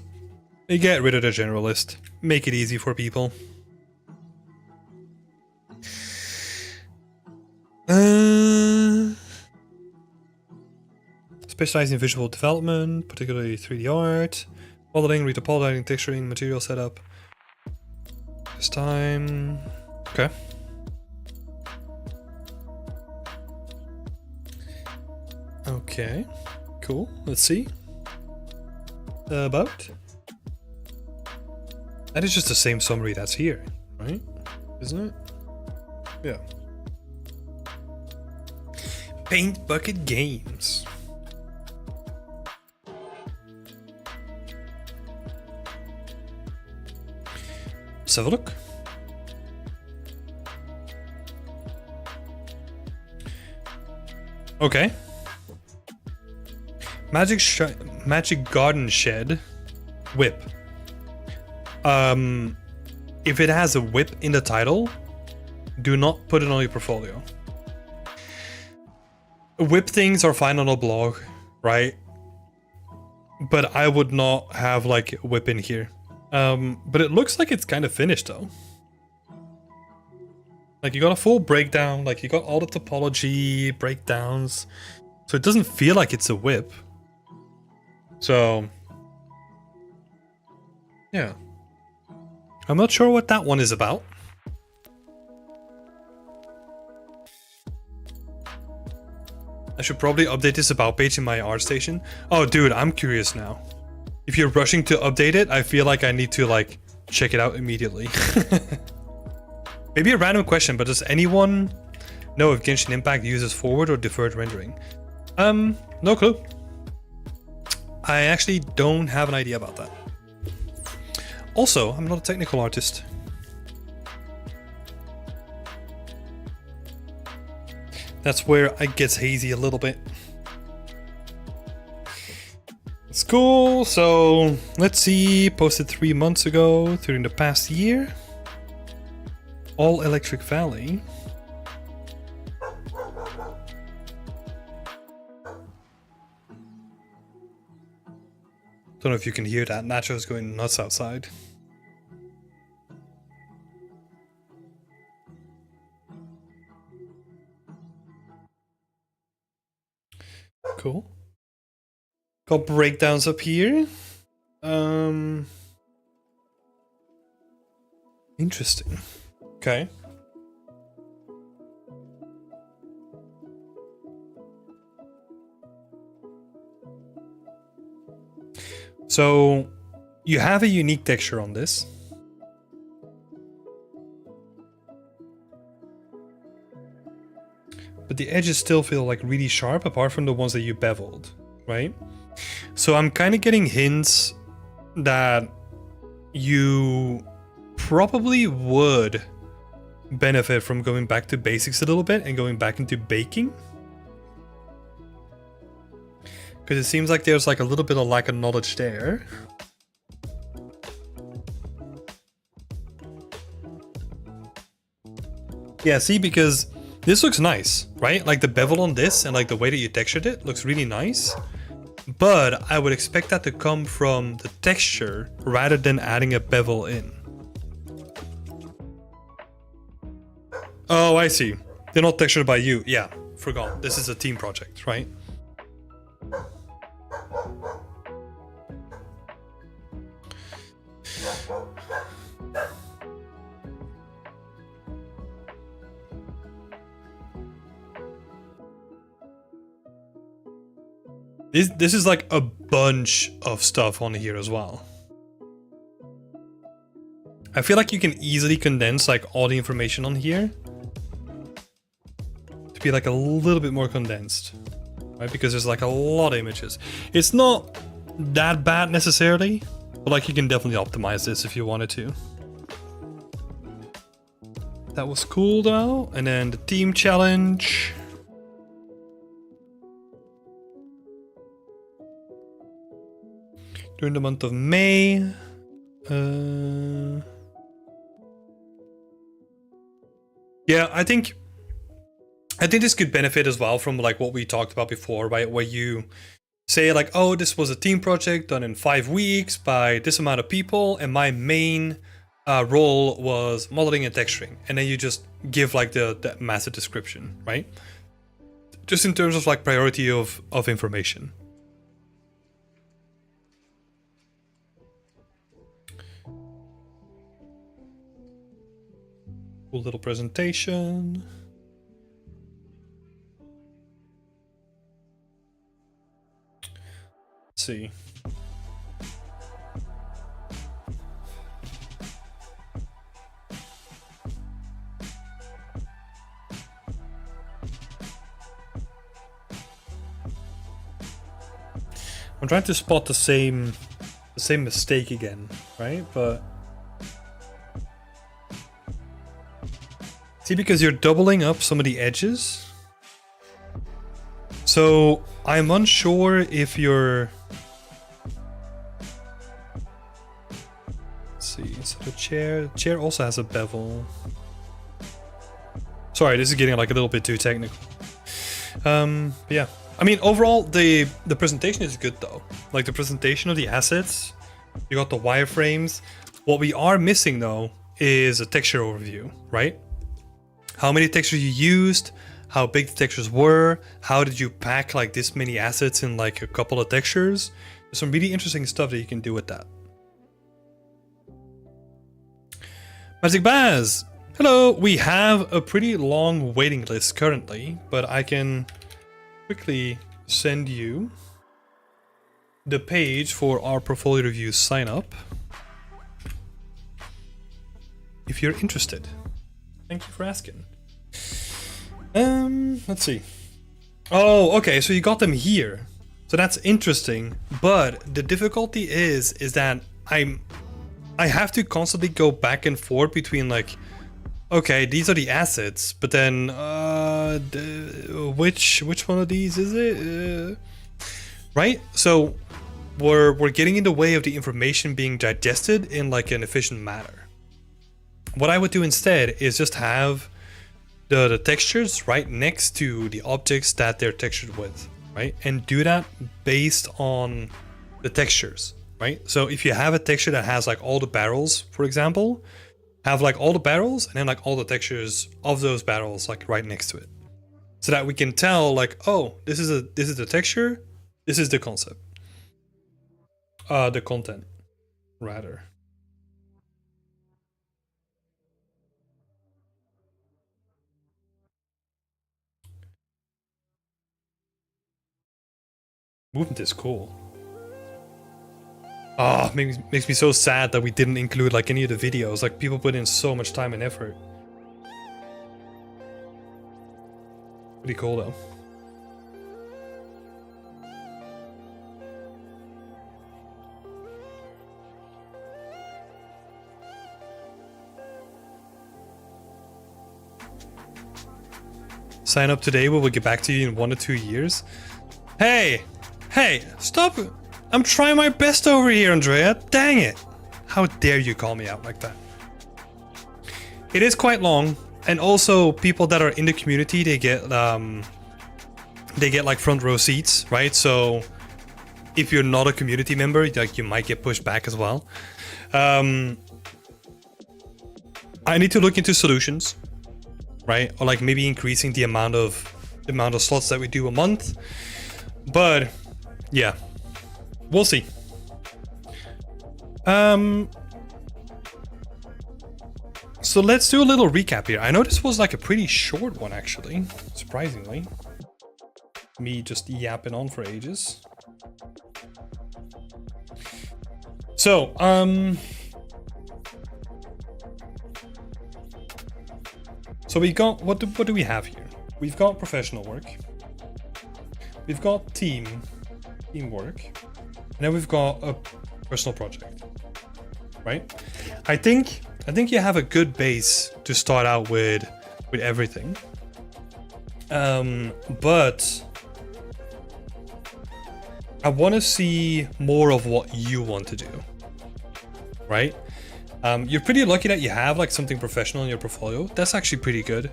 get rid of the Generalist. Make it easy for people. Specialize in visual development, particularly 3D art, modeling, retopolizing, texturing, material setup. This time... Okay. Okay. Cool. Let's see. About. That is just the same summary that's here, right? Isn't it? Yeah. Paint Bucket Games. Let's have a look. Okay. Magic Garden Shed whip. If it has a whip in the title, do not put it on your portfolio. Whip things are fine on a blog, right? But I would not have like whip in here. But it looks like it's kind of finished though. Like you got a full breakdown, like you got all the topology breakdowns. So it doesn't feel like it's a whip. So yeah. I'm not sure what that one is about. I should probably update this about page in my ArtStation. Oh dude, I'm curious now. If you're rushing to update it, I feel like I need to like check it out immediately. Maybe a random question, but does anyone know if Genshin Impact uses forward or deferred rendering? No clue. I actually don't have an idea about that. Also, I'm not a technical artist. That's where it gets hazy a little bit. It's cool. So let's see, posted 3 months ago during the past year. All Electric Valley. Don't know if you can hear that. Nacho's going nuts outside. Cool. Got breakdowns up here. Interesting. Okay. So you have a unique texture on this. But the edges still feel like really sharp apart from the ones that you beveled, right? So I'm kind of getting hints that you probably would benefit from going back to basics a little bit and going back into baking. Because it seems like there's like a little bit of lack of knowledge there. Yeah, see, because this looks nice, right? Like the bevel on this and like the way that you textured it looks really nice. But I would expect that to come from the texture rather than adding a bevel in. Oh, I see. They're not textured by you. Yeah, forgot. This is a team project, right? This is like a bunch of stuff on here as well. I feel like you can easily condense like all the information on here to be like a little bit more condensed, right? Because there's like a lot of images. It's not that bad necessarily, but like you can definitely optimize this if you wanted to. That was cool though. And then the team challenge. during the month of May. Yeah, I think this could benefit as well from like what we talked about before, right? Where you say like, oh, this was a team project done in 5 weeks by this amount of people, and my main role was modeling and texturing, and then you just give like the massive description, right? Just in terms of like priority of information. Cool little presentation. Let's see. I'm trying to spot the same mistake again, right? But see, because you're doubling up some of the edges. So I'm unsure if you're... Let's see, so the chair also has a bevel. Sorry, this is getting like a little bit too technical. Yeah. I mean, overall, the presentation is good though. Like the presentation of the assets, you got the wireframes. What we are missing though is a texture overview, right? How many textures you used, how big the textures were, how did you pack like this many assets in like a couple of textures. There's some really interesting stuff that you can do with that. Magic Baz, hello. We have a pretty long waiting list currently, but I can quickly send you the page for our portfolio review sign up if you're interested. Thank you for asking. Let's see. Oh, okay, so you got them here. So that's interesting, but the difficulty is that I have to constantly go back and forth between like, okay, these are the assets, but then which one of these is it? Right? So we're getting in the way of the information being digested in like an efficient manner. What I would do instead is just have the textures right next to the objects that they're textured with, right? And do that based on the textures, right? So if you have a texture that has like all the barrels, for example, have like all the barrels and then like all the textures of those barrels like right next to it, so that we can tell like, oh, this is the texture, this is the concept, the content rather. Movement is cool. Ah, oh, makes me so sad that we didn't include like any of the videos. Like people put in so much time and effort. Pretty cool though. Sign up today, we will get back to you in 1 to 2 years. Hey, stop. I'm trying my best over here, Andrea. Dang it. How dare you call me out like that? It is quite long, and also people that are in the community, they get like front row seats, right? So if you're not a community member, like you might get pushed back as well. I need to look into solutions, right? Or like maybe increasing the amount of slots that we do a month. But yeah, we'll see. So let's do a little recap here. I know this was like a pretty short one actually, surprisingly. Me just yapping on for ages. So, so we got, what do we have here? We've got professional work. We've got teamwork. And then we've got a personal project, right? I think you have a good base to start out with everything. But I want to see more of what you want to do, right? You're pretty lucky that you have like something professional in your portfolio. That's actually pretty good.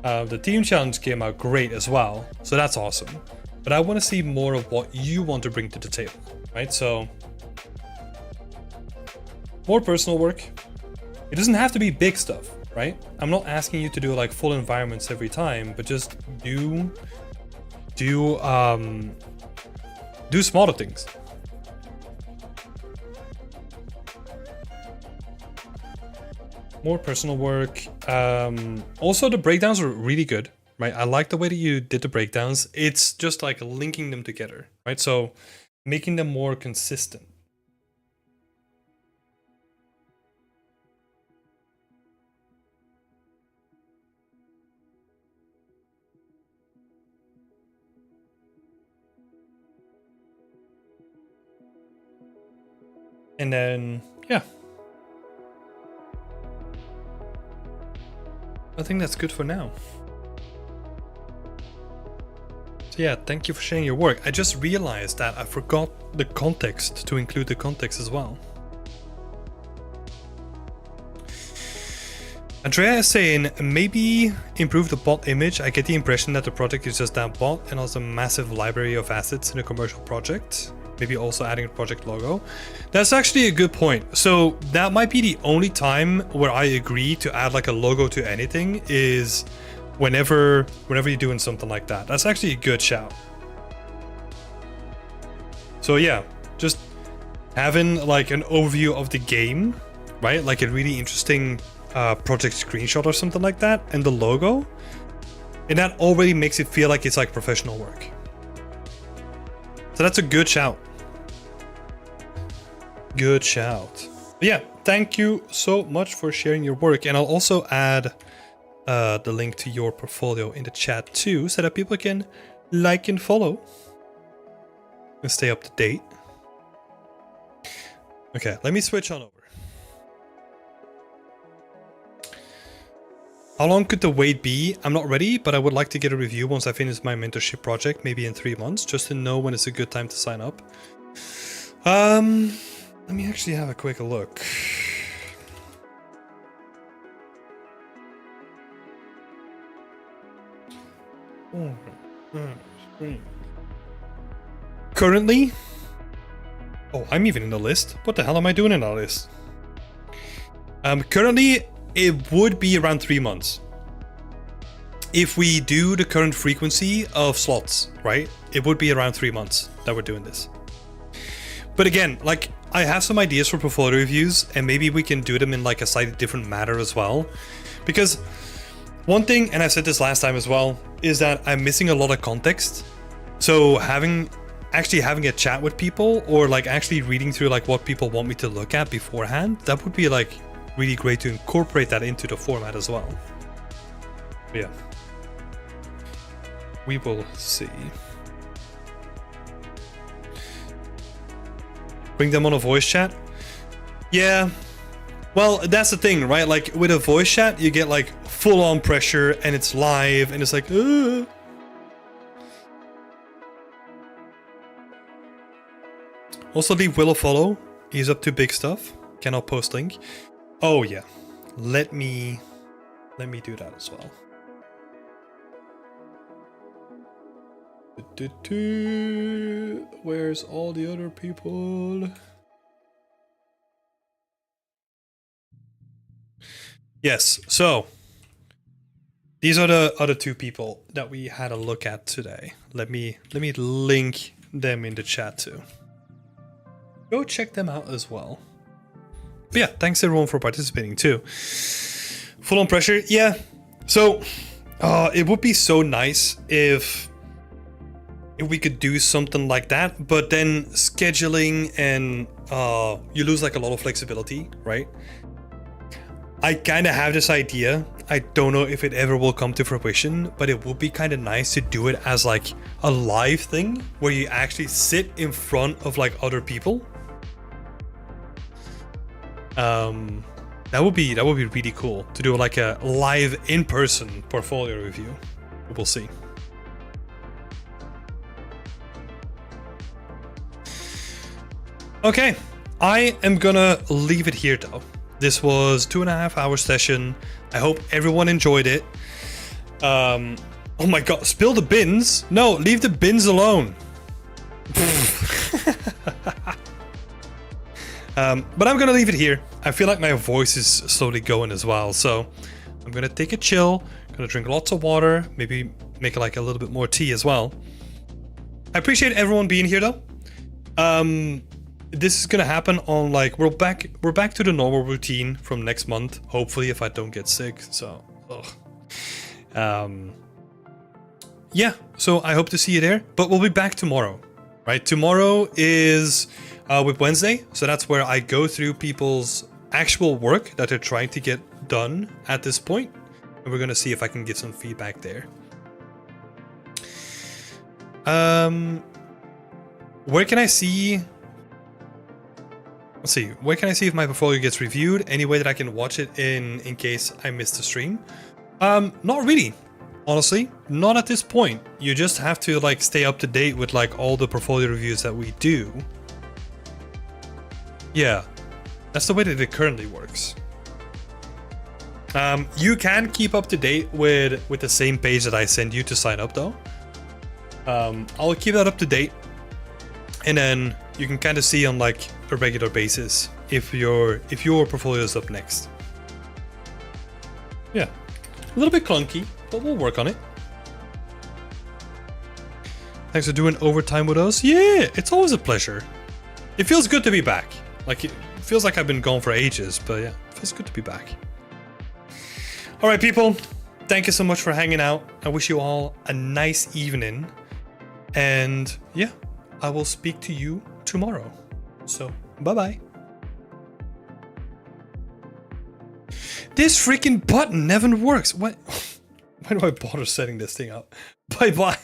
The team challenge came out great as well, so that's awesome. But I want to see more of what you want to bring to the table, right? So more personal work. It doesn't have to be big stuff, right? I'm not asking you to do like full environments every time, but just do smaller things. More personal work. Also, the breakdowns are really good, right? I like the way that you did the breakdowns. It's just like linking them together, right? So making them more consistent. And then, yeah. I think that's good for now. So yeah, thank you for sharing your work. I just realized that I forgot the context, to include the context as well. Andrea is saying, maybe improve the bot image. I get the impression that the project is just that bot and also a massive library of assets in a commercial project. Maybe also adding a project logo. That's actually a good point. So that might be the only time where I agree to add like a logo to anything is whenever you're doing something like that. That's actually a good shout. So yeah, just having like an overview of the game, right? Like a really interesting project screenshot or something like that, and the logo, and that already makes it feel like it's like professional work. So that's a good shout. Good shout. But yeah, thank you so much for sharing your work, and I'll also add the link to your portfolio in the chat too, so that people can like and follow and stay up to date. Okay, let me switch on over. How long could the wait be? I'm not ready, but I would like to get a review once I finish my mentorship project, maybe in 3 months, just to know when it's a good time to sign up. Let me actually have a quick look. Currently, oh, I'm even in the list. What the hell am I doing in that list? Currently, it would be around 3 months. If we do the current frequency of slots, right? It would be around 3 months that we're doing this. But again, like, I have some ideas for portfolio reviews, and maybe we can do them in like a slightly different manner as well. Because one thing, and I said this last time as well, is that I'm missing a lot of context. So actually having a chat with people, or like actually reading through like what people want me to look at beforehand, that would be like really great to incorporate that into the format as well. But yeah, we will see. Bring them on a voice chat? Yeah. Well, that's the thing, right? Like with a voice chat, you get like full on pressure and it's live and it's like, ugh. Also leave Will a follow. He's up to big stuff. Cannot post link. Oh yeah. Let me do that as well. Where's all the other people? Yes, so these are the other 2 people that we had a look at today. Let me link them in the chat too. Go check them out as well. But yeah, thanks everyone for participating too. Full on pressure, yeah. So it would be so nice if we could do something like that, but then scheduling and you lose like a lot of flexibility, right? I kind of have this idea. I don't know if it ever will come to fruition, but it would be kind of nice to do it as like a live thing where you actually sit in front of like other people. That would be really cool to do like a live in-person portfolio review. We'll see. Okay, I am gonna leave it here though. This was 2.5 hour session. I hope everyone enjoyed it. Oh my god, spill the bins? No, leave the bins alone. But I'm gonna leave it here. I feel like my voice is slowly going as well, so I'm gonna take a chill, gonna drink lots of water, maybe make like a little bit more tea as well. I appreciate everyone being here though. This is gonna happen on like we're back to the normal routine from next month, hopefully, if I don't get sick. So yeah, so I hope to see you there, but we'll be back tomorrow, right? Tomorrow is with Wednesday, so that's where I go through people's actual work that they're trying to get done at this point, and we're gonna see if I can get some feedback there. Where can I see? Let's see. Where can I see if my portfolio gets reviewed? Any way that I can watch it in case I missed the stream? Not really. Honestly, not at this point. You just have to like stay up to date with like all the portfolio reviews that we do. Yeah, that's the way that it currently works. You can keep up to date with the same page that I send you to sign up though. I'll keep that up to date, and then you can kind of see on like a regular basis if your portfolio is up next. Yeah, a little bit clunky, but we'll work on it. Thanks for doing overtime with us. Yeah, it's always a pleasure. It feels good to be back. Like, it feels like I've been gone for ages, but yeah, it feels good to be back. All right, people, thank you so much for hanging out. I wish you all a nice evening. And yeah, I will speak to you tomorrow. So, bye-bye. This freaking button never works. Why do I bother setting this thing up? Bye-bye.